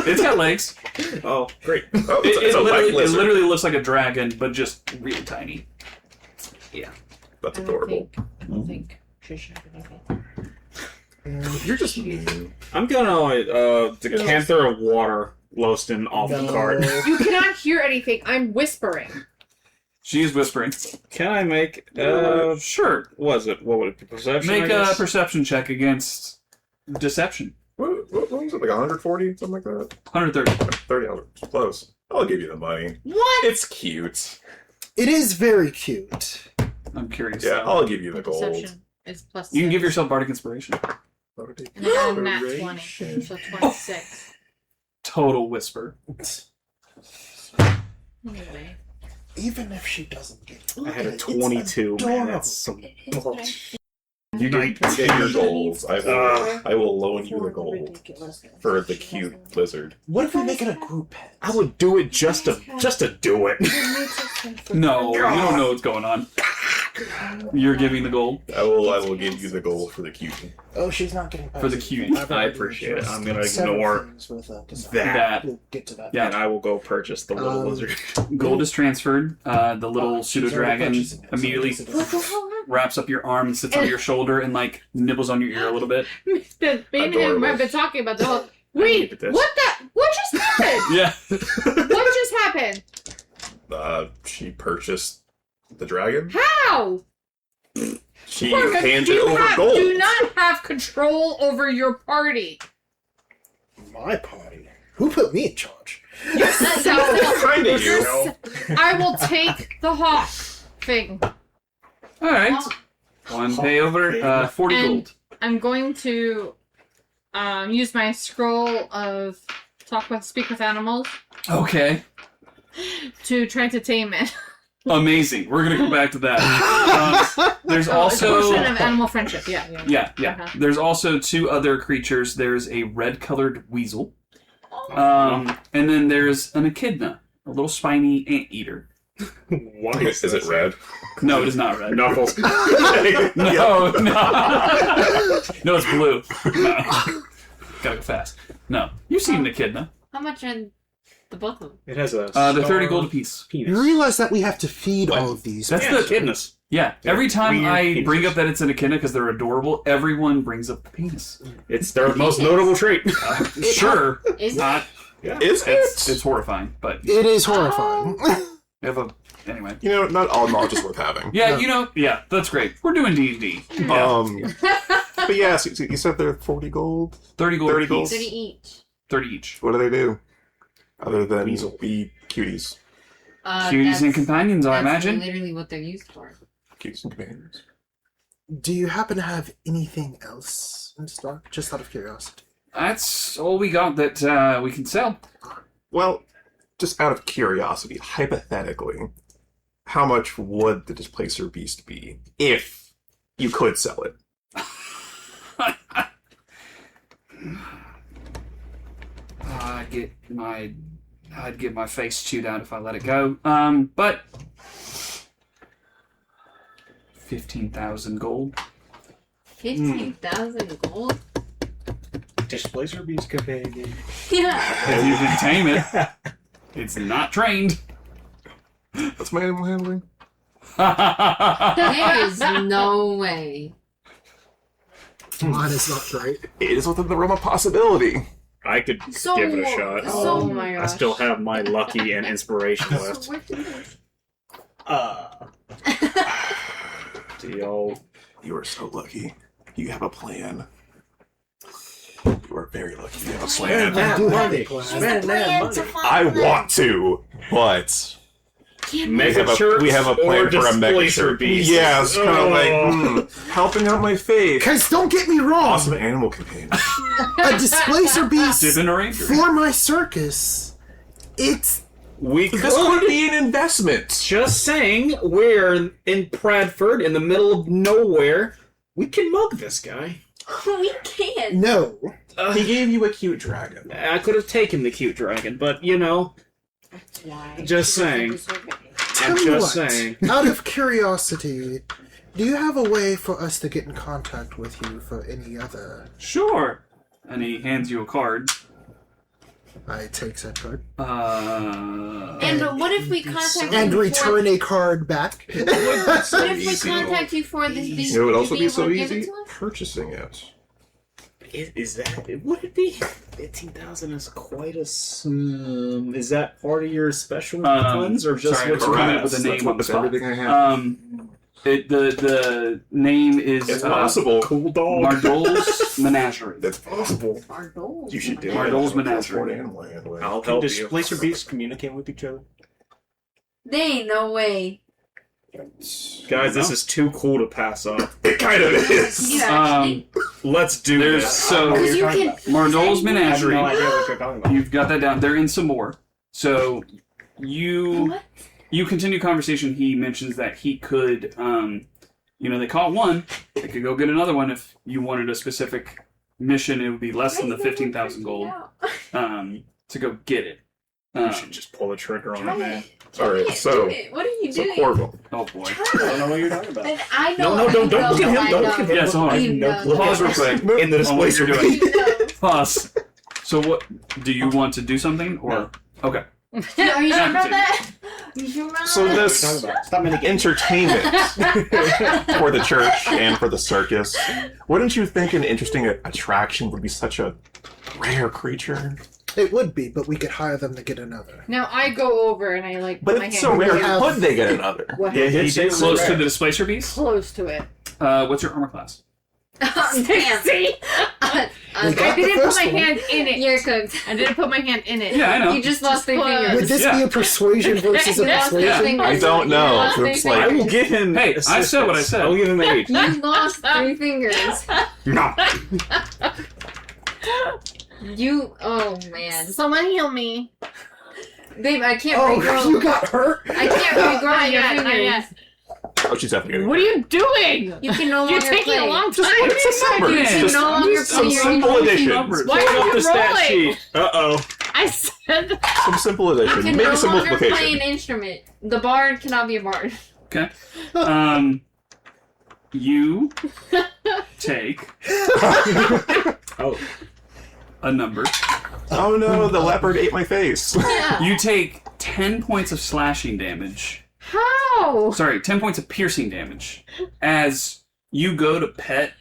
It's got legs. Oh, great. Oh, it's a literally, light lizard. it literally looks like a dragon, but just really tiny. That's I don't adorable. think she should have anything. You're just mean. I'm gonna decanter of water Loston off the cart. You cannot hear anything. I'm whispering. She is whispering. Can I make Sure. what would it be? Perception? Make I a guess? perception check against deception. What was it, like 140? Something like that? 130. 30, close. I'll give you the money. What? It's cute. It is very cute. I'm curious. Yeah, I'll give you the gold. Perception is plus You can give 6. yourself bardic inspiration. And I got a nat 20, so 26. Total whisper. Anyway. Even if she doesn't get it, I had a it's 22. Man, adorable. that's some bullshit. You get your golds. I will loan you the gold for the cute lizard. What if we make it a group pet? I would do it just to do it. No, you don't know what's going on. You're giving the gold I will give you the gold for the cutie. Oh, she's not getting for the cutie. I appreciate it. I'm gonna ignore that, That We'll get to that. Yeah. and I will go purchase the little lizard. gold is transferred. The little She's pseudo already dragon purchasing it, so immediately it doesn't- What the hell happened? wraps up your arm, sits on your shoulder, and like nibbles on your ear a little bit. Me and him Adorable. have been talking about the whole. keep Wait, it this. what just happened? Yeah. What just happened? She purchased the dragon. How? She Marcus, handed you over have- gold. do not have control over your party. My party. Who put me in charge? So, Kind of you. I will take the hawk thing. All right. One pay over 40 And- gold. I'm going to use my scroll of speak with animals Okay. to try to tame it. Amazing. We're gonna come back to that. There's It's a also portion of animal friendship. Yeah. yeah. Uh-huh. There's also 2 other creatures. There's a red-colored weasel, and then there's an echidna, a little spiny anteater. Why Is it red? No, it is not red. Knuckles. No, no, it's blue. No. Gotta go fast. No, you've seen an echidna. How much are the both of them? It has a. They're 30 star gold apiece. You Penis. realize that we have to feed all of these. That's Yeah, the kidneys. yeah. Every time weird I penises. bring up that it's an echidna because they're adorable, everyone brings up the penis. It's their most notable trait. Sure, Is it? not. Is It's it? horrifying, but It is horrifying. we have a anyway. You know, not all knowledge is worth having. Yeah, yeah, that's great. We're doing D&D. Yeah. But yeah, so you said they're 40 gold. 30 gold 30 apiece. gold. 30 each. 30 each. What do they do? Other than Weasel. be cuties. Cuties and companions, I that's imagine. literally what they're used for. Cuties and companions. Do you happen to have anything else in stock? Just out of curiosity. That's all we got that we can sell. Well, just out of curiosity, hypothetically, how much would the Displacer Beast be if you could sell it? I'd get my face chewed out if I let it go. But 15,000 gold. 15,000 gold? Displacer Beast companion. Yeah. If you can tame it, it's not trained. What's my animal handling? There is no way. Mine is not great. It is within the realm of possibility. I could So, give it a shot. Oh my I gosh. still have my lucky and inspiration left. Deal. You are so lucky. You have a plan. You are very lucky. You have a plan. Spend that money. I want to, but Mega church we have a plan or for a mega Displacer church. Beast. Yeah, it's kind of Oh. like helping out my faith. Because don't get me wrong, Awesome animal companion. a displacer beast Dip in a ranger. for my circus. It's We This could be an investment. Just saying, we're in Bradford, in the middle of nowhere. We can mug this guy. We can't. no. He gave you a cute dragon. I could have taken the cute dragon, but That's why. Just saying. Tell I'm you just what, saying. out of curiosity, do you have a way for us to get in contact with you for any other? Sure. And he hands you a card. I take said card And what if we contact and you return a card back. For, what if we contact you for this beast? You know what Would else you would be be able so to give it easy? to us? Purchasing it. Is that... Would it be? 15,000 is quite a sum. Is that part of your special funds, or just sorry, what's I'm coming up correct? with a name on the That's spot. everything I have. The name is It's possible. Cool dog. Mardol's Menagerie. That's possible. Our goals. You should do Mardol's it. Menagerie. Animal handling. I'll Can help displacer you. beasts communicate with each other? They ain't no way. Guys, this is too cool to pass up. It kind of is. You actually. Let's do There's this. so Because you can. Mardol's I have Menagerie. no idea what you're talking about. You've got that down. They're in some more. So you What? you continue conversation. He mentions that he could, they caught one. They could go get another one if you wanted a specific mission. It would be less than the 15,000 gold to go get it. You should just pull the trigger on it, man. All right, so What are you so doing? Corvo. Oh boy. I don't know what you're talking about. And I know. No, don't look at him. Don't look at him. Yes, hold on. You know. Look Pause real quick. in the On what display. you're doing. You know. Pause. So what? Do you want to do something or? No. Okay. Are you sure about that? You sure about So that? this Stop mimicking. entertainment for the church and for the circus. Wouldn't you think an interesting attraction would be such a rare creature? It would be, but we could hire them to get another. Now I go over and I like But put my it's hand so rare. We have- Could they get another? What? Yeah, he did Close say to rare. the displacer beast. Close to it. What's your armor class? See? We I got the didn't put first my one. hand in it. You're cooked. I didn't put my hand in it. Yeah, I know. You just lost 3 fingers. Would this be a persuasion versus a You lost persuasion? your fingers. I don't know. You lost Looks 3 like- I will fingers. give him. Hey, I said what I said. I will give him 8. You lost 3 fingers. No. You. Oh man, Someone heal me. babe, I can't Oh, regrow. you got hurt? I can't regrow Not your yet, not fingers. yet. Oh, she's definitely What are you doing? You can no You're longer taking play. a long Just time. put some numbers. You Just no longer some play your simple Numbers. additions. Why Pull are up you the stat rolling? sheet. Uh-oh. I said Some simple You addition. can Maybe no some longer play an multiplication. instrument. The bard cannot be a bard. Okay. You take Oh. a number. Oh no, the leopard ate my face. Yeah. You take 10 points of slashing damage. how? Sorry, 10 points of piercing damage as you go to pet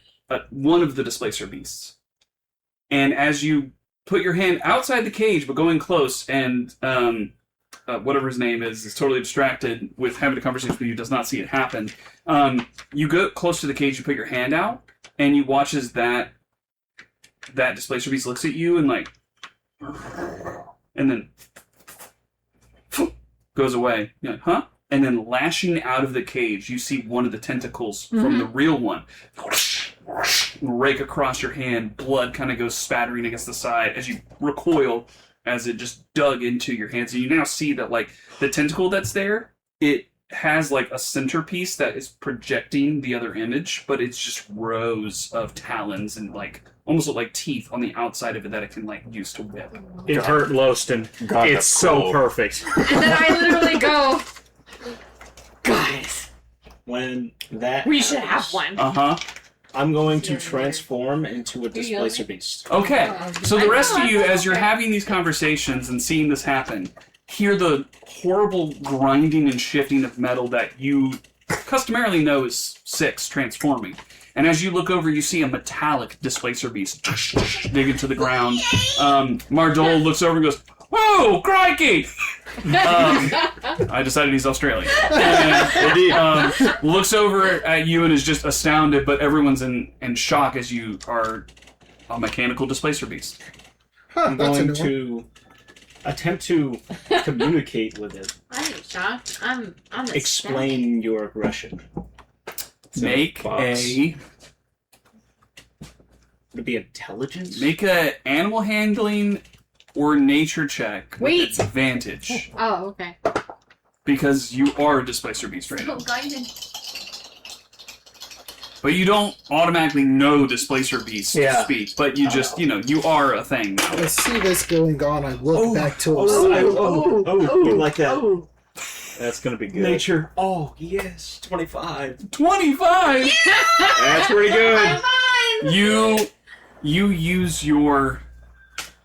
one of the displacer beasts. And as you put your hand outside the cage but going close, and whatever his name is totally distracted with having a conversation with you, does not see it happen. You go close to the cage, you put your hand out, and you watch as that displacer beast looks at you and like, and then goes away. You're like, huh? And then lashing out of the cage, you see one of the tentacles from the real one rake across your hand. Blood kind of goes spattering against the side as you recoil as it just dug into your hand. So you now see that like the tentacle that's there, it has like a centerpiece that is projecting the other image, but it's just rows of talons and like almost look like teeth on the outside of it that it can like use to whip. It hurt Loston. God, It's that's so cool. perfect. And then I literally go, guys, When that we should have happens, one. Uh-huh. I'm going to transform into a displacer beast. Okay. So the rest of you, as you're having these conversations and seeing this happen, hear the horrible grinding and shifting of metal that you customarily know is Six transforming. And as you look over, you see a metallic displacer beast dig into the ground. Mardol looks over and goes, "Whoa, crikey!" I decided he's Australian. And, looks over at you and is just astounded, but everyone's in shock as you are a mechanical displacer beast. Huh, I'm that's a going new one. to attempt to communicate with it. I ain't shocked. I'm Explain your aggression. Make a Would it be intelligence? animal handling or nature check with Wait. advantage Oh, okay. because you are a displacer beast right now. Oh, guided. But you don't automatically know displacer beast to Yeah. speak. But you just you are a thing now. I see this going on. I look back to you like that? Oh. That's gonna be good. Nature. Oh, yes. 25. 25. That's pretty good. High five! You use your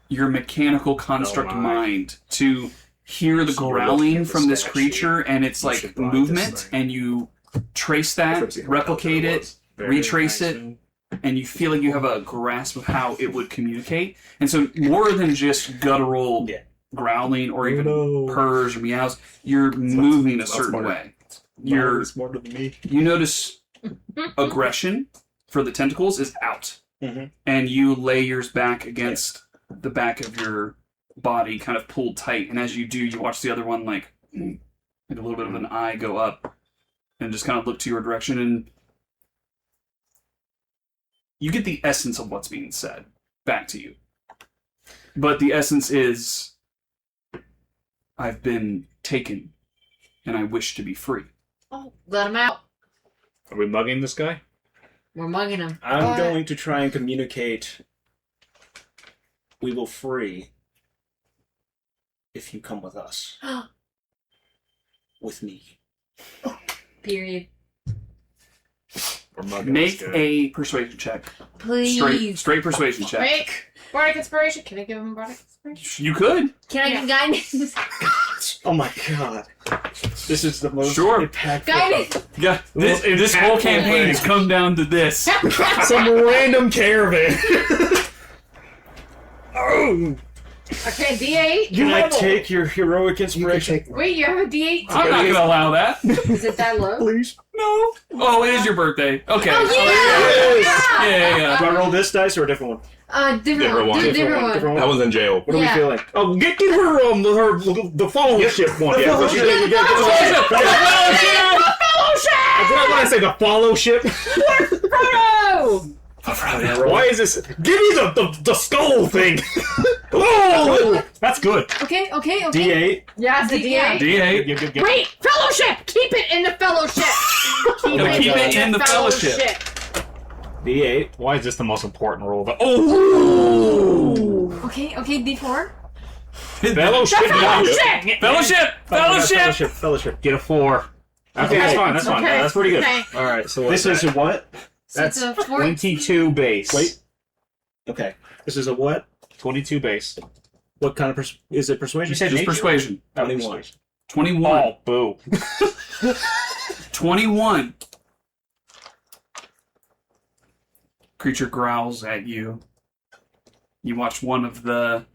mechanical construct Oh my. mind to hear the So we're growling looking at the from this stat creature and its We like should buy this movement, thing. and you trace that, Let's see how replicate intelligent it, was. retrace it, and you feel like you have a grasp of how it would communicate. And so more than just guttural Yeah. growling or even no. purrs or meows, you're moving a it's not certain smart. way. You're smarter than me. you notice aggression for the tentacles is out. Mhm. And you lay yours back against the back of your body, kind of pulled tight. And as you do, you watch the other one like a little bit of an eye go up and just kind of look to your direction. And you get the essence of what's being said back to you. But the essence is, I've been taken and I wish to be free. Oh, let him out. Are we mugging this guy? We're mugging him. I'm going to try and communicate. We will free if you come with us. With me. Period. Make a persuasion check. Please. Straight persuasion check. Make bardic inspiration. Can I give him bardic inspiration? You could. Can I get guidance? Oh my god. This is the most Sure. impactful. Guidance! Yeah, this whole campaign has come down to this. Some random caravan. Oh! Okay, D8. Can I take your heroic You can inspiration? take Wait, you have a D8 I'm not going to allow that. Is it that low? Please. No. Oh, it is your birthday. Okay. Oh, Yeah. Do I roll this dice or a different one? Different one. Different one. Different That one. one's in jail. What are we Yeah. feeling? Oh, get her the fellowship one. Yeah, fellowship. Did I want to say the fellowship? Frodo! Why is this? Give me the skull thing. Oh, that's good. Okay. D8. Yeah, it's a D8. D8. Wait, fellowship! Keep it in the fellowship! Gotta keep it in the fellowship. D8. Why is this the most important rule? Oh! Okay, D4. Fellowship! Fellowship. Get a 4. Okay, that's fine. That's fine. Okay. That's pretty good. Okay. All right. So this is a what? That's So it's a 22 base. Wait. Okay. This is a what? 22 base. What kind of is it? Persuasion? You said Just nature? persuasion. Oh, 21. 21. Oh, boo. 21. Creature growls at you. You watch one of the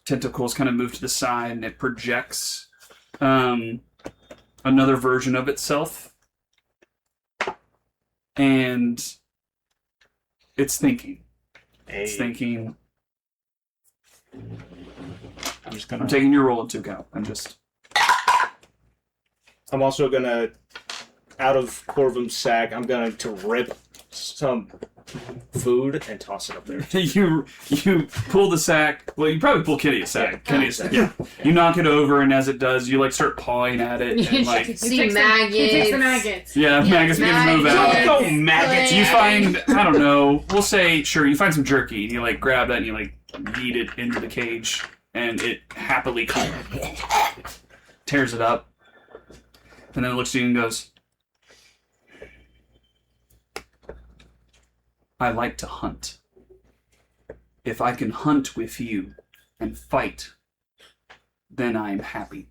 tentacles kind of move to the side, and it projects another version of itself. And it's thinking. It's thinking. I'm just gonna. I'm taking your roll into account. I'm also gonna, out of Corvum's sack, I'm going to rip some food and toss it up there. you pull the sack. Well, you probably pull Kitty a sack. Yeah. Kitty's sack. Yeah. You knock it over, and as it does, you like start pawing at it, and like See maggots. He takes the maggots. yeah, maggots begin to move out. Go maggots! You find, I don't know, we'll say, sure, you find some jerky, and you like grab that and you like yeet it into the cage, and it happily tears it up, and then it looks at you and goes, I like to hunt. If I can hunt with you and fight, then I am happy.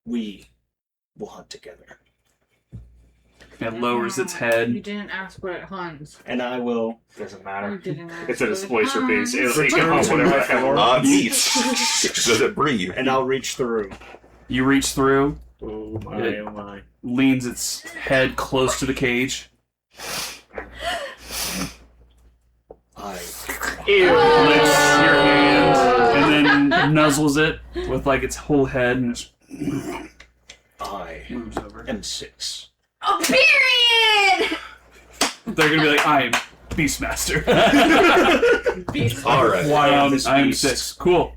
We will hunt together. It lowers its You head. didn't ask what it hunts. And I will. Doesn't You matter. didn't ask It's a what it displacer hunts. piece. It Return can hunt to whatever my the hell it form. wants. Does it breathe? And I'll reach through. You reach through, Oh my, Good. oh my. leans its head close to the cage, licks your hand, and then nuzzles it with like its whole head and just I moves over. am 6. Oh, period! They're gonna be like, I am Beastmaster. All right. I am 6. Cool.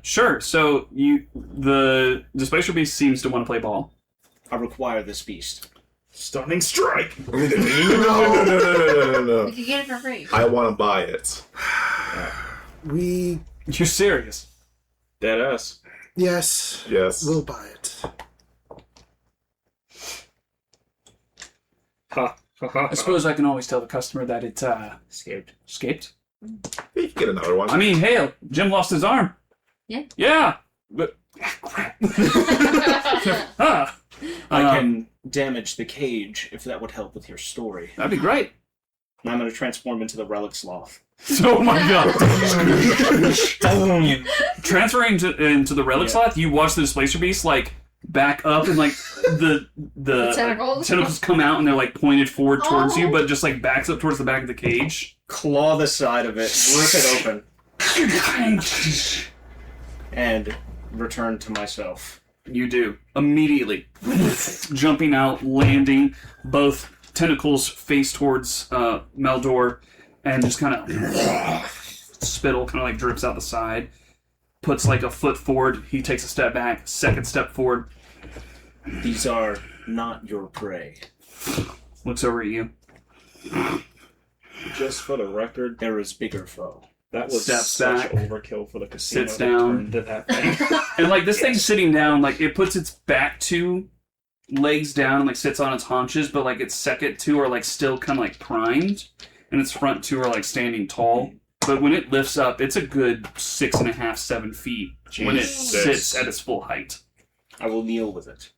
Sure. So the Displacer Beast seems to want to play ball. I require this beast. Stunning strike! No. We could get it for free. I want to buy it. We, You're serious? Dead ass. yes, Yes. we'll buy it. Ha. I suppose I can always tell the customer that it Escaped. escaped. You can get another one. I mean, hey, Jim lost his arm. Yeah. Yeah. But crap. Ah. I can damage the cage if that would help with your story. That'd be great. And I'm going to transform into the relic sloth. Oh my god. Transferring into the relic slot, you watch the Displacer Beast like back up and like the tentacles come out and they're like pointed forward towards you, Oh. but just like backs up towards the back of the cage. Claw the side of it, rip it open, and return to myself. You do. Immediately. Jumping out, landing, both tentacles face towards Meldor, and just kind of spittle kind of like drips out the side. Puts like a foot forward. He takes a step back, second step forward. These are not your prey. Looks over at you. Just for the record, there is bigger foe. That was steps such back, overkill for the casino. sits to down. turn to that thing. And like this thing's sitting down, like it puts its back two legs down and like sits on its haunches, but like its second two are like still kind of like primed, and its front two are like standing tall. But when it lifts up, it's a good 6.5, 7 feet when it Jesus. sits at its full height. I will kneel with it.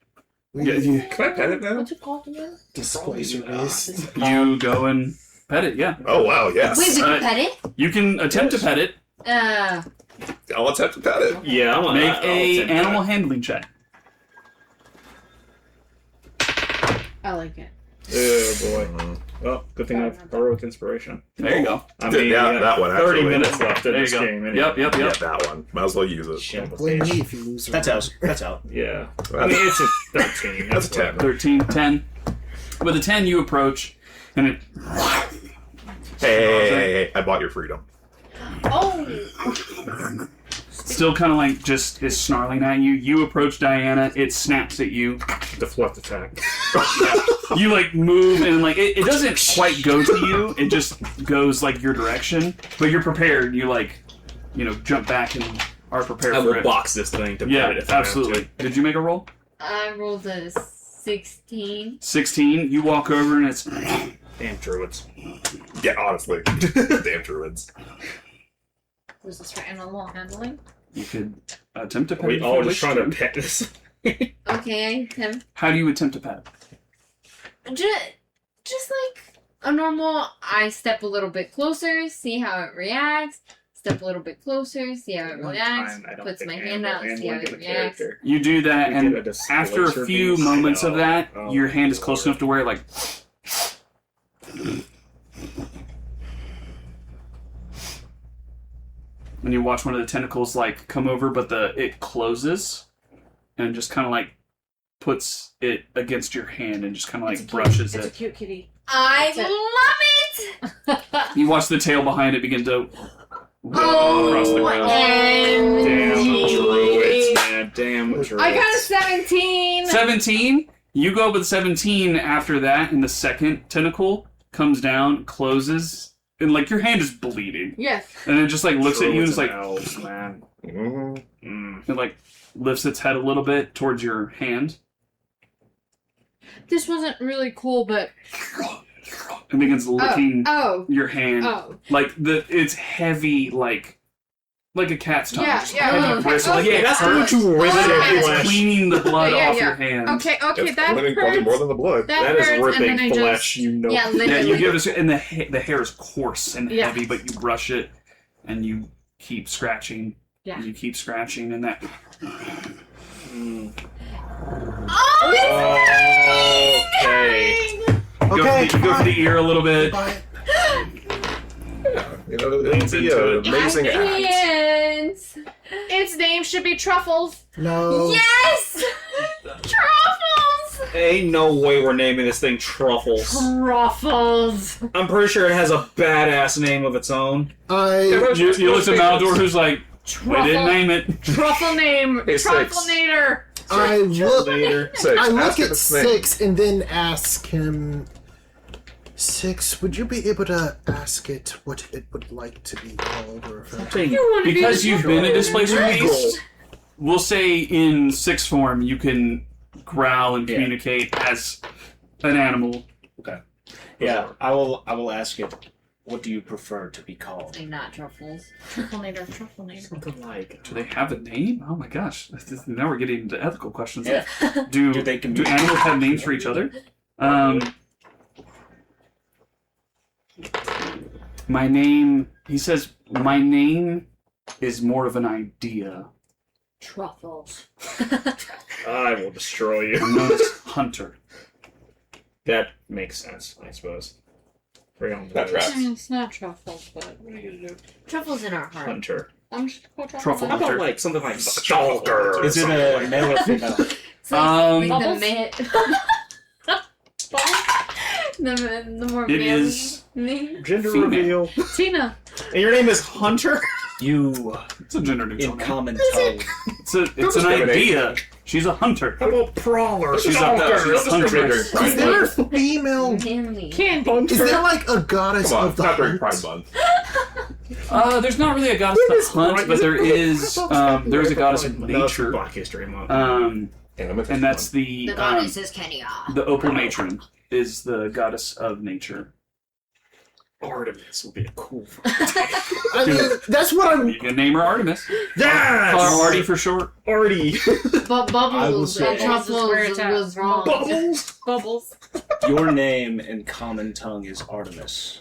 Can I pet it now? What's it called again? Displacer based. You go and pet it, yeah. Oh wow, yes. Wait, we can pet it? You can attempt to pet it. I'll attempt to pet it. Yeah, I'm Make a animal handling check. I like it. Oh boy. Well, good thing I have heroic inspiration. There you go. I mean, Yeah, that one, 30 actually. minutes left in There you this go. game. Anyway. Yep. Yeah, that one. Might as well use it. Shit. Blame me if you lose. That's out. That's out. Yeah. I mean, it's a 13. That's a 10. fine. 13, 10. With a 10, you approach, and it Hey, I bought your freedom. Oh! still kind of like just is snarling at you. You approach Diana, it snaps at you. Deflect attack. You like move, and like it doesn't quite go to you, it just goes like your direction, but you're prepared. You like, jump back and are prepared I for will it. box this thing to Yeah, pet it if I have to. absolutely. Did you make a roll? I rolled a 16. 16. You walk over, and it's Damn druids. Yeah, honestly. Damn druids. Was this for animal handling? you could attempt to pet We it if all you just wish trying to pet this. Okay, I attempt. How do you attempt to pet? Just like a normal, I step a little bit closer, see how it reacts. Step a little bit closer, see how it One reacts. time, I don't Puts think my animal hand out, see how handling it did a reacts. character. You do that, We and did a after a displacer few beast. moments of that, Oh, your hand is close Lord. enough to where, like, and you watch one of the tentacles like come over, but it closes, and just kind of like puts it against your hand and just kind of like brushes It's a it. cute kitty. I love it! You watch the tail behind it begin to whip Oh, across the ground. Damn druids, OMG. man. Damn druids. I got a 17! 17. You go with 17 after that, and the second tentacle comes down, closes, and like your hand is bleeding, Yes. and it just like looks at you and Druids is like, elves, man. Mm-hmm. it like lifts its head a little bit towards your hand This wasn't really cool, but... and begins licking Oh. your hand. Oh. Like it's heavy, like a cat's tongue. Yeah, just yeah, heavy okay, bristle. okay. Like, Yeah, it that's hurts. what you rip Okay. it It's flesh. cleaning the blood Yeah, off yeah. your hand. Okay, It's that probably more hurts. than the blood. That That is hurts, and ripping then I flesh, just... you know. Yeah, Yeah, literally. you give it, and the hair is coarse and Yeah. heavy, but you brush it, and you keep scratching. Yeah. And you keep scratching, and that. Okay. Okay, You go for the ear a little bit. Bye. You know, it's into it. an amazing act. And Its name should be Truffles. No. yes! Truffles! Ain't no way we're naming this thing Truffles. Truffles. I'm pretty sure it has a badass name of its own. You look at Maldor, who's like, we didn't name it. Truffle name. Hey, six. Trufflenator. I look. Later. Six. I look Ask it at its name. 6 and then ask him. 6, would you be able to ask it what it would like to be called or referred to? You want to be Because the you've been a Truffle displacer Eagle. beast, we'll say in 6 form you can growl and Yeah. communicate as an animal. Yeah, I will ask it. What do you prefer to be called? Like not truffles. Trufflenator. Trufflenator. Something like. Do they have a name? Oh my gosh. Now we're getting into ethical questions. Yeah. Do Do they do animals have names for each other? My name, he says, my name is more of an idea. Truffles. I will destroy you. I'm known as Hunter. That makes sense, I suppose. Bring on That tracks. It's not truffles, but what are you gonna do? Truffles in our heart. Hunter. I'm just gonna call Truffle. How about like something like Stalker? Is it a male or female? It's like the Bubbles? the more It manly is name. Gender Female. reveal. Tina. And your name is Hunter? You, It's a gender neutral in name. common tongue. It's an discriminate. idea. She's a hunter. How about Prowler? She's a Don't huntress. discriminate. Is there a female? Manly. Candy. Is there like a goddess Come on, of the not during hunt? Pride Month. There's not really a goddess of hunt, but there is a goddess of nature. Black History Month. And that's The goddess is Kenya. the opal matron is the goddess of nature. Artemis would be a cool. I mean, that's what I'm. You can name her Artemis. Yes! Call her Artie for short. Artie. But Bubbles say- was wrong. Bubbles. Your name in common tongue is Artemis,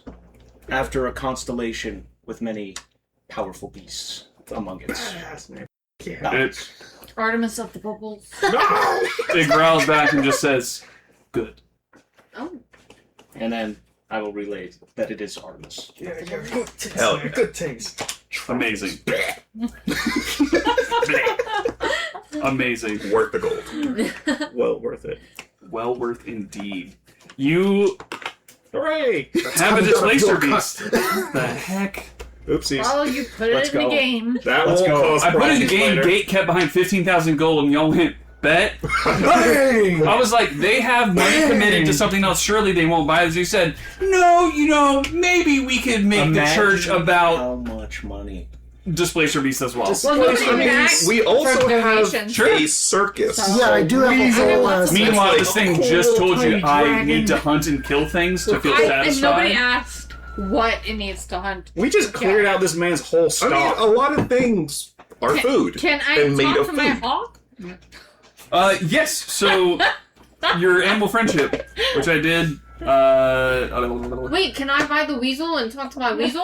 after a constellation with many powerful beasts among its. It, Artemis of the Bubbles. it growls back and just says, "Good." Oh. And then I will relay that it is Artemis. Hell yeah. Good taste. Amazing. Amazing. Worth the gold. Well worth it. Well worth indeed. You Hooray! have a displacer beast. The heck? Oopsies. Oh, you put Let's it in go. the game. That Let's won't go. cause I put in the problems game, later. gate kept behind 15,000 gold, and y'all went, bet? I was like, they have money committed to something else, surely they won't buy this. You said, no, maybe we could make the church about how much money. displacer beasts as well. Well, nobody even asked We also for have donations. a circus. So- Yeah, I do have a whole ass. Meanwhile, this thing just told you Cool I dragon. need to hunt and kill things to feel And satisfied. nobody asked what it needs to hunt. We just cleared out this man's whole I stock. mean, a lot of things are food. Can I and made talk of to my food. hawk? Yes, so your animal friendship, which I did. Wait, can I buy the weasel and talk to my weasel?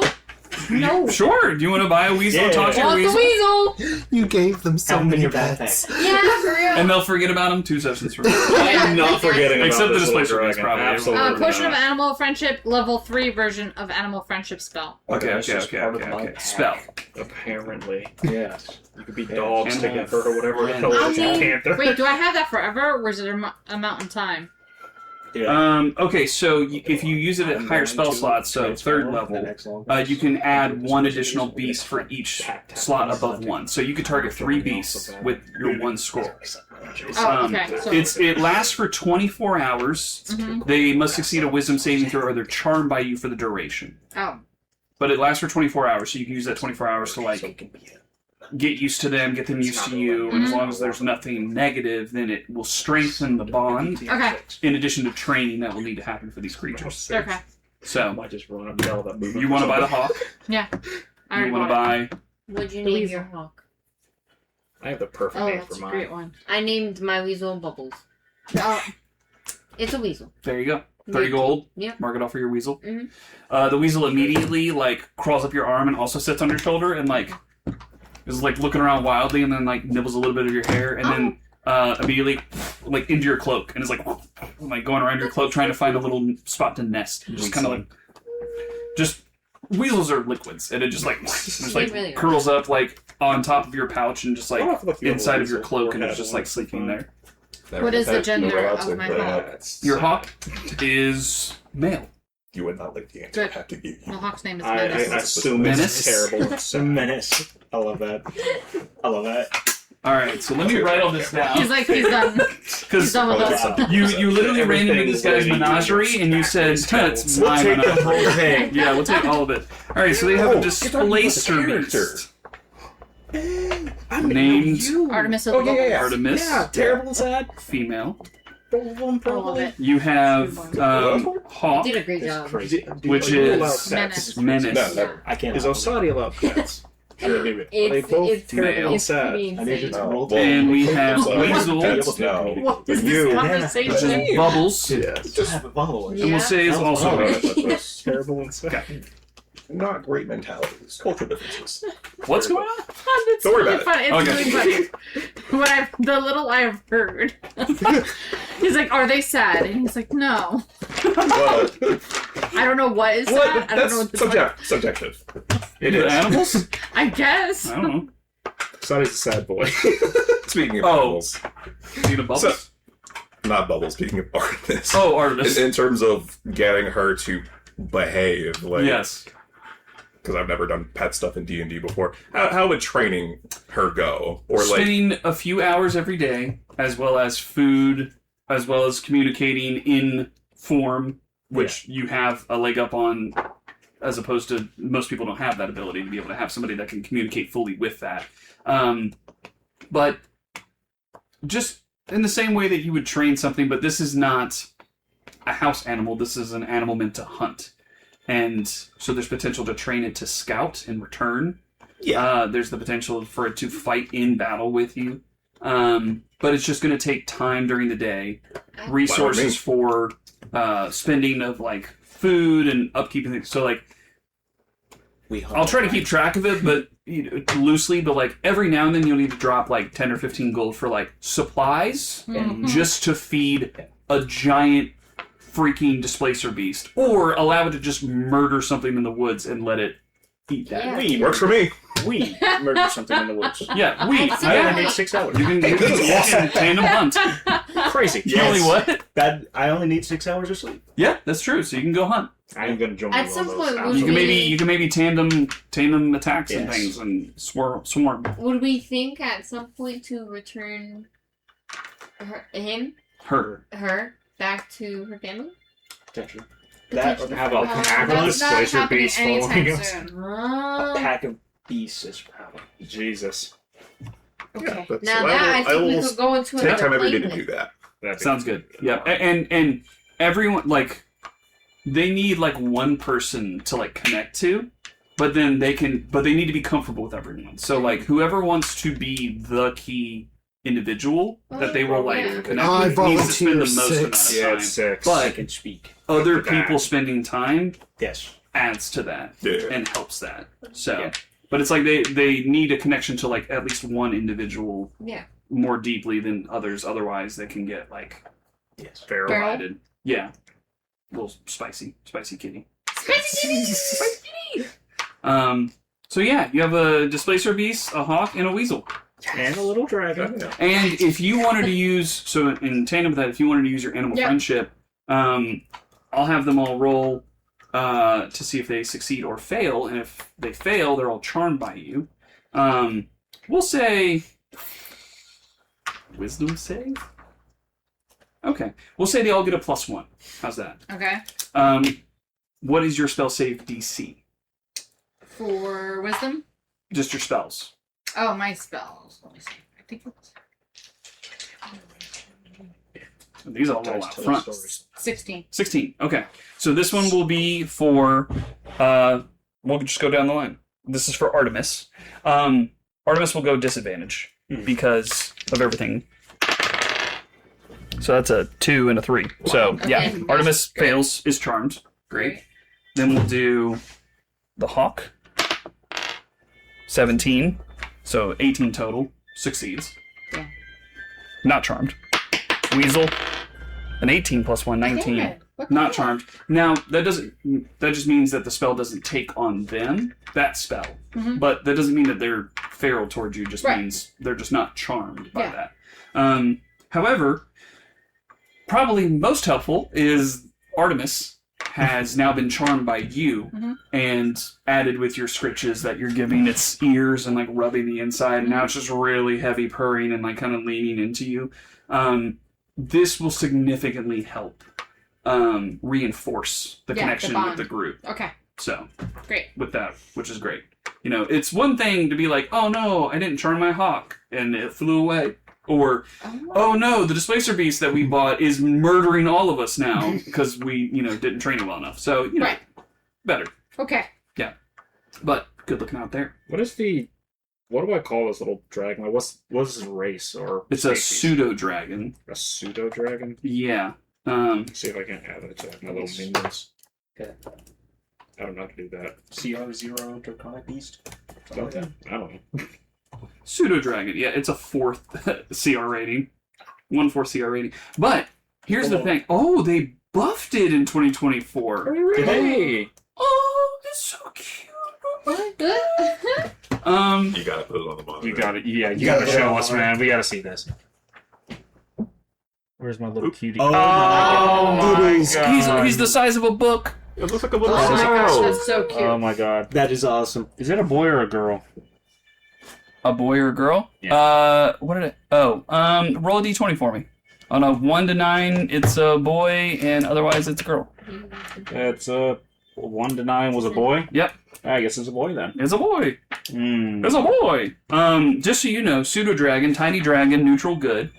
No. Sure. Do you want to buy a weasel and talk to your Want the weasel? weasel? You gave them so Have them in many your pets. backpack. Yeah, for real. And they'll forget about him 2 sessions from now. I am not forgetting about Except the this little displacer beast, dragon. probably. Absolutely Potion of not. Animal Friendship, level 3 version of Animal Friendship spell. Okay. That's just part of my pack. Spell. Apparently. Yes. You could be dogs And together or whatever the hell I it is you mean, can't. wait, do I have that forever, or is it a mountain time? Yeah. Okay, so if you use it at higher spell slots, so third level, you can add 1 additional beast for each slot above 1. So you could target 3 beasts with your 1 score. Oh, okay. So It lasts for 24 hours. Mhm. They must succeed a wisdom saving throw or they're charmed by you for the duration. Oh. But it lasts for 24 hours, so you can use that 24 hours to like get used to them, get them used to you, and as long as there's nothing negative, then it will strengthen the bond. Okay. In addition to training that will need to happen for these creatures. Okay. I So might just run up and yell that movement. you want to buy the hawk? Yeah. I You already want to bought it. buy? What'd you The name weasel. your hawk? I have the perfect Oh, name that's for a great mine. one. I named my weasel Bubbles. Oh, It's a weasel. There you go. 30 Yeah. gold. Yeah. Mark it off for your weasel. Mhm. The weasel immediately like crawls up your arm and also sits on your shoulder and like is like looking around wildly and then like nibbles a little bit of your hair and then immediately like into your cloak and is like going around your cloak trying to find a little spot to nest. And just kind of like just weasels are liquids and it just like They really are. curls up like on top of your pouch and just like I'll have to look the inside other of your weasel cloak and or it's just have like sleeping one. there. What is the gender of my hawk? Your hawk is male. You would not like the answer. Good. I have to give you. my hawk's name is I Menace. assume Menace? it's terrible. It's a menace. I love that. I love that. All right, so let me write all this down. He's like, he's done. He's Because done with us. you literally ran into this guy's Everything menagerie and you said, "It's my We'll take the menagerie." whole thing. Yeah, we'll take all of it. All right, so they have a displacer character. beast named Artemis of the Bubbles. Artemis, Yeah, terrible and sad. female. I love it. You have Hawk, Did a great job. Crazy. which Are you is allowed pets? Menace. No, never. I can't. Is Osadi allowed pets? Sure. Maybe. Are they both It's terrible and it's sad? pretty I need you insane. to roll. And we have So, Weasel, pets, no. What is You. this Yeah. which conversation? is Bubbles, Yes. Just have a bubble. and we'll Yeah. say is also Alright. Terrible and sad. not great mentalities, cultural differences. What's going on? It's Don't worry really about funny. It's Okay. really funny. The little I've heard. He's like, are they sad? And he's like, no. Well, I don't know what is what? sad. I don't know what That's subjective. It The is. animals? I guess. I don't know. Osadi's a sad boy. Speaking of Oh. animals, Speaking of Bubbles? So- not Bubbles. Speaking of Artemis, Oh, Artemis. in terms of getting her to behave, like Yes. because I've never done pet stuff in D&D before. How would training her go? Or like, Spending a few hours every day, as well as food, as well as communicating in form, which you have a leg up on as opposed to most people don't have that ability to be able to have somebody that can communicate fully with that. But just in the same way that you would train something, but this is not a house animal. This is an animal meant to hunt. And so there's potential to train it to scout in return. Yeah. There's the potential for it to fight in battle with you. But it's just going to take time during the day, resources for spending of like food and upkeep and things. So like, I'll try to keep track of it, but loosely. But like every now and then, you'll need to drop like 10 or 15 gold for like supplies, just to feed a giant freaking displacer beast, or allow it to just murder something in the woods and let it eat that. Yeah. Works for me. We murdered something in the woods. Yeah, I only need 6 hours. You can tandem hunt. Crazy. You only what? I only need 6 hours of sleep. Yeah, that's true. So you can go hunt. I am going to join At you some on those point, hours. You can maybe tandem attacks and Yes. things and swarm. Would we think at some point to return her back to her family? Potentially. That or have a That's pack of not displacer happening beasts anytime following us. soon. a pack of beasts is probably. Jesus. Yeah, that's, Now so that I think we will could go into take another time every day plane to do with. that. That'd be Sounds good. Yeah, and everyone like they need like one person to like connect to, but they need to be comfortable with everyone. So like whoever wants to be the key individual that they will like Yeah. connect I with needs to spend the volunteer most amount of 6. Yeah, time. it's 6. But- I can speak. Other Look at that. people spending time Yes. adds to that Yeah. and helps that. So, Yeah. but it's like they need a connection to like at least one individual Yeah. more deeply than others. Otherwise, they can get like Yes. Feral. divided. Yeah, a little spicy kitty. So yeah, you have a displacer beast, a hawk, and a weasel. And a little dragon. And if you wanted to use, so in tandem with that, if you wanted to use your animal Yep. friendship, I'll have them all roll to see if they succeed or fail. And if they fail, they're all charmed by you. We'll say wisdom save. Okay, we'll say they all get a +1. How's that? Okay. What is your spell save DC? For wisdom? Just your spells. Oh, my spells. Let me see. I think it's These all roll out front. 16. 16. Okay. So this one will be for, we'll just go down the line. This is for Artemis. Artemis will go disadvantage because of everything. So that's a 2 and a 3. So, yeah, Okay. Artemis fails, is charmed. Great. Then we'll do the Hawk. 17. So 18 total. Succeeds. Yeah. Not charmed. Weasel. An 18 plus 1, 19. Damn. What Not the charmed. Now that just means that the spell doesn't take on them, that spell. Mhm. But that doesn't mean that they're feral towards you, just Right. means they're just not charmed by Yeah. that. However, probably most helpful is Artemis has now been charmed by you and added with your scritches that you're giving its ears and like rubbing the inside, and now it's just really heavy purring and like kind of leaning into you. This will significantly help reinforce the Yeah, the connection bond. with the group. Okay. So, Great. with that, which is great. You know, it's one thing to be like, oh no, I didn't charm my hawk and it flew away. Or, oh no, the displacer beast that we bought is murdering all of us now because we, didn't train it well enough. So, Right. better. Okay. But good looking out there. What do I call this little dragon? Like, what's his race or It's a species? pseudo dragon. A pseudo dragon. Yeah. See if I can add it to my little minions. Okay. I don't know how to do that. CR0 Draconic Beast. Okay. I don't know. Pseudo dragon. Yeah, it's a 4th CR rating. 1/4 CR rating. But here's the thing. Oh, they buffed it in 2024. Hey! Oh, it's so cute. Good. You gotta put it on the monitor. You got it. Yeah, you Yeah. gotta show us, man. We gotta see this. Where's my little cutie? Oh, my It is. God. He's the size of a book. It looks like a little Oh my gosh, cow. that's so cute. Oh my god. that is awesome. Is it a boy or a girl? A boy or a girl? Yeah. What did it? Oh, roll a d20 for me. On a 1 to 9, it's a boy, and otherwise it's a girl. It's a 1 to 9 was a boy? Yep. I guess it's a boy then. It's a boy. Mm. It's a boy. Just so you know, pseudo dragon, tiny dragon, neutral good,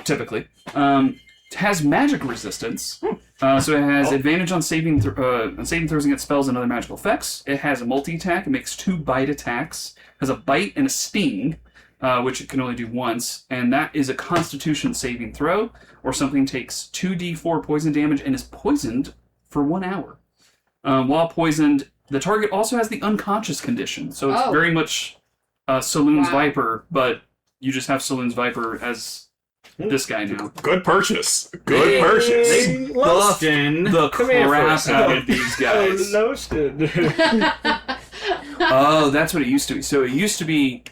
typically, has magic resistance. So it has advantage on saving throws against spells and other magical effects. It has a multi-attack. It makes 2 bite attacks. Has a bite and a sting, which it can only do once, and that is a Constitution saving throw, or something takes 2d4 poison damage and is poisoned for 1 hour. While poisoned, the target also has the unconscious condition, so it's very much Saloon's Viper, but you just have Saloon's Viper as this guy now. Good purchase. Good purchase. They buffed the crap out of these guys. Oh, that's what it used to be. So it used to be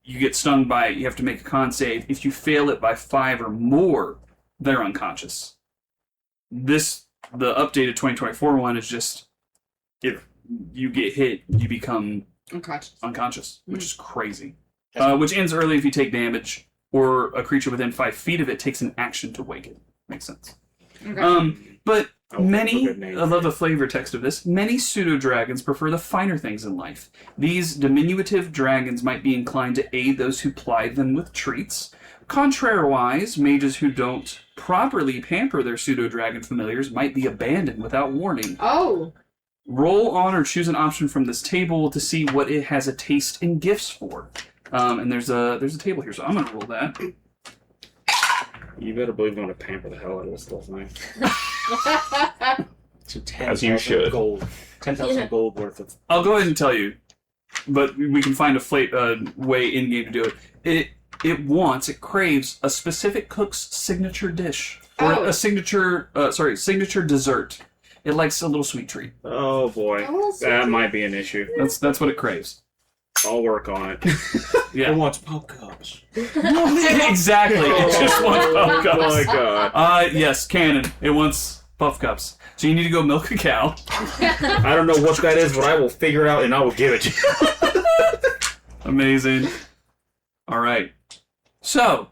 you get stung by, you have to make a con save. If you fail it by 5 or more, they're unconscious. The updated 2024 one is just, if you get hit, you become unconscious, which is crazy. Which ends early if you take damage, or a creature within 5 feet of it takes an action to wake it. Makes sense. Okay. But many, good name. I love the flavor text of this, many pseudo-dragons prefer the finer things in life. These diminutive dragons might be inclined to aid those who ply them with treats. Contrariwise, mages who don't properly pamper their pseudo-dragon familiars might be abandoned without warning. Oh. Roll on or choose an option from this table to see what it has a taste in gifts for. And there's a table here, so I'm gonna roll that. You better believe I'm going to pamper the hell out of this little thing. So As you 10,000 should. gold. 10,000 gold worth of. I'll go ahead and tell you, but we can find a way in game to do it. It craves a specific cook's signature dish or a signature dessert. It likes a little sweet treat. Oh boy, that might be an issue. That's what it craves. I'll work on it. Yeah. It wants pop cups. Exactly. It just wants puff cups. Oh my god. Yes, canon. It wants puff cups. So you need to go milk a cow. I don't know what that is, but I will figure it out and I will give it to you. Amazing. All right. So,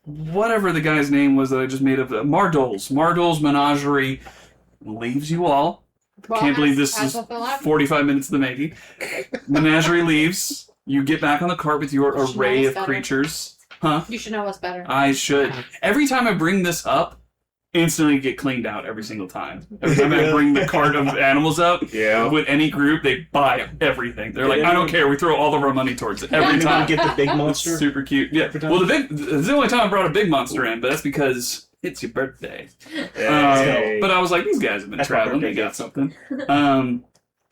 whatever the guy's name was that I just made up, Mardol's Menagerie leaves you all. Can't believe this is 45 minutes in the making. Menagerie leaves. You get back on the cart with your array of creatures. Huh? You should know us better. I should. Every time I bring this up, instantly get cleaned out every single time. Every time I bring the cart of animals up, with any group, they buy everything. They're like, I don't care. We throw all of our money towards it every time. Get the big monster. It's super cute. Yeah. Well, it's the only time I brought a big monster in, but that's because it's your birthday. But I was like, these guys have been traveling. They got something.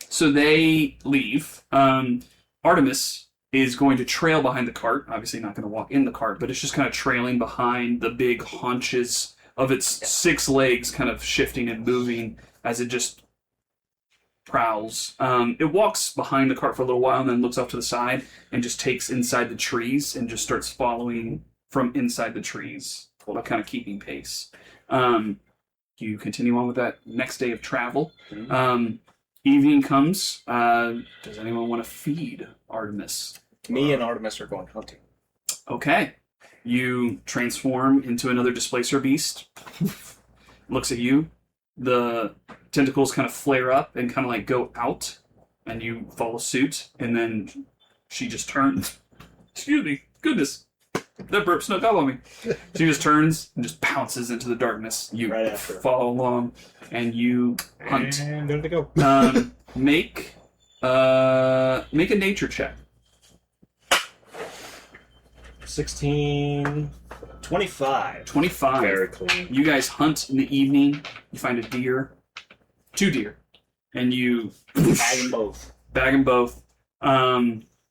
So they leave. Artemis is going to trail behind the cart. Obviously not going to walk in the cart, but it's just kind of trailing behind the big haunches of its 6 legs, kind of shifting and moving as it just prowls. It walks behind the cart for a little while and then looks off to the side and just takes inside the trees and just starts following from inside the trees, while kind of keeping pace. You continue on with that next day of travel. Evening comes. Does anyone want to feed Artemis? Me and Artemis are going hunting. Okay. You transform into another displacer beast. Looks at you. The tentacles kind of flare up and kind of like go out, and you follow suit. And then she just turns. Excuse me. Goodness. That burp snuck up on me. She just turns and just pounces into the darkness. You Right after. follow along, and you hunt. And there they go. Make a nature check. 16, 25. 25. Very clean. You guys hunt in the evening. You find a deer, 2 deer, and you Bag them both. bag them both.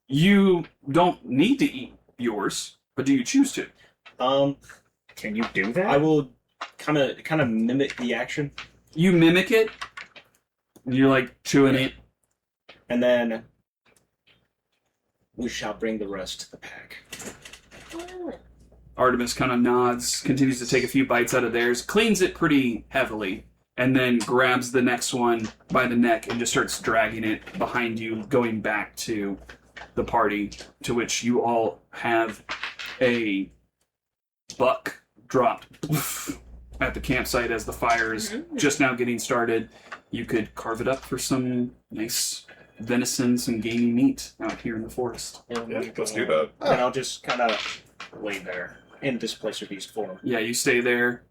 You don't need to eat yours, but do you choose to? Can you do that? I will kind of mimic the action, You mimic it. And you're like chewing it. and then we shall bring the rest to the pack. Artemis kind of nods, continues to take a few bites out of theirs, cleans it pretty heavily, and then grabs the next one by the neck and just starts dragging it behind you, going back to the party, to which you all have a buck dropped at the campsite as the fire is just now getting started. You could carve it up for some nice venison, some gamey meat out here in the forest. Yeah, let's do that. And I'll just kind of lay there in displacer beast form. Yeah, you stay there.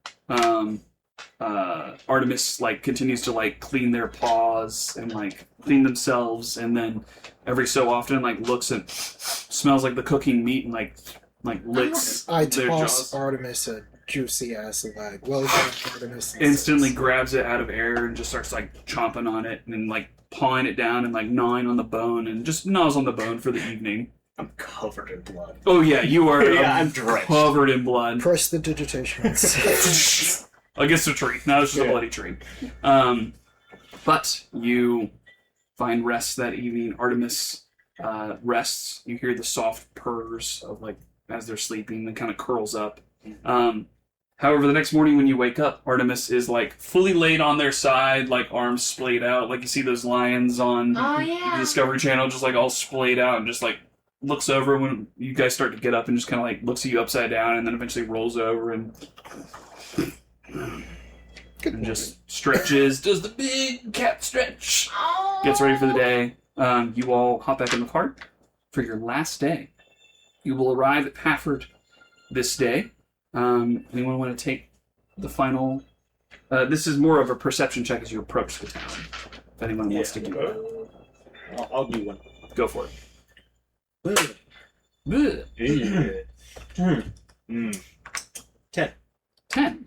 Artemis continues to clean their paws and clean themselves, and then every so often looks and smells like the cooking meat and licks I their toss jaws. Artemis a juicy ass leg. Well done, Artemis. and Instantly says, grabs it out of air and just starts chomping on it and then pawing it down and gnawing on the bone and just gnaws on the bone for the evening. I'm covered in blood. Oh yeah, you are I'm drenched. covered in blood. Press the digitation. Against a tree. Now it's just a bloody tree. But you find rest that evening. Artemis rests. You hear the soft purrs of as they're sleeping and kind of curls up. However, the next morning when you wake up, Artemis is fully laid on their side, arms splayed out. You see those lions on the Discovery Channel, just all splayed out and just looks over when you guys start to get up and just kind of looks at you upside down and then eventually rolls over and just stretches, does the big cat stretch, gets ready for the day. You all hop back in the cart for your last day. You will arrive at Paford this day. Anyone want to take the final... this is more of a perception check as you approach the town. If anyone wants to do that. I'll do one. Go for it. Yeah. 10. 10.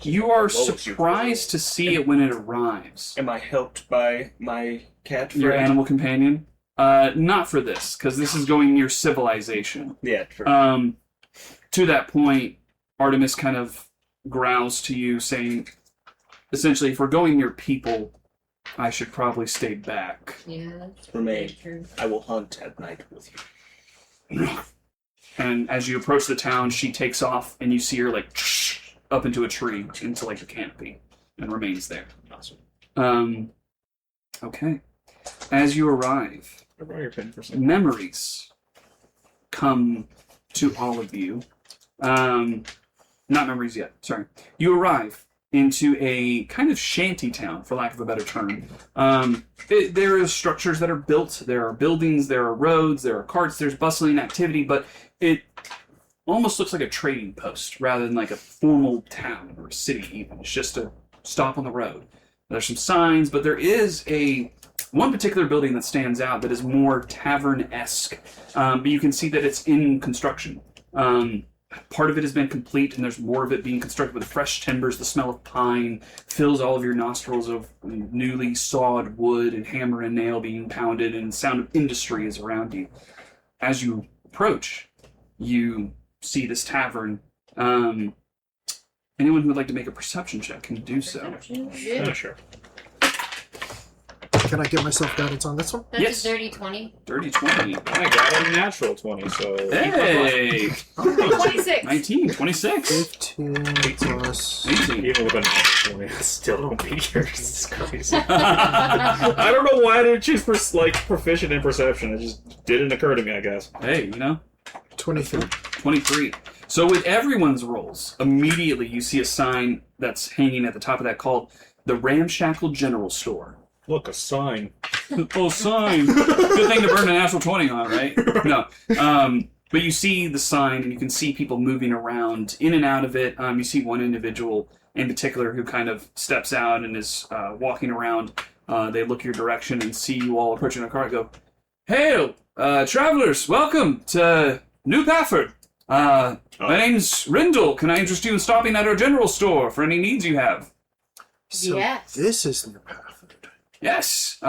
You are surprised to see it when it arrives. Am I helped by my cat friend? Your animal companion? Not for this, because this is going near civilization. Yeah, true. To that point, Artemis kind of growls to you, saying, essentially, if we're going near people, I should probably stay back. Yeah, that's Remain. true. I will hunt at night with you. And as you approach the town, she takes off, and you see her up into a tree, into the canopy, and remains there. Awesome. Okay. As you arrive, memories come to all of you. Not memories yet, sorry. You arrive into a kind of shanty town, for lack of a better term. There are structures that are built, there are buildings, there are roads, there are carts, there's bustling activity, but it almost looks like a trading post rather than a formal town or a city even. It's just a stop on the road. There's some signs, but there is one particular building that stands out that is more tavern-esque, but you can see that it's in construction. Part of it has been complete, and there's more of it being constructed with fresh timbers. The smell of pine fills all of your nostrils of newly sawed wood and hammer and nail being pounded, and the sound of industry is around you. As you approach, you see this tavern. Anyone who would like to make a perception check can do so. Yeah, sure. Can I give myself guidance on this one? That's Yes. a dirty 20. Dirty 20. I got a natural 20, so... Hey! 26. 19, 26. 15 plus... 18. Even with a natural 20, I still don't beat yours. It's crazy. I don't know why I didn't choose for proficient in perception. It just didn't occur to me, I guess. Hey, 23. 23. So with everyone's rolls, immediately you see a sign that's hanging at the top of that called the Ramshackle General Store. Look, a sign. Oh, sign. Good thing to burn a natural 20 on, right? No. But you see the sign, and you can see people moving around in and out of it. You see one individual in particular who kind of steps out and is walking around. They look your direction and see you all approaching a car and go, "Hail, travelers, welcome to New Paford. My name's Rindle. Can I interest you in stopping at our general store for any needs you have?" So Yes. this is New Paford. Yes.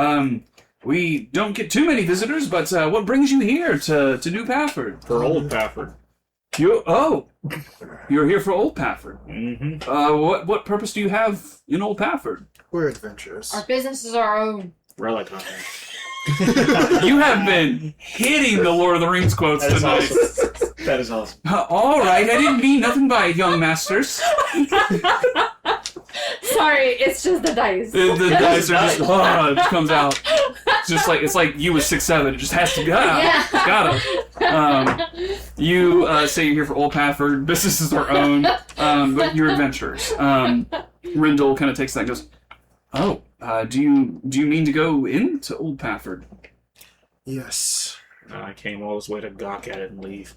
We don't get too many visitors, but what brings you here to New Paford? For Old Paford. You're here for Old Paford. Mm-hmm. What purpose do you have in Old Paford? We're adventurous. Our business is our own. Relic hunting. You have been hitting the Lord of the Rings quotes That is tonight. awesome. That is awesome. All right, I didn't mean nothing by it, young masters. Sorry, it's just the dice. The dice are just, it just comes out. It's like you with 6'7". It just has to go. Yeah. Got him. You say you're here for Old Paford. Business is our own, but you're adventurers. Rindle kind of takes that and goes, "Oh, do you mean to go into Old Paford?" Yes. I came all this way to gawk at it and leave.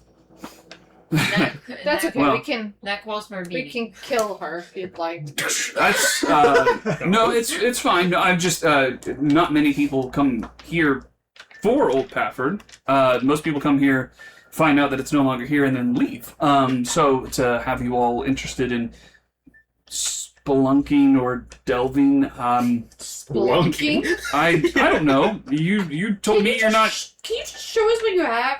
That's okay. Well, That calls for a We meeting. can kill her if you'd like. That's no, it's fine. No, I'm just not many people come here for Old Paford. Most people come here, find out that it's no longer here, and then leave. So to have you all interested in spelunking or delving, Splunking? I don't know. You told me you're not Can you just show us what you have?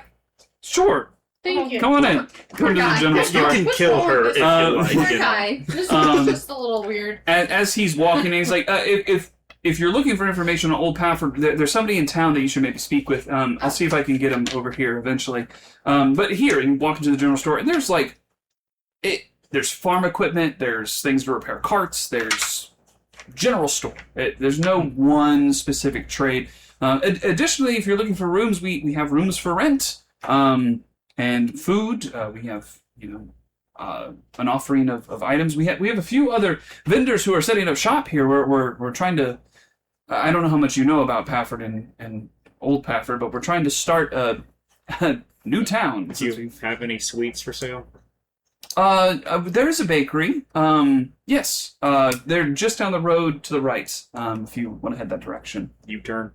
sure. Thank you. Come on in. Come to the guy. general You store. You can kill her if you like. Poor you know. guy. This Um, is just a little weird. As he's walking, he's like, if you're looking for information on Old Paford, there's somebody in town that you should maybe speak with. I'll see if I can get him over here eventually. But here, and you walk into the general store, and there's there's farm equipment, there's things to repair carts, there's general store. There's no one specific trade. Additionally, if you're looking for rooms, we have rooms for rent, and food. We have, an offering of items. We have a few other vendors who are setting up shop here. We're trying to. I don't know how much you know about Paford and Old Paford, but we're trying to start a new town. Do you have any sweets for sale? There's a bakery. Yes. They're just down the road to the right. If you want to head that direction. U-turn.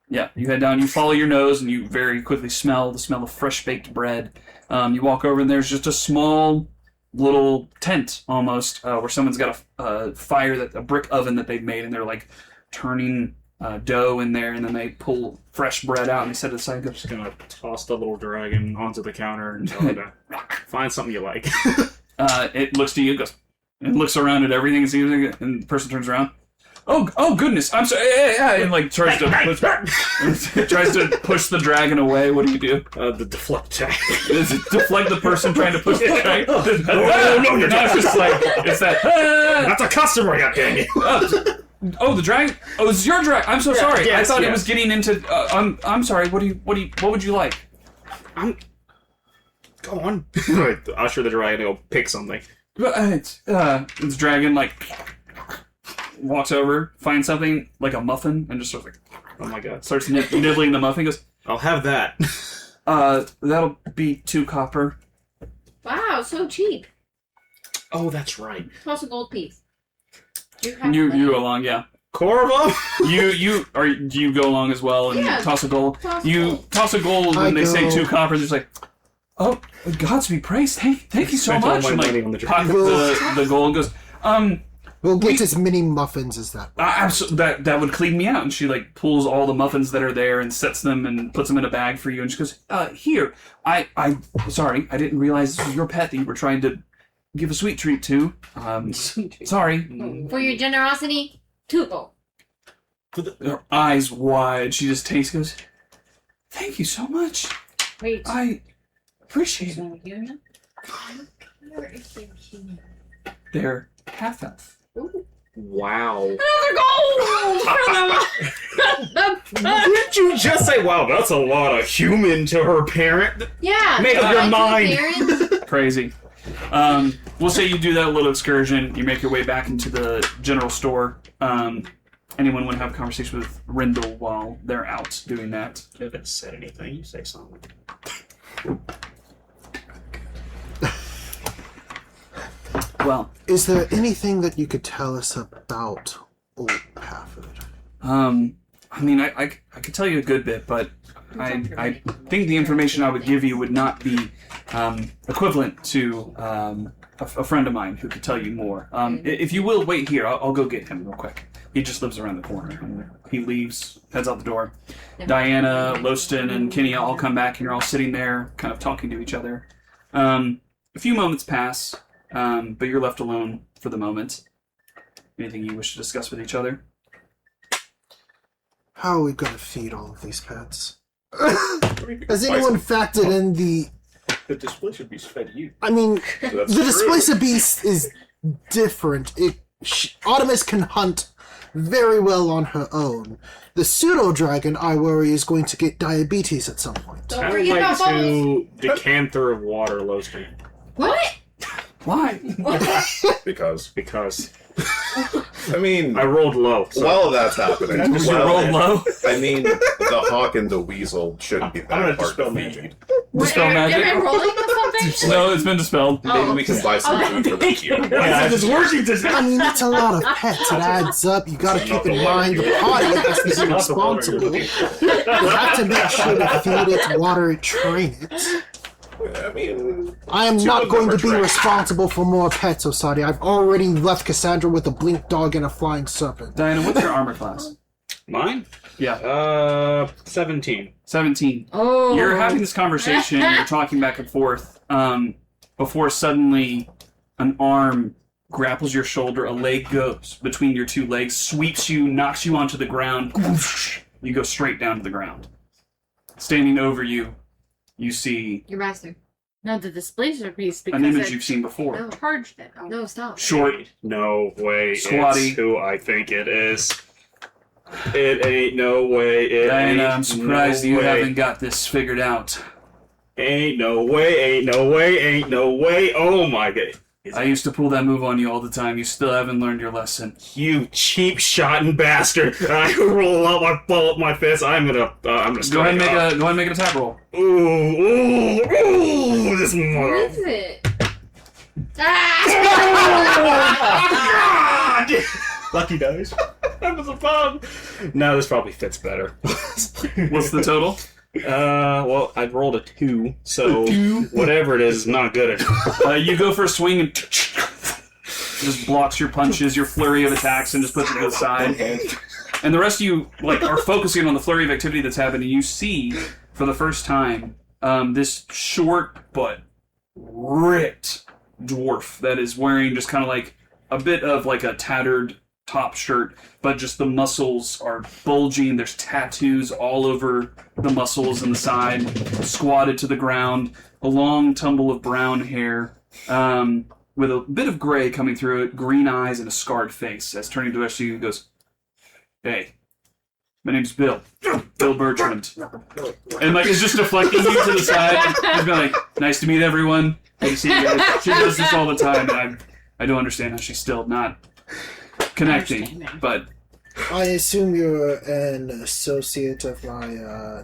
Yeah, you head down, you follow your nose, and you very quickly smell the smell of fresh baked bread. You walk over, and there's just a small little tent almost, where someone's got a brick oven that they've made, and they're like turning dough in there, and then they pull fresh bread out and they set it aside. And go, Just gonna toss the little dragon onto the counter and tell it to find something you like. it looks to you, goes, and looks around at everything and sees it, and the person turns around. Oh goodness! I'm sorry. And like tries to push the dragon away. What do you do? The deflect check. Is it deflect the person trying to push the dragon? No, you're not just like it's that. That's a customer, goddammit. Oh, the dragon. Oh, it's your dragon. I'm so sorry. yes, I thought it yes. was getting into. I'm sorry. What would you like? Go on. Usher the dragon to go pick something. It's dragon like walks over, finds something like a muffin, and just sort of like Oh my god. starts nibbling the muffin. Goes, I'll have that. that'll be 2 copper. Wow, so cheap. Oh, that's right. Plus a gold piece. You go along, yeah. Corvo? Do you go along as well and Yeah. toss a gold? Toss a You gold. toss a gold I and they say go. 2 copper. They're just like, oh, God's be praised. Thank you so Spent all much. my And money like on the pocket dragon. the gold and goes, We'll get as many muffins as that. that would clean me out. And she like pulls all the muffins that are there and sets them and puts them in a bag for you. And she goes, here, sorry, I didn't realize this was your pet that you were trying to give a sweet treat to. Sorry. For your generosity, 2 gold. Her eyes wide. She just tastes, goes, thank you so much. Wait. I appreciate it. They're half-elf. Wow. Another gold! Didn't you just say, wow, that's a lot of human to her parent? Yeah. Make up your Like mind. parents, Crazy. We'll say you do that little excursion. You make your way back into the general store. Anyone want to have a conversation with Rindle while they're out doing that? You haven't said anything. You say something. Well, Is there anything that you could tell us about Old Paford? I mean, I could tell you a good bit, but I think the information I would give you would not be equivalent to a friend of mine who could tell you more. If you will wait here, I'll go get him real quick. He just lives around the corner. And he leaves, heads out the door. Diana, Loston, and Kenya all come back, and you're all sitting there, kind of talking to each other. A few moments pass, but you're left alone for the moment. Anything you wish to discuss with each other? How are we going to feed all of these pets? Has anyone factored in the... The display should be fed you. I mean, That's the displacer beast is different. Artemis can hunt very well on her own. The pseudo-dragon, I worry, is going to get diabetes at some point. Don't I would forget like about bubbles. to decanter of water, Lowstream. What? Why? Because I mean, I rolled low. So. while that's happening, Because you rolled low? I mean, the hawk and the weasel shouldn't be I'm gonna that hard to dispel feed. magic. Dispel Wait, magic? Am I rolling with something? No, it's been dispelled. Maybe we can buy some food for the cube. Yeah, it's working today. I mean, it's a lot of pets. It adds up. You gotta keep in mind the party has to be responsible. You have to make sure to feed it, water it, train it. I mean, I am Two not of going them to are be trash. responsible for more pets, Osadi. I've already left Cassandra with a blink dog and a flying serpent. Diana, what's your armor class? Mine? Yeah. 17. 17. Oh. You're having this conversation, you're talking back and forth, before suddenly an arm grapples your shoulder, a leg goes between your two legs, sweeps you, knocks you onto the ground. You go straight down to the ground. Standing over you, you see Your master. No, the displacer piece because an image it you've seen before. No. charged it. Oh. No, stop. Short, No way. Squatty. It's who I think it is. It ain't no way. It Diana, ain't I'm surprised no you way. haven't got this figured out. Ain't no way. Ain't no way. Ain't no way. Oh my god. I used to pull that move on you all the time. You still haven't learned your lesson. You cheap shotting bastard! I roll up, I ball up my fist. I'm gonna Go ahead and strike make up. go ahead and make an attack roll. Ooh, this What mother. is it? Ah! God! Lucky dice. That was a bomb. No, this probably fits better. What's the total? Well, I rolled a 2, so whatever it is not good enough. You go for a swing and just blocks your punches, your flurry of attacks, and just puts it to the side. And the rest of you are focusing on the flurry of activity that's happening. You see, for the first time, this short but ripped dwarf that is wearing just kind of like a bit of like a tattered top shirt, but just the muscles are bulging. There's tattoos all over the muscles and the side, squatted to the ground, a long tumble of brown hair, with a bit of gray coming through it, green eyes, and a scarred face. As turning to the rest of you, he goes, "Hey, my name's Bill. Bill Bertrand." And is just deflecting you to the side. He's been like, "Nice to meet everyone. Good to see you guys." She does this all the time, and I don't understand how she's still not connecting, but I assume you're an associate of my,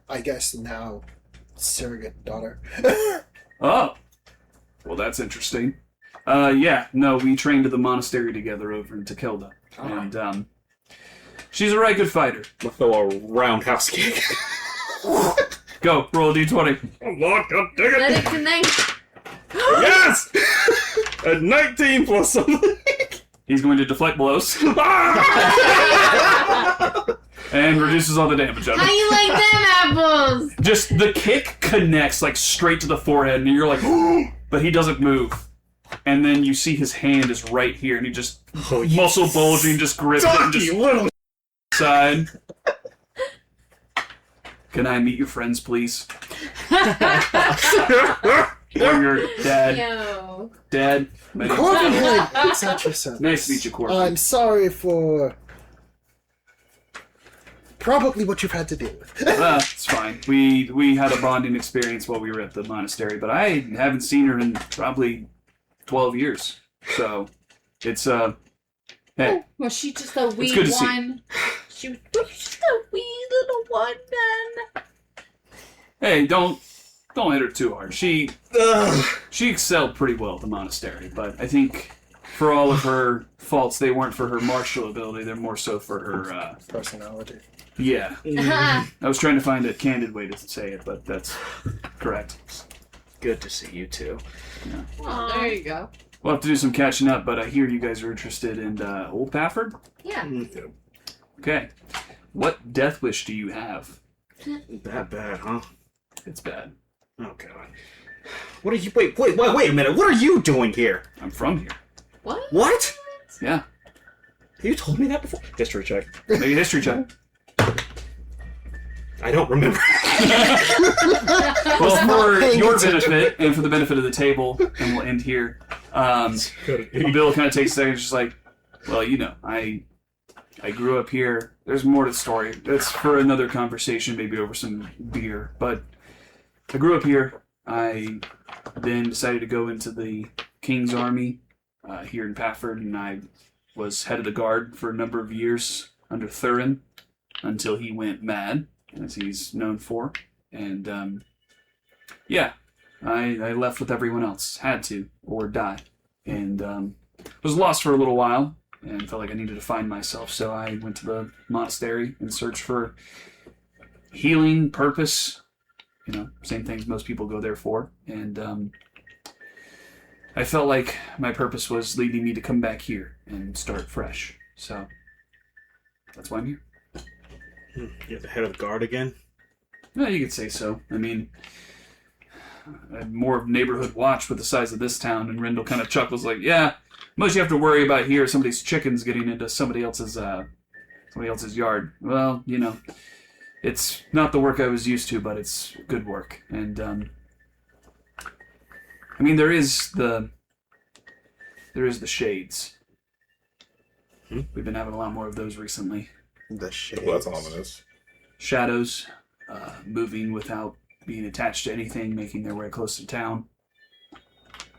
I guess now, surrogate daughter. oh, well, that's interesting. Yeah, no, we trained at the monastery together over in Takilda, and she's a right good fighter. I'll throw a roundhouse kick. Go, roll a d20. Lock up, dig Let it. it connect. Yes! A 19 plus something. He's going to deflect blows and reduces all the damage of How it. you like them apples? Just the kick connects straight to the forehead, and you're like, but he doesn't move. And then you see his hand is right here, and he just muscle bulging, just grips it and just little. side. Can I meet your friends, please? Or your dad. Yo. Dad. My name's Corbin Dad. Hood, accept yourself. Nice to meet you, Corbin. I'm sorry for probably what you've had to deal with. It's fine. We had a bonding experience while we were at the monastery, but I haven't seen her in probably 12 years. So it's hey, Was she just a wee good to see. one? She was just a wee little one then. hey, don't hit her too hard. She excelled pretty well at the monastery, but I think for all of her faults, they weren't for her martial ability. They're more so for her Personality. yeah. I was trying to find a candid way to say it, but that's correct. Good to see you too. Oh, there you go. We'll have to do some catching up, but I hear you guys are interested in Old Paford? Yeah. Okay. What death wish do you have? That bad, huh? It's bad. Oh god. What are you? Wait a minute. What are you doing here? I'm from here. What? What? Yeah. You told me that before. History check. Make a history check. I don't remember. Well, for paying your attention. benefit and for the benefit of the table, and we'll end here. Bill kind of takes a second, just like, well, I I grew up here. There's more to the story. That's for another conversation, maybe over some beer. But I grew up here. I then decided to go into the King's Army here in Paford, and I was head of the guard for a number of years under Thurin until he went mad, as he's known for. And yeah, I left with everyone else. Had to, or die. And was lost for a little while and felt like I needed to find myself. So I went to the monastery in search for healing, purpose. You know, same things most people go there for. And I felt like my purpose was leading me to come back here and start fresh. So that's why I'm here. You're the head of the guard again? Yeah, you could say so. I mean, I had more of neighborhood watch with the size of this town, and Rendell kind of chuckles like, yeah, most you have to worry about here is somebody's chickens getting into somebody else's yard. Well, you know, it's not the work I was used to, but it's good work. And I mean, there is the shades. We've been having a lot more of those recently. The shades. Well, that's ominous. Shadows, moving without being attached to anything, making their way close to town,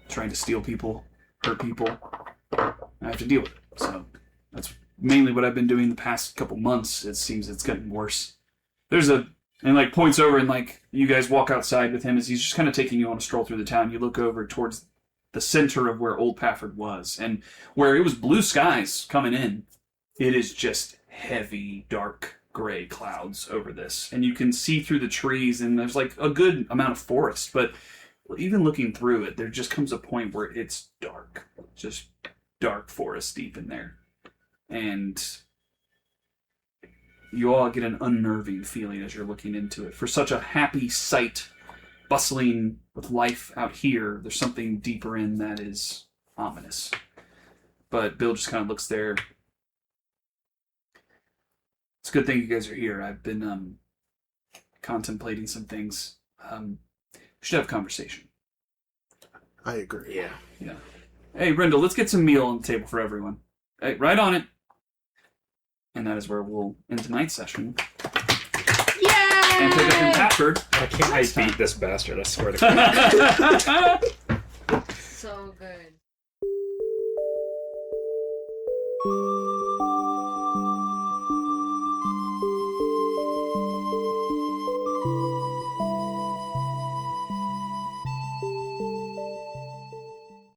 trying to steal people, hurt people. I have to deal with it. So that's mainly what I've been doing the past couple months. It seems it's getting worse. And like points over and like you guys walk outside with him as he's just kind of taking you on a stroll through the town. You look over towards the center of where Old Paford was, and where it was blue skies coming in, it is just heavy, dark gray clouds over this. And you can see through the trees, and there's like a good amount of forest, but even looking through it, there just comes a point where it's dark. Just dark forest deep in there. And you all get an unnerving feeling as you're looking into it. For such a happy sight, bustling with life out here, there's something deeper in that is ominous. But Bill just kind of looks there. It's a good thing you guys are here. I've been contemplating some things. We should have a conversation. I agree. Yeah. Hey, Rendell, let's get some meal on the table for everyone. Hey, right on it. And that is where we'll end tonight's session. Yay! And pick up in Paford. Why can't I beat this bastard? I swear to God. So good.